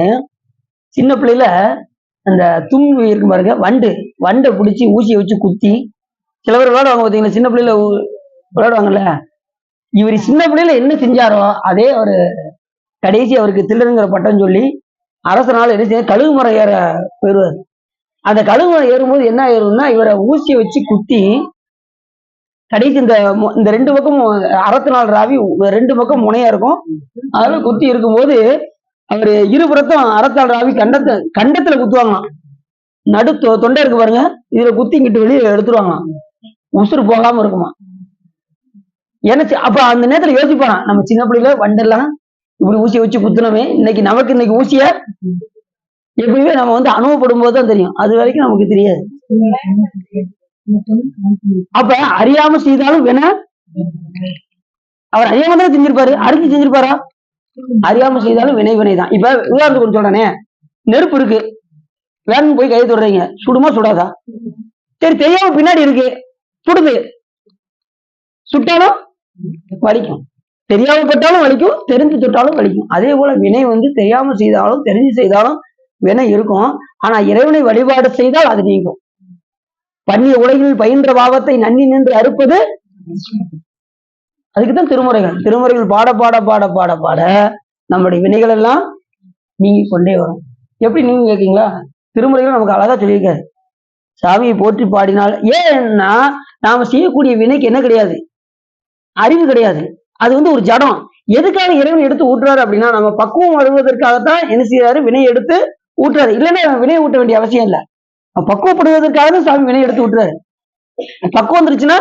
சின்ன பிள்ளையில அந்த தும்பி இருக்கு பாருங்க, வண்டை பிடிச்சி ஊசியை வச்சு குத்தி சில பேர் விளையாடுவாங்க பார்த்தீங்களா? சின்ன பிள்ளையில விளையாடுவாங்கல்ல. இவர் சின்ன பிள்ளையில என்ன செஞ்சாரோ அதே அவரு கடைசி அவருக்கு தில்லருங்கிற பட்டம் சொல்லி அரசனால என்ன செய்ய கழுகு மரம் ஏற போயிடுவார். அந்த கழுகு மரம் ஏறும்போது என்ன ஆயிரும்னா, இவரை ஊசியை வச்சு குத்தி கடைசி இந்த 2 பக்கம் அறத்தினால் ராவி 2 பக்கம் முனையா இருக்கும். அதெல்லாம் குத்தி இருக்கும்போது அவரு இருபுறத்தும் அறத்தால் ராவி கண்டத்துல குத்துவாங்களாம். நடு தொண்டை இருக்கு பாருங்க, இதுல குத்திங்கிட்டு வெளியே எடுத்துருவாங்களாம். உசுறு போகாம இருக்குமா. ஏன்னா அப்ப அந்த நேரத்துல யோசிப்பானா, நம்ம சின்ன பிள்ளைல வண்டெல்லாம் இப்படி ஊசியை வச்சு குத்துனவே, இன்னைக்கு ஊசிய எப்பயுமே நம்ம அனுபவப்படும் போதுதான் தெரியும். அது வரைக்கும் நமக்கு தெரியாது. அப்ப அறியாம செய்தாலும் வேணா அவர் அறியாம தான் செஞ்சிருப்பாரு. அறிஞ்சு செஞ்சிருப்பாரா? அறியாம செய்தாலும் வினைதான். இப்ப உதாரணத்துக்கு ஒன்று சொல்றேனே, நெருப்பு இருக்கு, வேணும் போய் கையை தொடுறீங்க, சுடுமா சுடாதா? சரி, தெரியாம பின்னாடி இருக்கு, சுடுது. சுட்டாலும் வலிக்கும், தெரியாம பட்டாலும் வலிக்கும், தெரிஞ்சு தொட்டாலும் வலிக்கும். அதே போல வினை வந்து தெரியாம செய்தாலும் தெரிஞ்சு செய்தாலும் வினை இருக்கும். ஆனா இறைவனை வழிபாடு செய்தால் அது நீங்கும். பண்ணிய உலகில் பயின்ற பாவத்தை நன்னி நின்று அறுப்பது. அதுக்குதான் திருமுறைகள் பாட பாட பாட பாட பாட நம்முடைய வினைகள் எல்லாம் நீங்கி கொண்டே வரும். எப்படி நீங்க கேட்கீங்களா? திருமுறைகள் நமக்கு அழகா சொல்லியிருக்காரு. சாமியை போற்றி பாடினால், ஏன்னா நாம செய்யக்கூடிய வினைக்கு என்ன கிடையாது, அறிவு கிடையாது. அது வந்து ஒரு ஜடம். எதுக்காக இறைவன் எடுத்து ஊட்டுறாரு அப்படின்னா, நம்ம பக்குவம் வருவதற்காகத்தான் என்ன செய்யறாரு, வினை எடுத்து ஊட்டுறாரு. இல்லைன்னா வினையை ஊட்ட வேண்டிய அவசியம் இல்லை. பக்குவப்படுவதற்காக தான் சாமி வினை எடுத்து விட்டுறாரு. பக்குவம் வந்துருச்சுன்னா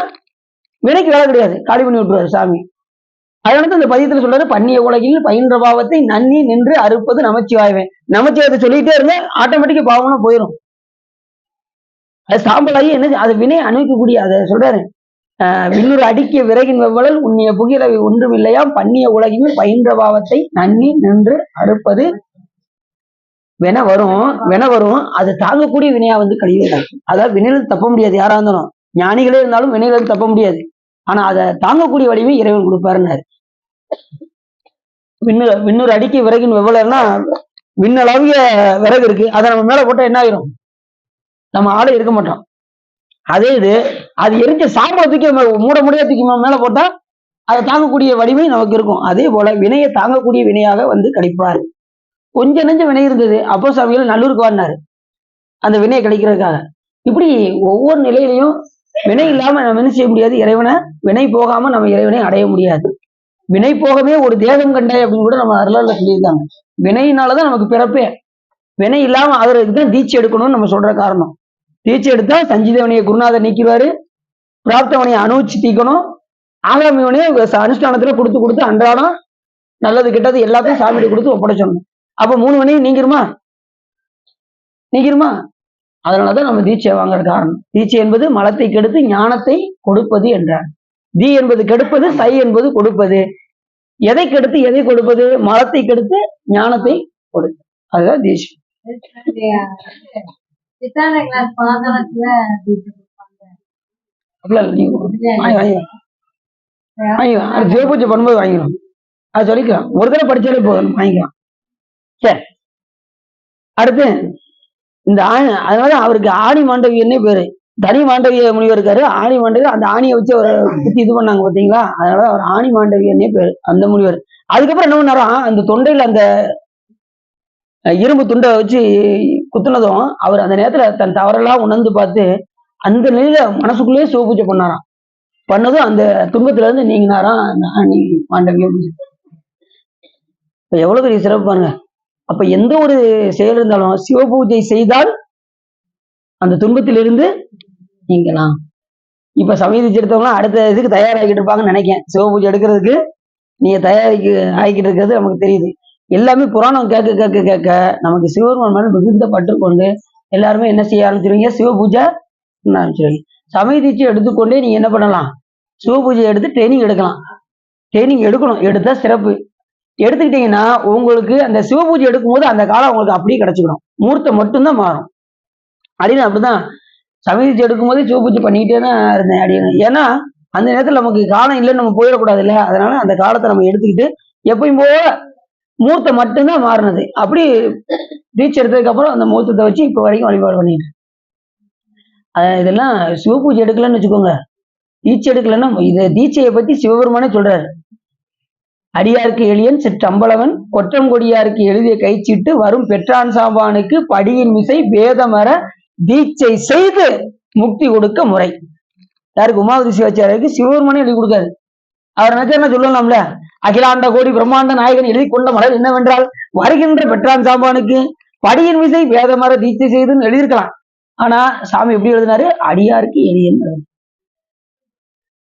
வினைக்கு வேலை கிடையாது, காலி பண்ணி விட்டுருவாரு சாமி. அதனால இந்த பதியத்துல சொல்றாரு, பண்ணிய உலகில் பயின்ற பாவத்தை நன்னி நின்று அறுப்பது நமச்சிவாயவே. நமச்சிவாயத்தை சொல்லிட்டே இருந்தா ஆட்டோமேட்டிக்கா பாவம்னா போயிடும். அது சாம்பலாகி என்ன, அது வினை அணுகக்கூடிய, அதை சொல்றாரு, விண்ணூறு அடிக்கிய விறகின் வெவ்வளல் உன்னிய புகிலவை ஒன்றும் இல்லையா, பண்ணிய உலகில் பயின்ற பாவத்தை நன்னி நின்று அறுப்பது. வினை வரும், அது தாங்கக்கூடிய வினையா வந்து கழிவு. அதாவது வினையில தப்ப முடியாது, யாரா இருந்தாலும் ஞானிகளே இருந்தாலும் வினையில தப்ப முடியாது. ஆனா அதை தாங்கக்கூடிய வலிமை இறைவன் கொடுப்பாருன்னாரு. விண்ணூறு அடிக்க விறகின் வெவ்வளவுனா விண்ணளவிய விறகு இருக்கு, அதை நம்ம மேல போட்டா என்ன ஆயிரும், நம்ம ஆளை இருக்க மாட்டோம். அதே இது அது எரிஞ்ச சாம்பலை தூக்கி மூட முடியா தூக்கி மேல போட்டா அதை தாங்கக்கூடிய வலிமை நமக்கு இருக்கும். அதே போல வினையை தாங்கக்கூடிய வினையாக வந்து கிடைப்பார். கொஞ்ச நெஞ்ச வினை இருந்தது, அப்போ சாமிகள் நல்லூருக்கு வாழ்ந்தாரு அந்த வினையை கிடைக்கிறதுக்காக. இப்படி ஒவ்வொரு நிலையிலையும் வினை இல்லாம நம்ம என்ன செய்ய முடியாது, இறைவனை வினை போகாம நம்ம இறைவனை அடைய முடியாது. வினை போகவே ஒரு தேகம் கண்டாய் அப்படின்னு கூட நம்ம அருளால சொல்லியிருக்காங்க. வினையினாலதான் நமக்கு பிறப்பே. வினை இல்லாம அவருக்கு தான் தீட்சை எடுக்கணும்னு நம்ம சொல்ற காரணம். தீட்சை எடுத்தா சஞ்சீதவனையை குருநாதர் நீக்கிடுவாரு, பிராப்தவனையை அனுபவிச்சு தீக்கணும், ஆகாமிவனையை அனுஷ்டானத்துல கொடுத்து அன்றாடம் நல்லது கெட்டது எல்லாத்தையும் சாமியை கொடுத்து ஒப்படைச்சணும். அப்ப 3 வினையும் நீங்கிருமா? அதனாலதான் நம்ம தீட்சை வாங்குற காரணம். தீட்சை என்பது மலத்தை கெடுத்து ஞானத்தை கொடுப்பது என்றார். தீ என்பது கெடுப்பது, சை என்பது கொடுப்பது. எதை கெடுத்து எதை கொடுப்பது, மலத்தை கெடுத்து ஞானத்தை கொடுப்பது. அதுதான் தீட்சை. சிவபூஜை பண்ணும்போது வாங்கிடும், அது சொல்லிக்கலாம். ஒரு தடவை படிச்சாலே போதும், வாங்கிக்கலாம். சரி, அடுத்து இந்த அதனால அவருக்கு ஆணி மாண்டவியன்னே பேரு. தனி மாண்டவிய முனிவர் இருக்காரு, ஆணி மாண்டவிய, அந்த ஆணியை வச்சு அவர் குத்தி இது பண்ணாங்க பாத்தீங்களா, அதனால அவர் ஆணி மாண்டவியன்னே பேரு அந்த முனிவர். அதுக்கப்புறம் என்ன பண்ணாரா, அந்த தொண்டையில அந்த இரும்பு துண்டை வச்சு குத்துனதும் அவர் அந்த நேரத்துல தன் தவறெல்லாம் உணர்ந்து பார்த்து அந்த நிலையில மனசுக்குள்ளேயே சிவபூஜை பண்ணாராம். பண்ணதும் அந்த துன்பத்துல இருந்து நீங்கினாராம் அந்த ஆணி மாண்டவியம். இப்ப எவ்வளவு பெரிய சிறப்பு பாருங்க. அப்ப எந்த ஒரு செயல் இருந்தாலும் சிவபூஜை செய்தால் அந்த துன்பத்திலிருந்து நீங்கலாம். இப்ப சமீதி எடுத்தவங்க அடுத்த இதுக்கு தயாராகிட்டு இருப்பாங்கன்னு நினைக்கிறேன். சிவபூஜை எடுக்கிறதுக்கு நீங்க ஆகிக்கிட்டு இருக்கிறது நமக்கு தெரியுது. எல்லாமே புராணம் கேட்க கேட்க கேட்க நமக்கு சிவபெருமான் மேல மிகுந்த பற்று கொண்டு எல்லாருமே என்ன செய்ய ஆரம்பிச்சிருவீங்க, சிவபூஜை ஆரம்பிச்சிருவீங்க. சமீதிச்சு எடுத்துக்கொண்டே நீங்க என்ன பண்ணலாம், சிவபூஜை எடுத்து ட்ரைனிங் எடுக்கலாம். ட்ரைனிங் எடுக்கணும், எடுத்தா சிறப்பு. எடுத்துக்கிட்டீங்கன்னா உங்களுக்கு அந்த சிவபூஜை எடுக்கும் போது அந்த காலம் உங்களுக்கு அப்படியே கிடைச்சிக்கணும், முகூர்த்தம் மட்டும்தான் மாறும். அப்படின்னு அப்படிதான் சமீதிச்சு எடுக்கும் போது சிவபூஜை பண்ணிக்கிட்டே தான் இருந்தேன் அப்படின்னு. ஏன்னா அந்த நேரத்துல நமக்கு காலம் இல்லைன்னு நம்ம போயிடக்கூடாது இல்லையா, அதனால அந்த காலத்தை நம்ம எடுத்துக்கிட்டு எப்பயும் போல முகூர்த்தம் மட்டும்தான் மாறினது. அப்படி தீட்சை எடுத்ததுக்கு அப்புறம் அந்த முகூர்த்தத்தை வச்சு இப்ப வரைக்கும் வழிபாடு பண்ணிட்டு இதெல்லாம் சிவபூஜை எடுக்கலன்னு வச்சுக்கோங்க. தீட்சை எடுக்கலன்னா இது தீட்சையை பத்தி சிவபெருமானே சொல்றாரு. அடியாருக்கு எளியன் சிற்றம்பளவன் கொற்றம் கொடியாருக்கு எழுதிய கைச்சிட்டு வரும் பெற்றான் சாம்பானுக்கு படியின் மிசை வேதமர தீட்சை செய்து முக்தி கொடுக்க முறை. யாருக்கு, உமாவதி சிவாச்சாரியருக்கு சிவபெருமானே எழுதி கொடுக்காரு. அவர் நினைச்சா சொல்லலாம்ல, அகிலாண்ட கோடி பிரம்மாண்ட நாயகன் எழுதி கொண்ட மலர் என்னவென்றால் வருகின்ற பெற்றான் சாம்பானுக்கு படியின் மிசை வேதமர தீட்சை செய்துன்னு எழுதியிருக்கலாம். ஆனா சாமி எப்படி எழுதினாரு, அடியாருக்கு எளியன்.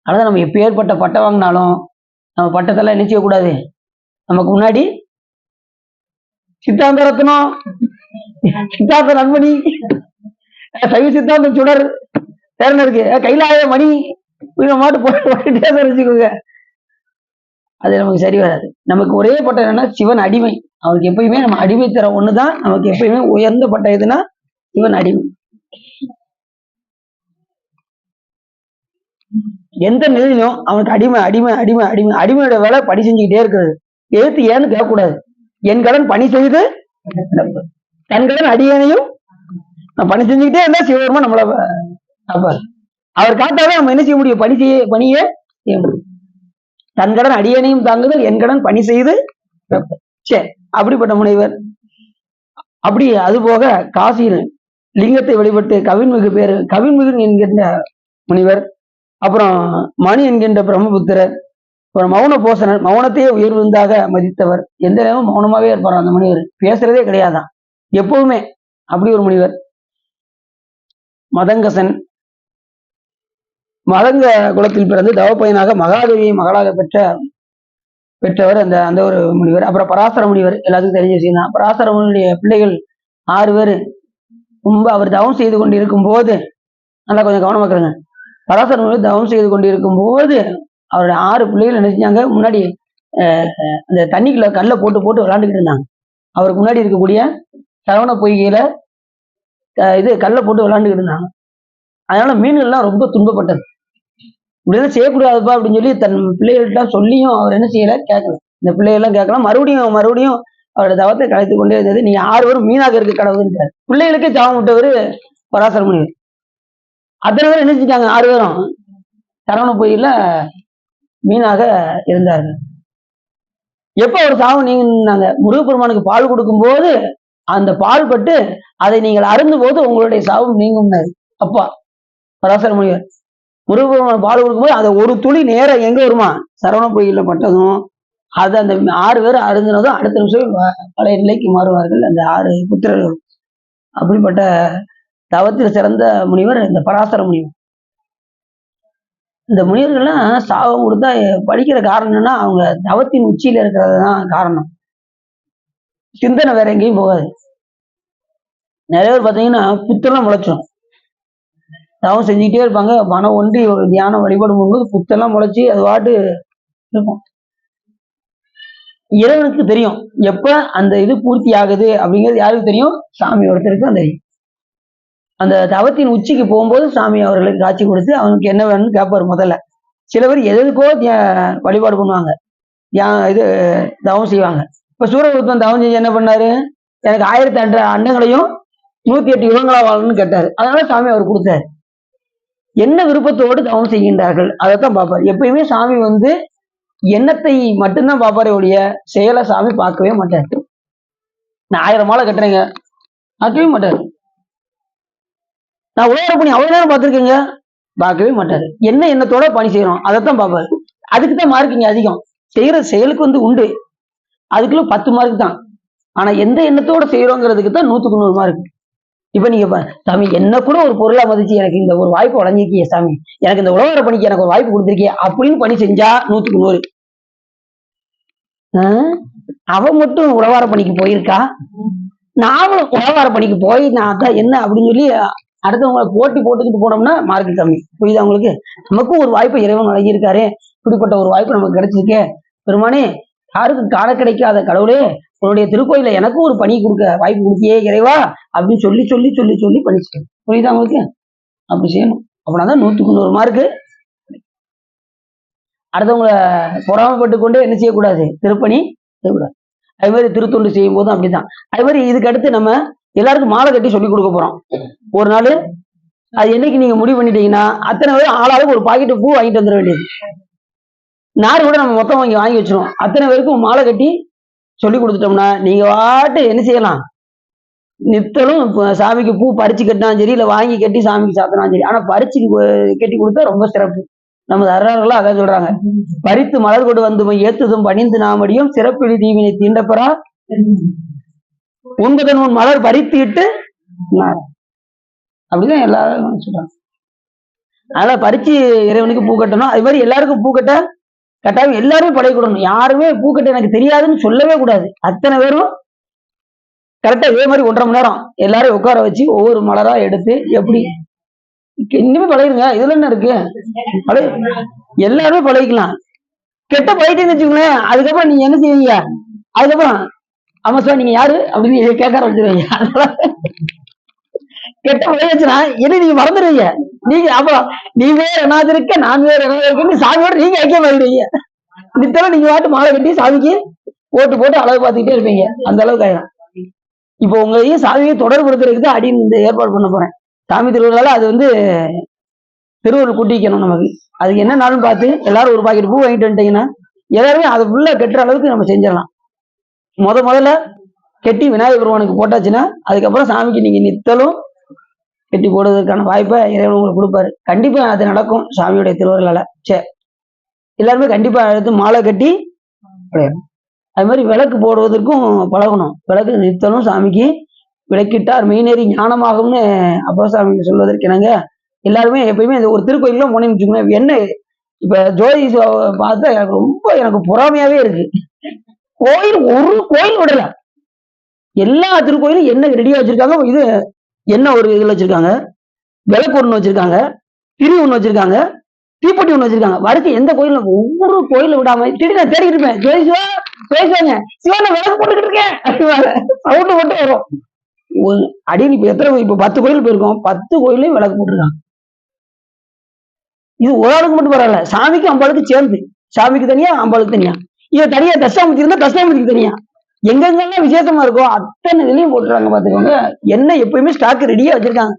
அதான் நம்ம எப்ப ஏற்பட்ட பட்டம் வாங்கினாலும் நம்ம பட்டத்தெல்லாம் என்ன செய்யக்கூடாது, நமக்கு முன்னாடி சித்தாந்த ரத்னம், சித்தாந்த நன்மணி, சைவ சித்தாந்தம் சுடர் தேர்ந்த இருக்கு, கைலாய மணி மாட்டு போட்டுட்டே வச்சுக்கோங்க, அது நமக்கு சரி வராது. நமக்கு ஒரே பட்டம் என்னன்னா சிவன் அடிமை. அவருக்கு எப்பயுமே நம்ம அடிமை தர ஒண்ணுதான் நமக்கு எப்பயுமே உயர்ந்த பட்டம் எதுனா சிவன் அடிமை. எந்த நிலையிலும் அவனுக்கு அடிமை அடிமை அடிமை அடிமை அடிமையோட வேலை பணி செஞ்சுக்கிட்டே இருக்கிறது. எதிர்த்து ஏன்னு கேட்கக்கூடாது. என் கடன் பணி செய்து தன் கடன் அடியனையும் நான் பணி செஞ்சுக்கிட்டே இருந்தா சிவபெருமா நம்மள அப்ப அவர் காட்டாவே நம்ம என்ன செய்ய முடியும்? பணியே செய்ய முடியும். தன் கடன் அடியனையும் தாங்குதல் என் கடன் பணி செய்து சரி. அப்படிப்பட்ட முனைவர். அப்படி அது போக காசியில் லிங்கத்தை வழிபட்டு கவின்மிகு பேரு கவின்மிகு என்கின்ற முனிவர், அப்புறம் மணி என்கின்ற பிரம்மபுத்திரர், அப்புறம் மௌன போசனர், மௌனத்தையே உயர்வுந்தாக மதித்தவர். எந்த நேரமும் மௌனமாவே இருப்பார் அந்த முனிவர், பேசுறதே கிடையாதான் எப்பவுமே. அப்படி ஒரு முனிவர். மதங்கசன், மதங்க குலத்தில் பிறந்து தவப்பயனாக மகாதேவியை மகளாக பெற்றவர் அந்த ஒரு முனிவர். அப்புறம் பராசர முனிவர், எல்லாத்துக்கும் தெரிஞ்ச விஷயம் தான். பராசர முனிவருடைய பிள்ளைகள் 6 பேர். ரொம்ப அவர் தவம் செய்து கொண்டு இருக்கும் போது, நல்லா கொஞ்சம் கவனமாக்குறங்க, பராசர முனிவர் தவம் செய்து கொண்டு இருக்கும் போது அவருடைய 6 பிள்ளைகள் என்ன செஞ்சாங்க? முன்னாடி அந்த தண்ணிக்குள்ள கல்லை போட்டு போட்டு விளையாண்டுக்கிட்டு இருந்தாங்க. அவருக்கு முன்னாடி இருக்கக்கூடிய சரவண பொய்கையில இது கல்லை போட்டு விளையாண்டுக்கிட்டு இருந்தாங்க. அதனால மீன்கள்லாம் ரொம்ப துன்பப்பட்டது. இப்படிதான் செய்யக்கூடாதுப்பா அப்படின்னு சொல்லி தன் பிள்ளைகள்கிட்ட சொல்லியும் அவர் என்ன செய்யல, கேட்கல. இந்த பிள்ளைகள்லாம் கேட்கலாம். மறுபடியும் அவரோட தவத்தை கலைத்து கொண்டே இருந்தது. நீங்க 6 பேரும் மீனாக இருக்க கடவுள்ன்றார். பிள்ளைகளுக்கே தவம் விட்டவர் பராசர முனிவர். அத்தனை பேர் என்ன செஞ்சாங்க? 6 பேரும் சரவண பொய்யில மீனாக இருந்தார்கள். எப்ப ஒரு சாவு நீங்க முருகப்பெருமானுக்கு பால் கொடுக்கும் போது அந்த பால் பட்டு அதை நீங்கள் அருந்தும் போது உங்களுடைய சாவும் நீங்கும். அப்பா பராசர முனிவர் முருகப்பெருமான் பால் கொடுக்கும்போது அதை ஒரு துளி நேரம் எங்க வருமா? சரவண பொய்யில பட்டதும் அது அந்த 6 பேர் அருந்தினதும் அடுத்த நிமிஷம் பழைய நிலைக்கு மாறுவார்கள் அந்த 6 புத்திரர்கள். அப்படிப்பட்ட தவத்தில் சிறந்த முனிவர் இந்த பராசர முனிவர். இந்த முனிவர்கள்லாம் சாபம் கொடுத்தா படிக்கிற காரணம் என்னன்னா, அவங்க தவத்தின் உச்சியில இருக்கிறது தான் காரணம். சிந்தனை வேற எங்கேயும் போகாது. நிறைய பேர் பார்த்தீங்கன்னா புத்தெல்லாம் முளைச்சிடும். தவம் செஞ்சுக்கிட்டே இருப்பாங்க. மனம் ஒன்றி ஒரு தியானம் வழிபாடு போகும்போது புத்தெல்லாம் முளைச்சி அது பாட்டு இருக்கும். இறைவனுக்கு தெரியும் எப்ப அந்த இது பூர்த்தி ஆகுது அப்படிங்கிறது. யாருக்கு தெரியும்? சாமி ஒருத்தருக்கு தான் தெரியும். அந்த தவத்தின் உச்சிக்கு போகும்போது சாமி அவர்களுக்கு காட்சி கொடுத்து அவனுக்கு என்ன வேணும்னு கேட்பாரு. முதல்ல சில பேர் எதுக்கோ வழிபாடு பண்ணுவாங்க, இது தவம் செய்வாங்க. இப்ப சூரபுத்தன் தவம் செஞ்சு என்ன பண்ணாரு? எனக்கு 1008 அண்டங்களையும் 108 யுகங்களா வாழணும்னு கேட்டாரு. அதனால சாமி அவர் கொடுத்தாரு. என்ன விருப்பத்தோடு தவம் செய்கின்றார்கள் அதைத்தான் பார்ப்பாரு. எப்பயுமே சாமி எண்ணத்தை மட்டும்தான் பார்ப்பாரே ஒழிய செயலை சாமி பார்க்கவே மாட்டாரு. நான் 1000 மாலை கட்டுறேங்க, பார்க்கவே மாட்டாரு. நான் உலக பணி அவ்வளவு நேரம் பார்த்துருக்கேங்க, பார்க்கவே மாட்டாரு. என்ன எண்ணத்தோட பணி செய்யறோம் அதைத்தான் பார்ப்பாரு. அதுக்குதான் மார்க்கிங்க அதிகம். செய்யற செயலுக்கு உண்டு, அதுக்குள்ள 10 மார்க் தான். ஆனா எந்த எண்ணத்தோட செய்யறோங்கிறதுக்கு தான் 100க்கு 100 மார்க். இப்ப நீங்க சாமி என்ன கூட ஒரு பொருளா மதிச்சு எனக்கு இந்த ஒரு வாய்ப்பு வழங்கிருக்கிய சாமி, எனக்கு இந்த உலக பணிக்கு எனக்கு ஒரு வாய்ப்பு கொடுத்திருக்கிய அப்படின்னு பணி செஞ்சா 100க்கு 100. அவ மட்டும் உழவார பணிக்கு போயிருக்கா, நாமளும் உழவார பணிக்கு போய் நான் அதான் என்ன அப்படின்னு சொல்லி அடுத்தவங்களை போட்டி போட்டுக்கிட்டு போனோம்னா மார்க் கம்மி. புரியுதா உங்களுக்கு? நமக்கும் ஒரு வாய்ப்பு இறைவன் வழங்கியிருக்காரு. இப்படிப்பட்ட ஒரு வாய்ப்பு நமக்கு கிடைச்சிருக்கே, பெருமானே யாருக்கு காண கிடைக்காத கடவுளே உன்னுடைய திருக்கோயில எனக்கும் ஒரு பணி கொடுக்க வாய்ப்பு கொடுத்தியே இறைவா அப்படின்னு சொல்லி சொல்லி சொல்லி சொல்லி பண்ணிச்சுக்கணும். புரியுதா உங்களுக்கு? அப்படி செய்யணும். அப்படின்னாதான் 100க்கு 100 மார்க்கு. அடுத்தவங்களை பொறாமப்பட்டு கொண்டே என்ன செய்யக்கூடாது? திருப்பணி செய்யக்கூடாது. அது மாதிரி திருத்தொண்டு செய்யும் போதும் அப்படிதான். அது மாதிரி இதுக்கு அடுத்து நம்ம எல்லாருக்கும் மாலை கட்டி சொல்லி கொடுக்க போறோம். ஒரு நாள் அது என்னைக்கு நீங்க முடிவு பண்ணிட்டீங்கன்னா அத்தனை பேரும் ஆளாளுக்கு ஒரு பாக்கெட்டு பூ வாங்கிட்டு வந்துட வேண்டியது. நார் கூட நம்ம மொத்தம் வாங்கி வச்சிருவோம். அத்தனை பேருக்கும் மாலை கட்டி சொல்லி கொடுத்துட்டோம்னா நீங்க வாட்டு என்ன செய்யலாம்? நித்தலும் சாமிக்கு பூ பறிச்சு கட்டினாலும் சரி, இல்ல வாங்கி கட்டி சாமிக்கு சாத்தினாலும் சரி. ஆனா பறிச்சு கட்டி கொடுத்தா ரொம்ப சிறப்பு. நம்ம அறவர்களா அதான் சொல்றாங்க, பறித்து மலர் கொண்டு வந்து ஏத்துதும் பணிந்து நாமடியும் சிறப்பிலி தீவினை தீண்டப்பரா 9 மலர் பறித்து இட்டு அப்படிதான் எல்லாரும் சொல்றாங்க. அதனால பறிச்சு இறைவனுக்கு பூ கட்டணும். அது மாதிரி எல்லாருக்கும் பூ கட்ட கட்டாயம் எல்லாருமே படை கொடுக்கணும். யாருமே பூக்கட்ட எனக்கு தெரியாதுன்னு சொல்லவே கூடாது. அத்தனை பேரும் கரெக்டா இதே மாதிரி 1.5 மணி நேரம் எல்லாரும் உட்கார வச்சு ஒவ்வொரு மலரா எடுத்து எப்படி இன்னுமே பழகிருங்க. இதுல என்ன இருக்கு? எல்லாருமே பழகிக்கலாம். கெட்ட பழகிட்டேன்னு வச்சுக்கோங்களேன், அதுக்கப்புறம் நீங்க என்ன செய்வீங்க? அதுக்கப்புறம் ஆமா சார் நீங்க யாரு அப்படின்னு கேட்க ஆரம்பிச்சிருவீங்க. கெட்ட பழகிச்சுன்னா என்ன நீங்க மறந்துடுவீங்க. நீங்க அப்ப நீ வேற என்னாவது இருக்க, நான் வேற என்னாவது இருக்குன்னு சாமியோட நீங்க ஐக்கியம் ஆயிடுவீங்க. நித்தலும் நீங்க வாட்டு மாலை கட்டி சாமிக்கு போட்டு போட்டு அளவு பார்த்துக்கிட்டே இருப்பீங்க. அந்த அளவுக்கு ஆயிடும். இப்போ உங்களையும் சாமியை தொடர்புறுத்துறதுக்கு தான் அடின்னு இந்த ஏற்பாடு பண்ண போறேன். சாமி திருவிழால அது வந்து திருவள்ளுவர் கூட்டி வைக்கணும் நமக்கு. அதுக்கு என்ன நாளும் பார்த்து எல்லாரும் ஒரு பாக்கெட் பூ வாங்கிட்டு வந்துட்டீங்கன்னா எல்லாருமே அதை ஃபுல்லா கெட்டுற அளவுக்கு நம்ம செஞ்சிடலாம். முதல்ல கெட்டி விநாயகர் பெருமானுக்கு போட்டாச்சுன்னா அதுக்கப்புறம் சாமிக்கு நீங்க நித்தலும் கெட்டி போடுவதற்கான வாய்ப்பை இறைவன் உங்களுக்கு கொடுப்பாரு. கண்டிப்பா அது நடக்கும் சாமியுடைய திருவருளால. சரி, எல்லாருமே கண்டிப்பா எடுத்து மாலை கட்டி அது மாதிரி விளக்கு போடுவதற்கும் பழகணும். விளக்கு நித்தலும் சாமிக்கு விளக்கிட்டார் மெய்நெறி ஞானமாகும்னு அப்போ சாமி சொல்வதற்கு என்னங்க, எல்லாருமே எப்பயுமே ஒரு திருக்கோயிலும் போனேன்னு வச்சுக்கோங்க, என்ன இப்ப ஜோதி பார்த்தா எனக்கு பொறாமையாவே இருக்கு. ஒரு கோயில் விடல, எல்லா திருக்கோயிலும் என்ன ரெடியா வச்சிருக்காங்க. இது என்ன ஒரு இதுல வச்சிருக்காங்க, விளக்கு ஒண்ணு வச்சிருக்காங்க, திரி ஒண்ணு வச்சிருக்காங்க, தீப்பெட்டி ஒண்ணு வச்சிருக்காங்க. வடக்கு எந்த கோயிலும் ஒவ்வொரு கோயில விடாம திடீர்னு நான் தேடிட்டு இருப்பேன். ஜோதிஷா பேசுவாங்க, சிவன விளக்கு போட்டுக்கிட்டு இருக்கேன் சவுண்டு மட்டும் வரும். அடியில் இப்ப எத்தனை, இப்ப 10 கோயில் போயிருக்கோம், 10 கோயிலையும் விளக்கு போட்டிருக்காங்க. இது ஒரு ஆளுக்கு மட்டும் பரவாயில்ல, சாமிக்கு அம்பாளுக்கு சேர்ந்து, சாமிக்கு தனியா அம்பாளுக்கு தனியா. இதை தனியா தட்சாமூர்த்தி இருந்தா தட்சாமூர்த்திக்கு தனியா, எங்கெங்கெல்லாம் விசேஷமா இருக்கோ அத்தனை இதுலயும் போட்டுறாங்க. பாத்துக்கோங்க, என்ன எப்பயுமே ஸ்டாக் ரெடியா வச்சிருக்காங்க.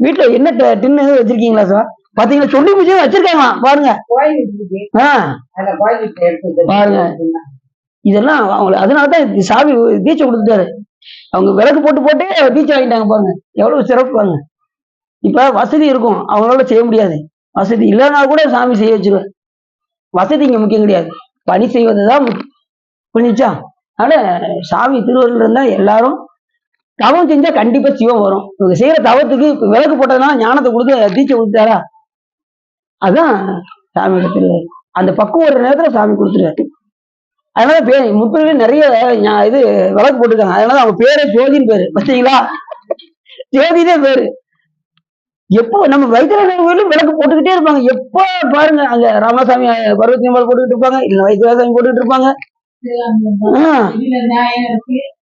வீட்டுல என்ன டின்னு வச்சிருக்கீங்களா சார்? பாத்தீங்களா, சொல்லி முடிச்சு வச்சிருக்காங்க பாருங்க. பாருங்க, இதெல்லாம் அவங்களுக்கு அதனாலதான் சாமி தீட்சை கொடுத்துட்டாரு. அவங்க விளக்கு போட்டு போட்டு தீட்சை வாங்கிட்டாங்க. பாருங்க எவ்வளவு சிறப்பு பாருங்க. இப்ப வசதி இருக்கும், அவங்களால செய்ய முடியாது. வசதி இல்லைன்னா கூட சாமி செய்ய வச்சிருவேன். வசதி இங்க முக்கியம் கிடையாது, பணி செய்வதுதான் முக்கியம். புரிஞ்சுச்சா? அதனால சாமி திருவருள் இருந்தா எல்லாரும் தவம் செஞ்சா கண்டிப்பா சிவம் வரும். இவங்க செய்யற தவத்துக்கு விளக்கு போட்டதுனால ஞானத்தை கொடுத்து தீட்சை கொடுத்தாரா, அதான் சாமியோட திருவருள். அந்த பக்குவம் ஒரு நேரத்துல சாமி கொடுத்துருவாரு. அதனால முற்பிரிவு நிறைய இது விளக்கு போட்டிருக்காங்க. அதனால அவங்க பேரே ஜோதின்னு பேரு. பார்த்தீங்களா, ஜோதினே பேரு. எப்போ நம்ம வைத்தியநாதன் கோயிலும் விளக்கு போட்டுக்கிட்டே இருப்பாங்க. எப்ப பாருங்க, அங்க ராமசாமி பர்வதி அம்பாள் போட்டுக்கிட்டு இருப்பாங்க, இல்ல வைத்தியநாதன் போட்டுக்கிட்டு இருப்பாங்க.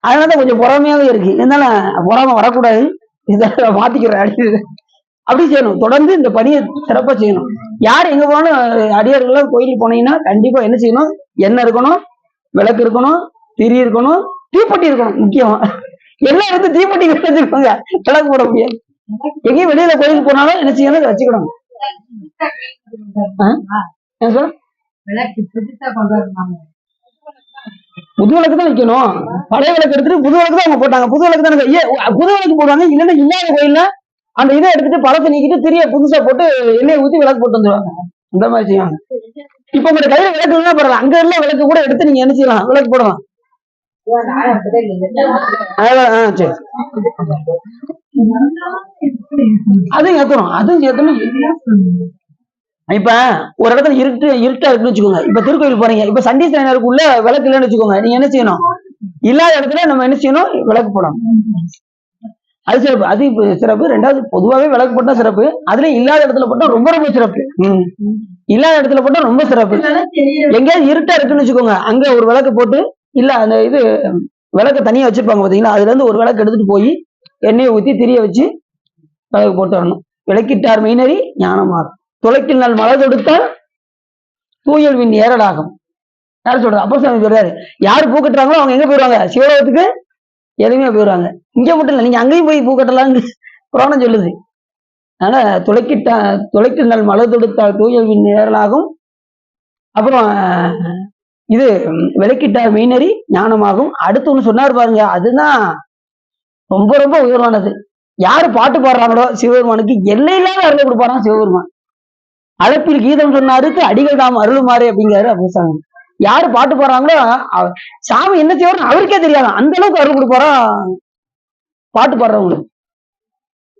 அதனாலதான் கொஞ்சம் பொறாமையாவே இருக்கு. இருந்தாலும் பொறாம வரக்கூடாது, இதை மாத்திக்கிறேன். அப்படி செய்யணும், தொடர்ந்து இந்த பணியை சிறப்பா செய்யணும். யார் எங்க போனாலும் அடியார்கள் கோயிலுக்கு போனீங்கன்னா கண்டிப்பா என்ன செய்யணும், எண்ணெய் இருக்கணும், விளக்கு இருக்கணும், திரி இருக்கணும், தீப்பெட்டி இருக்கணும். முக்கியமா எல்லாம் வந்து தீப்பெட்டி வச்சிருப்பாங்க, விளக்கு போட முடியாது. எங்கேயும் வெளியில கோயிலுக்கு போனாலும் என்ன செய்யணும், வச்சுக்கணும். புது விளக்கு தான் வைக்கணும். பழைய விளக்கு எடுத்துட்டு புது விளக்கு தான் அவங்க போட்டாங்க. புது விளக்கு தான் புது விளக்கு போடுவாங்க. இல்லைன்னா இல்லாத கோயில்ல அந்த இதை எடுத்துட்டு பழத்தை நீக்கிட்டு திரிய புதுசா போட்டு எண்ணெய் ஊத்தி விளக்கு போட்டு வந்துருவாங்க. அந்த மாதிரி செய்வாங்க. இப்ப உங்க கையில விளக்கு இல்லைன்னா பரவாயில்ல, அங்க உள்ள விளக்கு கூட எடுத்து நீங்க என்ன செய்யலாம், விளக்கு போடலாம். சரி, அதுவும் ஏத்தணும், அதுவும் ஏத்தணும். இப்ப ஒரு இடத்துல இருட்டா இருக்குன்னு வச்சுக்கோங்க. இப்ப திருக்கோயில் போறீங்க, இப்ப சண்டீஸ்வரருக்கு உள்ள விளக்கு இல்லைன்னு வச்சுக்கோங்க, நீங்க என்ன செய்யணும், இல்லாத இடத்துல நம்ம என்ன செய்யணும், விளக்கு போடணும். அது சிறப்பு, அது சிறப்பு. ரெண்டாவது, பொதுவாகவே விளக்கு போட்டா சிறப்பு, அதுல இல்லாத இடத்துல போட்டா ரொம்ப ரொம்ப சிறப்பு. இல்லாத இடத்துல போட்டா ரொம்ப சிறப்பு. எங்கேயாவது இருட்டா இருக்குன்னு வச்சுக்கோங்க, அங்க ஒரு விளக்கு போட்டு, இல்ல அந்த இது விளக்க தனியா வச்சிருப்பாங்க பாத்தீங்களா, அதுல இருந்து ஒரு விளக்கு எடுத்துட்டு போய் எண்ணெயை ஊத்தி திரிய வச்சு விளக்கு போட்டு வரணும். விளக்கிட்டார் மெய்நெறி ஞானமாகும், துளைக்கில் நாள் மழை தொடுத்தால் தூயல்வின் ஏறலாகும். யாரு சொல்றது, அப்போ சாமி சொல்றாரு. யாரு பூ கட்டுறாங்களோ அவங்க எங்க போயிடுவாங்க, சிவலோகத்துக்கு எளிமையா போயிடுவாங்க. இங்க மட்டும் இல்ல, நீங்க அங்கேயும் போய் பூ கட்டலாம்னு புராணம் சொல்லுது. அதனால துளைக்கில் நாள் மழை தொடுத்தால் தூயல்வின் ஏறலாகும். அப்புறம் இது விளக்கிட்டார் மெய்நெறி ஞானமாகும். அடுத்து ஒண்ணு சொன்னார் பாருங்க, அதுதான் ரொம்ப ரொம்ப உயர்வானது. யாரு பாட்டு பாடுறாங்களோ சிவபெருமானுக்கு எல்லையில்லாத அருளை கொடுப்பாராம் சிவபெருமான். அழைப்பில் கீதம் சொன்னாருக்கு அடிகள் தாம் அருளுமாறு அப்படிங்கிறாரு அப்போ. யாரு பாட்டு பாடுறாங்களோ சாமி என்ன செய்வாருன்னு அவருக்கே தெரியாது, அந்த அளவுக்கு அருள் கொடுப்பாரா பாட்டு பாடுறவங்களுக்கு.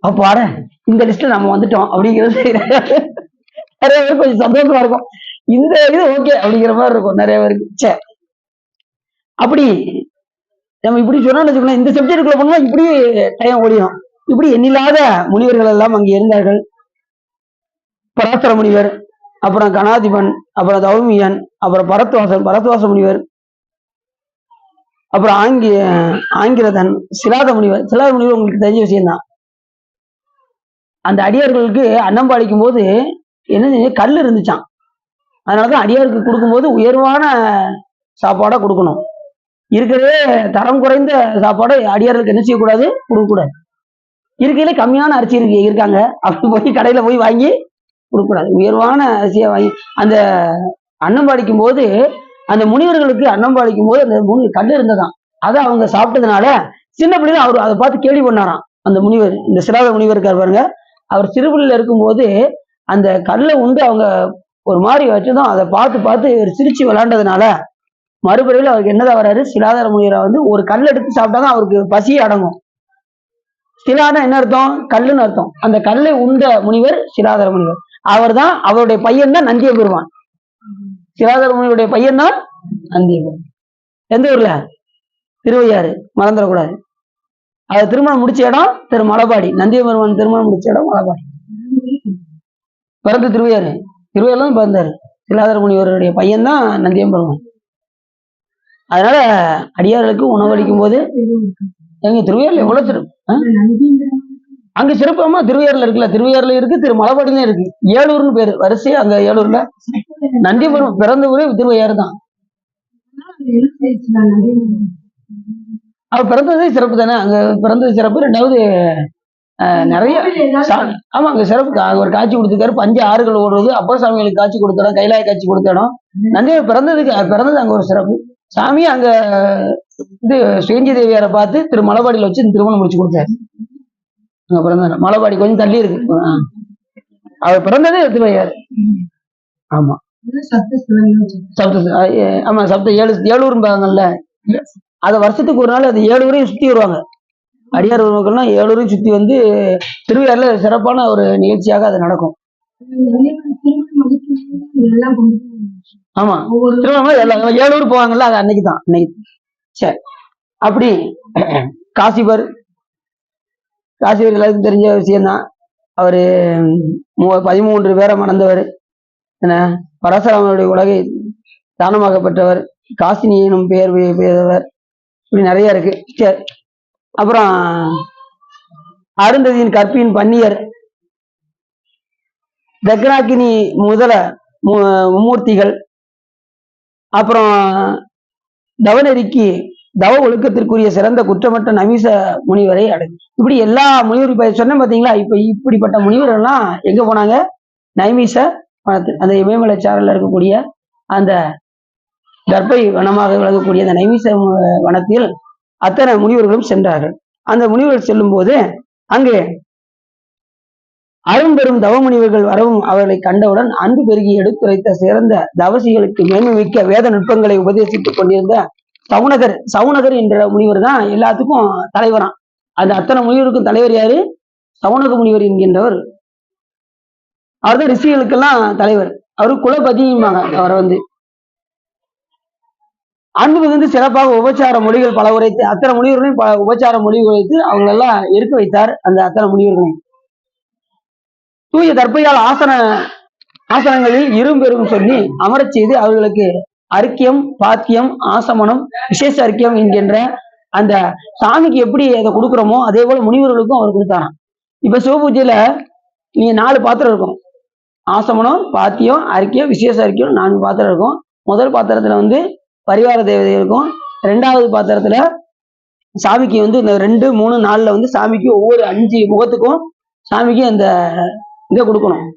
அப்ப பாரு, இந்த லிஸ்ட்ல நம்ம வந்துட்டோம் அப்படிங்கிறது நிறைய பேருக்கு கொஞ்சம் சந்தோஷமா இருக்கும். இந்த இது ஓகே அப்படிங்கிற மாதிரி இருக்கும் நிறைய பேருக்கு. சரி, அப்படி நம்ம இப்படி சொன்னா இந்த சப்ஜெக்டுக்குள்ள போனோம்னா இப்படி டைம் ஓடிடும். இப்படி எண்ணில்லாத முனிவர்கள் எல்லாம் அங்கே இருந்தார்கள். பராசர முனிவர், அப்புறம் கணாதிபன், அப்புறம் தௌமியன், அப்புறம் பரத்வாச முனிவர், அப்புறம் ஆங்கிரதன், சிலாத முனிவர். சிலாத முனிவர் உங்களுக்கு தெரிஞ்ச விஷயம் தான். அந்த அடியார்களுக்கு அன்னம் பாலிக்கும் போது என்ன கல் இருந்துச்சான். அதனாலதான் அடியாருக்கு கொடுக்கும்போது உயர்வான சாப்பாடா கொடுக்கணும். இருக்கிறதே தரம் குறைந்த சாப்பாடு அடியார்களுக்கு என்ன செய்யக்கூடாது, கொடுக்கக்கூடாது. இருக்கையில கம்மியான அரிசி இருக்காங்க, அப்படி போய் கடையில போய் வாங்கி கொடுக்கக்கூடாது. உயர்வான அரிசியை வாங்கி அந்த அன்னம் பாலிக்கும் போது, அந்த முனிவர்களுக்கு அன்னம் பாலிக்கும் போது அந்த கல் இருந்ததாம். அதை அவங்க சாப்பிட்டதுனால சின்ன பிள்ளைங்க அவர் அதை பார்த்து கேள்வி பண்ணாராம். அந்த முனிவர், இந்த சிறாத முனிவர் இருக்கார் பாருங்க, அவர் சிறுபிள்ளையில இருக்கும்போது அந்த கல்லை உண்டு அவங்க ஒரு மாதிரி வச்சதும் அதை பார்த்து பார்த்து இவர் சிரிச்சு விளையாண்டதுனால மறுபடியும் அவருக்கு என்னதான் வராரு, சிலாதார முனிவரை வந்து ஒரு கல் எடுத்து சாப்பிட்டாதான் அவருக்கு பசியே அடங்கும். சிலானா என்ன அர்த்தம், கல்லுன்னு அர்த்தம். அந்த கல்லை உண்ட முனிவர் சிலாதார முனிவர். அவர் தான், அவருடைய பையன் தான் நந்திய பெருமான். சிலாதார முனிவருடைய பையன் தான் நந்திய பெருமான். எந்த ஊர்ல, திருவையாறு, மறந்துடக்கூடாது. அதை திருமணம் முடிச்ச இடம் திரு மலைபாடி. நந்திய பெருமான் திருமணம் முடிச்ச இடம் மலைபாடி. பிறந்து திருவையாறு, திருவையாறுல தான் பிறந்தாரு. சிலாதார முனிவருடைய பையன் தான் நந்தியம் பெருமான். அதனால அடியார்களுக்கு உணவளிக்கும் போது எங்க திருவையாறுல எவ்வளவு சிறப்பு, அங்க சிறப்பாமா திருவையாறுல இருக்குல்ல, திருவையாறுல இருக்கு, திரு மலைபாடியிலும் இருக்கு. ஏலூர்னு பேரு வரிசையா. அங்க ஏலூர்ல நந்தியம் பெருமான் பிறந்த ஊரே திருவையாறு தான். அவர் பிறந்ததே சிறப்பு தானே, அங்க பிறந்தது சிறப்பு. ரெண்டாவது நிறைய ஆமா அங்க சிறப்பு. ஒரு காட்சி கொடுத்துருக்காரு, 5 ஆறுகள் ஓடுறது, அப்பர் சாமிகளுக்கு காட்சி கொடுத்த இடம், கைலாய காட்சி கொடுத்த இடம். நந்தியம் பிறந்தது அங்க ஒரு சிறப்பு. சாமி அங்க இது ஸ்ரீஞ்சி தேவியாரை பார்த்து திரு மலைபாடியில வச்சு திருமணம் முடிச்சு கொடுத்தாரு. அங்க பிறந்த மலைபாடி கொஞ்சம் தள்ளி இருக்கு. அவர் பிறந்ததே திருவையாறு. ஆமா ஆமா சப்த ஏழூர்பாங்கல்ல, அத வருஷத்துக்கு ஒரு நாள் அது 7 ஊரையும் சுத்தி வருவாங்க. அடியார் உறவுகள்லாம் 7 ஊரையும் சுத்தி வந்து திருவையாறுல சிறப்பான ஒரு நிகழ்ச்சியாக அது நடக்கும். ஆமா திருவண்ணாமலை எல்லாம் 7 ஊர் போவாங்கல்ல, அது அன்னைக்குதான். சரி, அப்படி காசிபர் எல்லாருக்கும் தெரிஞ்ச விஷயம்தான். அவரு 13 பேரை மணந்தவர். என்ன, பரசுராமனுடைய உலகை தானமாக பெற்றவர், காசினி எனும் பெயர் பெயர்ந்தவர். இப்படி நிறைய இருக்கு. சரி, அப்புறம் அருந்ததியின் கற்பின் பன்னியர், தக்ராக்கினி முதல மும்மூர்த்திகள், அப்புறம் தவநெறிக்கு தவ ஒழுக்கத்திற்குரிய சிறந்த குற்றமற்ற நமீச முனிவரை அடைஞ்சு. இப்படி எல்லா முனிவர் இப்ப சொன்ன பாத்தீங்களா. இப்ப இப்படிப்பட்ட முனிவர்கள் எல்லாம் எங்க போனாங்க, நைமீச வனத்து, அந்த இமயமலை சாரல்ல இருக்கக்கூடிய அந்த கர்ப்பை வனமாக விளங்கக்கூடிய அந்த நைமீச வனத்தில் அத்தனை முனிவர்களும் சென்றார்கள். அந்த முனிவர்கள் செல்லும் போது அங்கே அரும்பெரும் தவ முனிவர்கள் வரவும் அவர்களை கண்டவுடன் அன்பு பெருகி எடுத்துரைத்த சிறந்த தவசிகளுக்கு மேன்மை மிக்க வேத நுட்பங்களை உபதேசித்துக் கொண்டிருந்த சவுனகர் என்ற முனிவர் தான் எல்லாத்துக்கும் தலைவரான். அந்த அத்தனை முனிவருக்கும் தலைவர் யாரு, சவுனக முனிவர் என்கின்றவர். அவர் தான் ரிஷிகளுக்கெல்லாம் தலைவர். அவரு குலபதியும்பாங்க. அவரை வந்து அன்பு மிகுந்து சிறப்பாக உபச்சார மொழிகள் பல உரைத்து அத்தனை முனிவர்களையும் உபச்சார மொழி உரைத்து அவங்க எல்லாம் இருக்க வைத்தார். அந்த அத்தனை முனிவர்களையும் தூய தற்பையால் ஆசனங்களில் இரும்பெரும் சொல்லி அமரச் செய்து அவர்களுக்கு அர்க்கியம், பாத்தியம், ஆசமனம், விசேஷ அர்க்கியம் என்கின்ற அந்த சாமிக்கு எப்படி அதை கொடுக்குறோமோ அதே போல முனிவர்களுக்கும் அவர் கொடுத்தாராம். இப்ப சிவபூஜையில நீங்க 4 பாத்திரம் இருக்கும். ஆசமனம், பாத்தியம், அர்க்கியம், விசேஷ அர்க்கியம் 4 பாத்திரம் இருக்கும். முதல் பாத்திரத்துல வந்து பரிவார தேவதை இருக்கும். 2வது பாத்திரத்துல சாமிக்கு வந்து இந்த 2, 3, 4ல வந்து சாமிக்கு ஒவ்வொரு 5 முகத்துக்கும் சாமிக்கு அந்த இதை கொடுக்கணும்.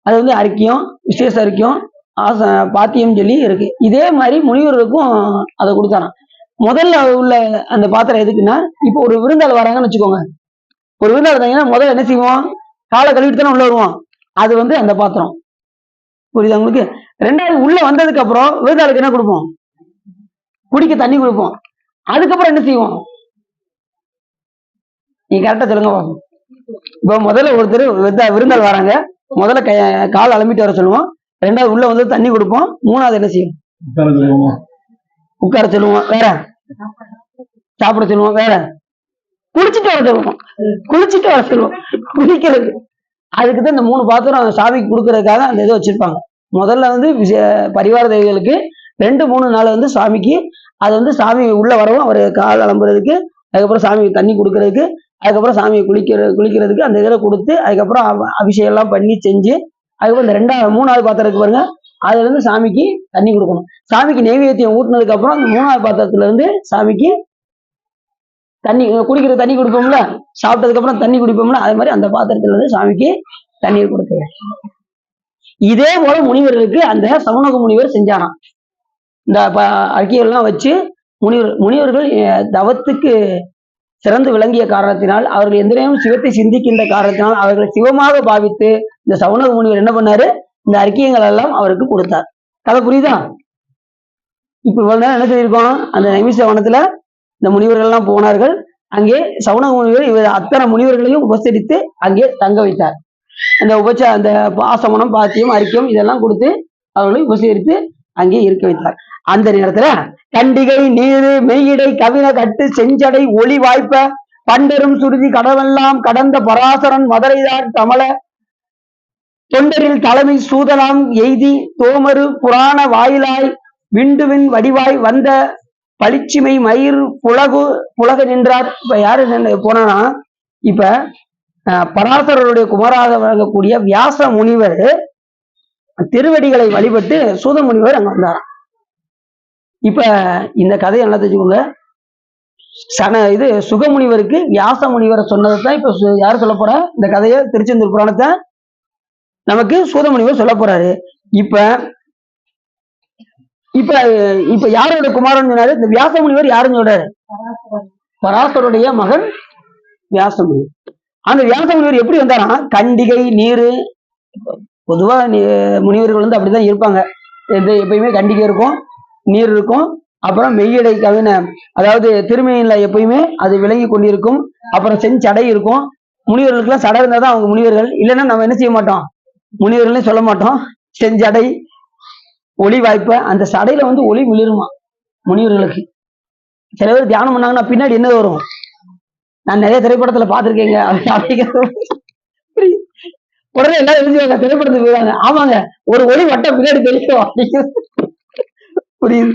அது வந்து அர்க்கியம், விசேஷ அர்க்கியம், பாத்தியம் சொல்லி இருக்கு. இதே மாதிரி முனிவர்களுக்கும் அதை கொடுத்தாராம். முதல்ல உள்ள அந்த பாத்திரம் எதுக்குன்னா, இப்போ ஒரு விருந்தாள் வராங்கன்னு வச்சுக்கோங்க. ஒரு விருந்தாள் வந்தாங்கன்னா முதல்ல என்ன செய்வோம், காலை கழுவிட்டு தானே உள்ள வருவோம். அது வந்து அந்த பாத்திரம். புரியுதா உங்களுக்கு? 2வது உள்ள வந்ததுக்கு அப்புறம் விருந்தாளுக்கு என்ன கொடுப்போம், குடிக்க தண்ணி கொடுப்போம். அதுக்கப்புறம் என்ன செய்வோம், நீங்க கரெக்டா சொல்லுங்க பாப்போம். இப்போ முதல்ல ஒருத்தர் விருந்தாள் வராங்க, முதல்ல கால் அலம்பிட்டு வர சொல்லுவோம். 2வது உள்ள வந்து தண்ணி கொடுப்போம். 3வது என்ன செய்யும், உட்கார சொல்லுவோம். வேற சாப்பிட சொல்லுவோம். வேற குளிச்சுட்டு வர சொல்லுவோம். குளிக்கிறது. அதுக்குதான் இந்த 3 பாத்திரம் சாமிக்கு கொடுக்கறதுக்காக அந்த இதை வச்சிருப்பாங்க. முதல்ல வந்து பரிவார தேவிகளுக்கு, 2, 3, 4 வந்து சாமிக்கு. அது வந்து சாமி உள்ள வரவும் அவர் கால் அலம்புறதுக்கு, அதுக்கப்புறம் சாமிக்கு தண்ணி கொடுக்கறதுக்கு, அதுக்கப்புறம் சாமியை குளிக்கிறதுக்கு அந்த இதில் கொடுத்து அதுக்கப்புறம் அபிஷேகம் எல்லாம் பண்ணி செஞ்சு அதுக்கப்புறம் இந்த மூணாவது பாத்திரம் இருக்கு பாருங்க, அதுல இருந்து சாமிக்கு தண்ணி கொடுக்கணும். சாமிக்கு நெய்வேத்தியம் ஊட்டினதுக்கு அப்புறம் அந்த மூணாவது பாத்திரத்துல இருந்து சாமிக்கு தண்ணி குடிக்கிற தண்ணி குடிப்போம்ல, சாப்பிட்டதுக்கு அப்புறம் தண்ணி குடிப்போம்ல, அது மாதிரி அந்த பாத்திரத்துல இருந்து சாமிக்கு தண்ணீர் கொடுக்க. இதே போல முனிவர்களுக்கு அந்த சவுனக முனிவர் செஞ்சாராம். இந்த அறிக்கைகள்லாம் வச்சு முனிவர்கள் தவத்துக்கு சிறந்து விளங்கிய காரணத்தினால், அவர்கள் எந்த நேரமும் சிவத்தை சிந்திக்கின்ற காரணத்தினால் அவர்களை சிவமாக பாவித்து இந்த சவுனக முனிவர் என்ன பண்ணாரு, இந்த அறிக்கையங்கள் எல்லாம் அவருக்கு கொடுத்தார். கதை புரியுதா? இப்ப இவ்வளவு நேரம் என்ன செய்திருக்கோம், அந்த நைமிஷவனத்துல இந்த முனிவர்கள் எல்லாம் போனார்கள். அங்கே சவுனக முனிவர் இவர் அத்தனை முனிவர்களையும் உபசரித்து அங்கே தங்க வைத்தார். அந்த அந்த ஆசமனம் பாத்தியம் அறிக்கையும் இதெல்லாம் கொடுத்து அவர்களை உபசரித்து அங்கே இருக்க வைத்தார். அந்த நேரத்துல கண்டிகை நீரு மெய்யிடை கவின கட்டு செஞ்சடை ஒளி வாய்ப்ப பண்டரும் சுருதி கடவெல்லாம் கடந்த பராசரன் மதுரைதார் தமிழ தொண்டரில் தலைமை சூதலாம் எய்தி தோமரு புராண வாயிலாய் விண்டுவின் வடிவாய் வந்த பளிச்சிமை மயிர் புலக நின்றார். இப்ப யாரு போனா, இப்ப பராசரருடைய குமாராக வழங்கக்கூடிய வியாச முனிவர் திருவடிகளை வழிபட்டு சூத முனிவர் அங்க வந்தாராம். இப்ப இந்த கதையை நல்லா தெரிஞ்சுக்கோங்க. இது சுகமுனிவருக்கு வியாச முனிவரை சொன்னதுதான் இப்ப யாரு சொல்ல போறா, இந்த கதையை திருச்செந்தூர் புராணத்தை நமக்கு சூத முனிவர் சொல்ல போறாரு. இப்ப இப்ப இப்ப யாரோட குமாரன் சொன்னாரு, இந்த வியாச முனிவர் யாருன்னு சொல்றாரு, பராசருடைய மகன் வியாச முனிவர். அந்த வியாச முனிவர் எப்படி வந்தாரா, கண்டிகை நீரு, பொதுவா முனிவர்கள் வந்து அப்படிதான் இருப்பாங்க. எப்பயுமே கண்டிகை இருக்கும், நீர் இருக்கும், அப்புறம் மெய்யடை கவின, அதாவது திருமையில எப்பயுமே அது விளங்கி கொண்டிருக்கும், அப்புறம் செஞ்சடை இருக்கும். முனிவர்களுக்கு எல்லாம் சடை இருந்தாதான் அவங்க முனிவர்கள், இல்லைன்னா நம்ம என்ன செய்ய மாட்டோம், முனிவர்களே சொல்ல மாட்டோம். செஞ்சடை ஒளி வாய்ப்ப, அந்த சடையில வந்து ஒளி விழுருமா முனிவர்களுக்கு. சில பேர் தியானம் பண்ணாங்கன்னா பின்னாடி என்ன வரும், நான் நிறைய திரைப்படத்துல பார்த்திருக்கேங்க. உடனே எல்லாரும் எழுதிவாங்க, திரைப்படத்துக்கு போயிடுவாங்க. ஆமாங்க, ஒரு ஒளி வட்டம் பின்னாடி தெரியும். புரியுது?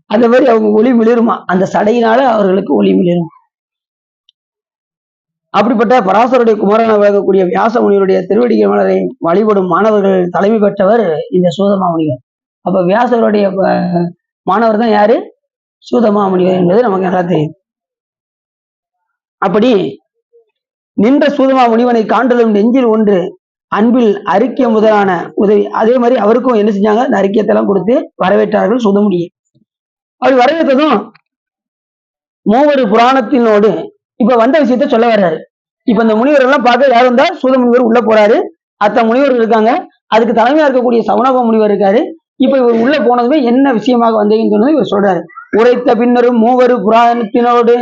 அந்த மாதிரி அவங்க ஒளி மிளிருமா, அந்த சடையினால அவர்களுக்கு ஒளி மிளிரும். அப்படிப்பட்ட பராசருடைய குமாரனாக வழங்கக்கூடிய வியாச முனிவருடைய திருவடிகை மலரை வழிபடும் மாணவர்கள் தலைமை பெற்றவர் இந்த சூதமாமுனிவர். அப்ப வியாசருடைய மாணவர் தான் யாரு, சூதமாமுனிவர் என்பது நமக்கு நல்லா தெரியும். அப்படி நின்ற சூதமாமுனிவனை காண்டலும் நெஞ்சில் ஒன்று அன்பில் அறிக்கை முதலான உதவி. அதே மாதிரி அவருக்கும் என்ன செஞ்சாங்க, இந்த அறிக்கையத்தை எல்லாம் கொடுத்து வரவேற்றார்கள் சூதமுனியை. அப்படி வரவேற்றதும் மூவரு புராணத்தினோடு இப்ப வந்த விஷயத்த சொல்ல வர்றாரு. இப்ப இந்த முனிவர் எல்லாம் பார்க்க யார் வந்தா, சூத முனிவர் உள்ள போறாரு, அத்தனை முனிவர்கள் இருக்காங்க, அதுக்கு தலைமையா இருக்கக்கூடிய சவுனக முனிவர் இருக்காரு. இப்ப இவர் உள்ள போனதுமே என்ன விஷயமாக வந்தீங்கன்னு சொன்னது இவர் சொல்றாரு. உரைத்த பின்னரும் மூவரு புராணத்தினோடு,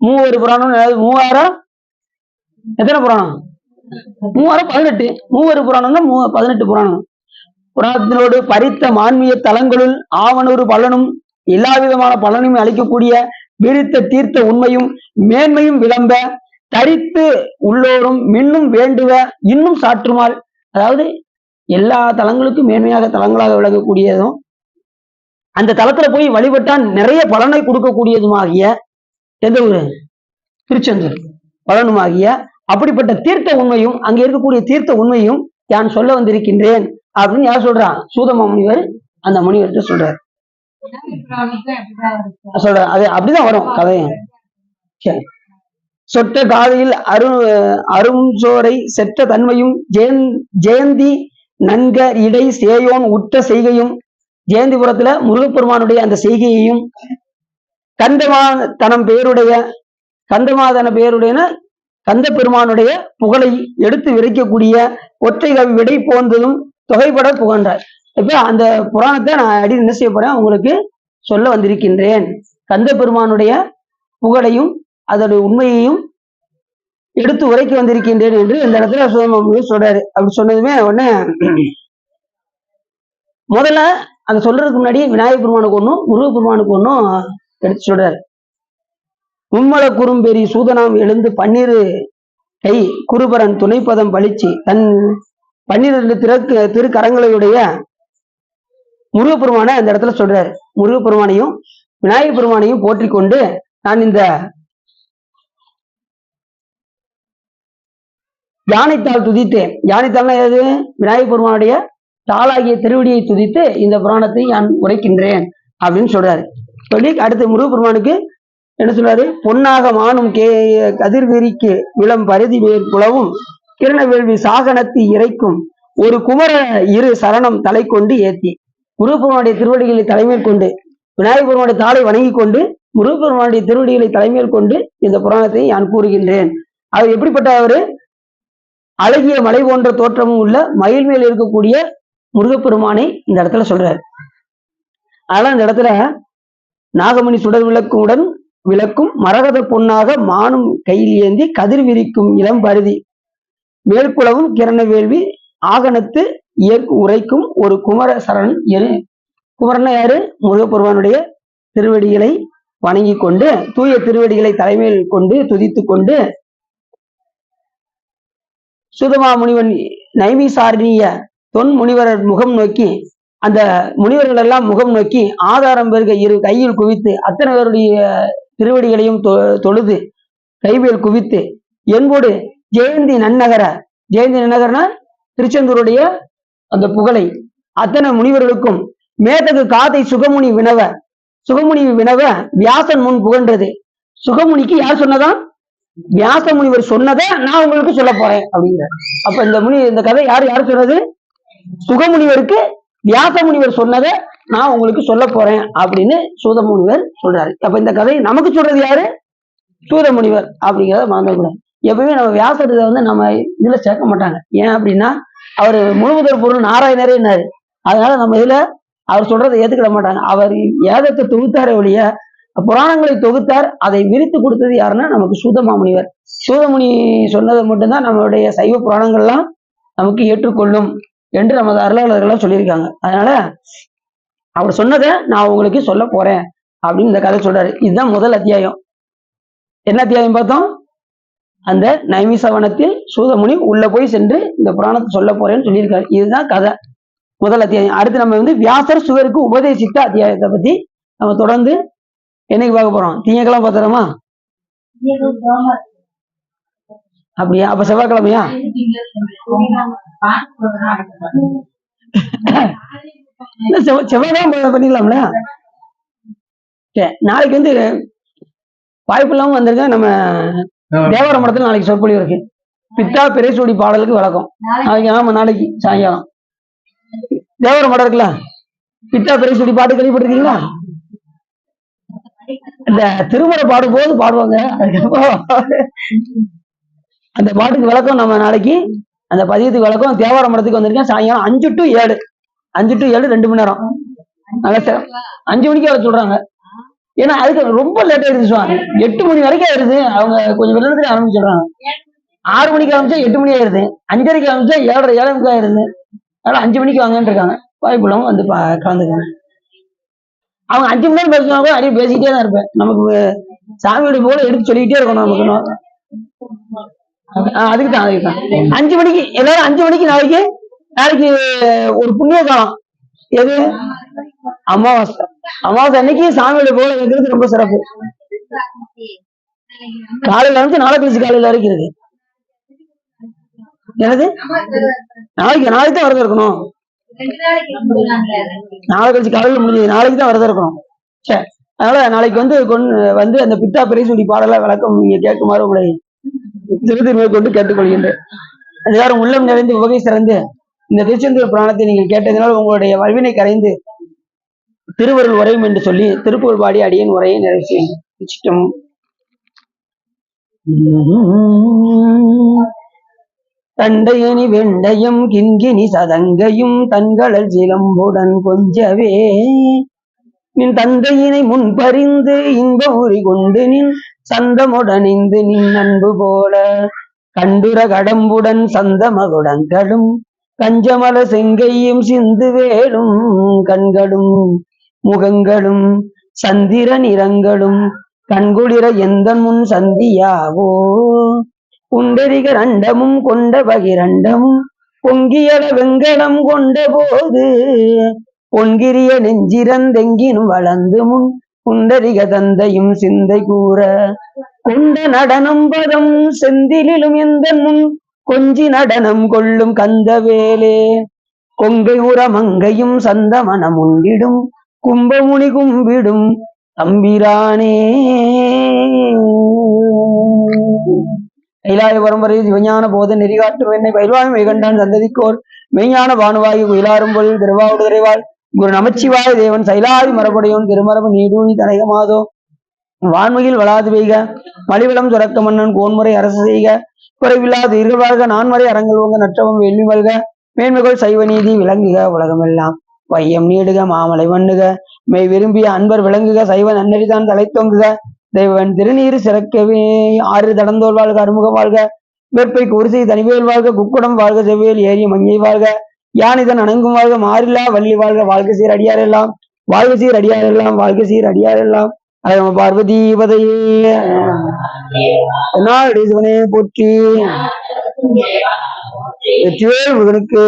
மூவரு புராணம் மூவாயிரம், எத்தனை புராணம், 3018, மூவரு புராணம் தான் 18 புராணம். புராணத்தினோடு பறித்த மான்மிய தலங்களுள் ஆவணூறு பலனும் எல்லா விதமான பலனையும் அளிக்கக்கூடிய விரித்த தீர்த்த உண்மையும் மேன்மையும் விளம்ப தரித்து உள்ளோரும் மின்னும் வேண்டுவ இன்னும் சாற்றுமால். அதாவது எல்லா தலங்களுக்கும் மேன்மையாக தலங்களாக விளங்கக்கூடியதும், அந்த தலத்துல போய் வழிபட்டால் நிறைய பலனை கொடுக்கக்கூடியதுமாகிய எந்த ஊரு, திருச்செந்தூர் பலனுமாகிய அப்படிப்பட்ட தீர்த்த உண்மையும் அங்க இருக்கக்கூடிய தீர்த்த உண்மையும் நான் சொல்ல வந்திருக்கின்றேன் அப்படின்னு யார் சொல்றான், சூதமா முனிவர் அந்த முனிவர்கிட்ட சொல்றாரு. சொல்ற அது அப்படிதான் வரும் கதையும். சரி. சொட்ட காதையில் அரும் சோரை செற்ற தன்மையும் ஜெயந்தி நன்க இடை சேயோன் உற்ற செய்கையும், ஜெயந்திபுரத்துல முருகப்பெருமானுடைய அந்த செய்கையையும், கந்தமாதன பெயருடைய கந்த பெருமானுடைய புகழை எடுத்து விரைக்கக்கூடிய ஒற்றை கவி விடை போன்றதும் தொகைப்பட புகழ்ந்தார். இப்ப அந்த புராணத்தை நான் அடி என்ன செய்ய போறேன், உங்களுக்கு சொல்ல வந்திருக்கின்றேன். கந்த பெருமானுடைய புகழையும் அதோடைய உண்மையையும் எடுத்து உரைக்க வந்திருக்கின்றேன் என்று இந்த இடத்துல சொல்றாரு. அப்படி சொன்னதுமே உடனே முதல்ல அதை சொல்றதுக்கு முன்னாடி விநாயகர் பெருமானுக்கு ஒன்றும் முருகப்பெருமானுக்கு ஒன்றும் எடுத்து சொல்றாரு. உம்மல குறும்பெரி சூதனாம் எழுந்து 12 கை குருபரன் துணைப்பதம் பழிச்சு தன் 12 திருக்கரங்களையுடைய முருகப்பெருமான அந்த இடத்துல சொல்றாரு. முருகப்பெருமானையும் விநாயகர் பெருமானையும் போற்றிக்கொண்டு நான் இந்த யானைத்தாள் துதித்தேன். யானைத்தாள்னா எது? விநாயகப் பெருமானுடைய தாளாகிய திருவடியை துதித்து இந்த புராணத்தை நான் உரைக்கின்றேன் அப்படின்னு சொல்றாரு. சொல்லி அடுத்து முருகப்பெருமானுக்கு என்ன சொல்றாரு? பொன்னாக மானும் கதிர்வெறிக்கு விளம் பருதி வேர் புலவும் கிரணவேள்வி சாகனத்து இறைக்கும் ஒரு குமர இரு சரணம் தலை கொண்டு ஏத்தி. முருகப்பெருமானுடைய திருவடிகளை தலைமையில் கொண்டு விநாயகப் பெருமானுடைய தாளை வணங்கி கொண்டு முருகப்பெருமானுடைய திருவடிகளை தலைமையில் கொண்டு இந்த புராணத்தை நான் கூறுகின்றேன். அவர் எப்படிப்பட்ட அவரு? அழகிய மலை போன்ற தோற்றமும் உள்ள மயில் மேல் இருக்கக்கூடிய முருகப்பெருமானை இந்த இடத்துல சொல்றாரு. அதனால இந்த இடத்துல நாகமணி சுடர் விளக்குடன் விளக்கும் மரகத பொன்னாக மானும் கையில் ஏந்தி கதிர் விரிக்கும் இளம் பருதி மேற்குளவும் கிரண வேள்வி ஆகனத்து இயற்கு உரைக்கும் ஒரு குமர சரண் என. குமரன் யாரு? முருகப்பெருமானுடைய திருவடிகளை வணங்கி கொண்டு தூய திருவடிகளை தலைமையில் கொண்டு துதித்து கொண்டு சுதமா முனிவன் நைமிசாரணிய தொன் முனிவரர் முகம் நோக்கி, அந்த முனிவர்கள் எல்லாம் முகம் நோக்கி ஆதாரம் பெருக இரு கையில் குவித்து அத்தனை பேருடைய திருவடிகளையும் தொழுது கைவேல் குவித்து என்போடு ஜெயந்தி நன்னகர, ஜெயந்தி நன்னகரனா திருச்செந்தூருடைய அந்த புகழை அத்தனை முனிவர்களுக்கும் மேதகு காதை சுகமுனி வினவ, சுகமுனி வினவ வியாசன் முன் புகழ்ந்தது. சுகமுனிக்கு யார் சொன்னதா? வியாச முனிவர் சொன்னதை நான் உங்களுக்கு சொல்ல போறேன் அப்படிங்கிற. அப்ப இந்த கதை யாரு சொன்னது? சுகமுனிவருக்கு வியாச முனிவர் சொன்னதை நான் உங்களுக்கு சொல்ல போறேன் அப்படின்னு சூத முனிவர் சொல்றாரு. அப்ப இந்த கதை நமக்கு சொல்றது யாரு? சூத முனிவர் அப்படிங்கிறத மறந்துக்கூடாது. எப்பவுமே நம்ம வியாசத்தை வந்து நம்ம இதுல சேர்க்க மாட்டாங்க. ஏன் அப்படின்னா அவர் முழுமுதற் பொருள் நாராயணரேன்னாரு. அதனால நம்ம இதுல அவர் சொல்றதை ஏத்துக்கிட மாட்டாங்க. அவர் ஏதத்தை தொகுத்தாரே ஒழிய புராணங்களை தொகுத்தார். அதை விரித்து கொடுத்தது யாருன்னா நமக்கு சூதமாமுனிவர். சூதமுனி சொன்னதை மட்டும்தான் நம்மளுடைய சைவ புராணங்கள்லாம் நமக்கு ஏற்றுக்கொள்ளும் என்று நமது அருளாளர்கள்லாம் சொல்லியிருக்காங்க. அதனால அவர் சொன்னதை நான் உங்களுக்கு சொல்ல போறேன் அப்படின்னு இந்த கதை சொல்றாரு. இதுதான் முதல் அத்தியாயம். என்ன அத்தியாயம் பார்த்தோம்? அந்த நைமிசவனத்தில் சூதமுனி உள்ள போய் சென்று இந்த புராணத்தை சொல்ல போறேன்னு சொல்லியிருக்காரு. இதுதான் கதை, முதல் அத்தியாயம். அடுத்து நம்ம வந்து வியாசர் சுவருக்கு உபதேசித்த அத்தியாயத்தை பத்தி நம்ம தொடர்ந்து என்னைக்கு பார்க்க போறோம்? திங்கக்கிழமை பார்த்துறோமா? அப்படியா? அப்ப செவ்வாய்க்கிழமையா? செவ்வாய்க்கிழமை பண்ணிக்கலாம்ல. நாளைக்கு வந்து வாய்ப்பு இல்லாம வந்திருக்கேன். நம்ம தேவர மடத்துல நாளைக்கு சொற்பொழிவு இருக்கு. பித்தா பிறைசூடி பாடலுக்கு விளக்கம் நாளைக்கு. ஆமா, நாளைக்கு சாயங்காலம் தேவர மடம் இருக்குல்ல, பித்தா பிறைசூடி பாட்டு கேள்விப்பட்டிருக்கீங்களா? இந்த திருமுறை பாடும் போது பாடுவாங்க. அந்த பாட்டுக்கு விளக்கம் நம்ம நாளைக்கு, அந்த பதியத்துக்கு விளக்கம் தேவார மடத்துக்கு வந்திருக்கேன். சாயங்காலம் 5 to 7 2 மணி நேரம். 5 மணிக்கு வர சொல்றாங்க. ஏன்னா அதுக்கு ரொம்ப லேட் ஆயிடுச்சு. 8 மணி வரைக்கும் ஆயிடுது. அவங்க கொஞ்சம் வெள்ளத்துல ஆரம்பிச்சிடுறாங்க. 6 மணிக்கு ஆரம்பிச்சா 8 மணி ஆயிடுது. 5:30 ஆரம்பிச்சா 7:30 ஆயிடுது. அதனால 5 மணிக்கு வாங்கன்னு இருக்காங்க. வாய்ப்புள்ளவங்க வந்து கலந்துக்காங்க. அவங்க 5 மணி நேரம் பேசுனா கூட அப்படியே பேசிக்கிட்டே தான் இருப்பேன். நமக்கு சாமியோட போல எடுத்து சொல்லிக்கிட்டே இருக்கணும். நமக்கு அதுக்குதான் 5 மணிக்கு எல்லாரும் 5 மணிக்கு நாளைக்கு ஒரு புண்ணிய காலம். எது? அமாவாசை. அமாவாசை அன்னைக்கு சாமியோட போல வைக்கிறது ரொம்ப சிறப்பு. காலையில வந்து நாளை கழிச்சு காலையில வரைக்கும் இருக்கு. என்னது? நாளைக்கு தான் விரதம் இருக்கணும். நாளை கழிச்சு காலையில முடிஞ்சது. நாளைக்கு தான் விரதம் இருக்கணும். சரி, அதனால நாளைக்கு வந்து அந்த பித்தா பிறைசூடி பாடல விளக்கம் நீங்க கேட்குமாறு உங்களை திருத்திருமை கொண்டு கேட்டுக்கொள்கின்றேன். எல்லாரும் உள்ளம் நிறைந்து உவகை சிறந்து இந்த திருச்செந்தூர் புராணத்தை நீங்கள் கேட்டதனால் உங்களுடைய வல்வினை கரைந்து திருவருள் உரையும் என்று சொல்லி திருப்புகழ் பாடி அடியேன் உரையை நிறைவு செய்யும். தண்டையணி வெண்டையும் கிண்கிணி சதங்கையும் தன்களல் சிலம்புடன் கொஞ்சவே நின் தந்தையினை முன்பறிந்து இன்ப உரி கொண்டு நின் சந்தமுடனிந்து நின் அன்பு போல கண்டுர கடம்புடன் சந்த மகுடங்களும் கஞ்சமல செங்கையும் சிந்து வேலும் கண்களும் முகங்களும் சந்திர நிறங்களும் கண்குளிர எந்த முன் சந்தியாவோ குண்டரிக ரண்டமும் கொண்ட பகிரண்டமும் பொங்கியல வெங்கடம் கொண்ட போது பொன்கிரிய நெஞ்சிறந்தெங்கினும் வளர்ந்து முன் குண்டரிக தந்தையும் சிந்தை கூற கொண்ட நடனம் பதம் செந்திலும் எந்த முன் கொஞ்சி நடனம் கொள்ளும் கந்தவேலே கொங்கை உற மங்கையும் சந்த மனம் உண்டிடும் கும்பமுனி கும்பிடும் தம்பிரானே. கைலாய பரம்பரை சிவஞான போத நெறிகாட்டும் என்னை பயில்வாய் மெய்கண்டான் சந்ததிக்கோர் மெய்ஞான பானுவாயு குயிலாரும் பொருள் திருவாவுடுதுறைவாள் குரு நமச்சிவாய தேவன் சைலாதி மரபுடையோன் திருமரபு நீடூழி தனகமாதோ வான்மையில் வளாது பெய்க மலிவளம் சுரக்க மன்னன் கோன்முறை அரசு செய்க குறைவில்லாத உயிர்கள் வாழ்க நான்மறை அரங்கள் ஓங்க நற்றவம் வெள்ளி மல்க மேன்மைகள் சைவ நீதி விளங்குக உலகமெல்லாம் வையம் நீடுக மாமலை மண்ணுக மெய் விரும்பிய அன்பர் விளங்குக சைவ நன்னறிதான் தலைத்தொங்குக தெய்வன் திருநீர் சிறக்கவே ஆறு தடந்தோல் வாழ்க அறுமுக வாழ்க வெப்பை குருசை தனிவேல் வாழ்க குக்குடம் வாழ்க செவ்வேல் ஏரிய மங்கை வாழ்க யானிதன் அணங்கும் வாழ்க மாறில்லா வள்ளி வாழ்க வாழ்க சீர் அடியாரெல்லாம் வாழ்க சீர் அடியாரெல்லாம் வாழ்க சீர் அடியாரெல்லாம் அழகம பார்வதி பதையே என்னால் சிவனே போற்றி வெற்றிவேல் முருகனுக்கு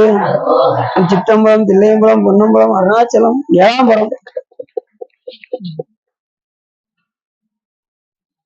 சிற்றம்பலம் தில்லையம்பலம் பொன்னம்பலம் அருணாச்சலம் ஏழாம்பரம்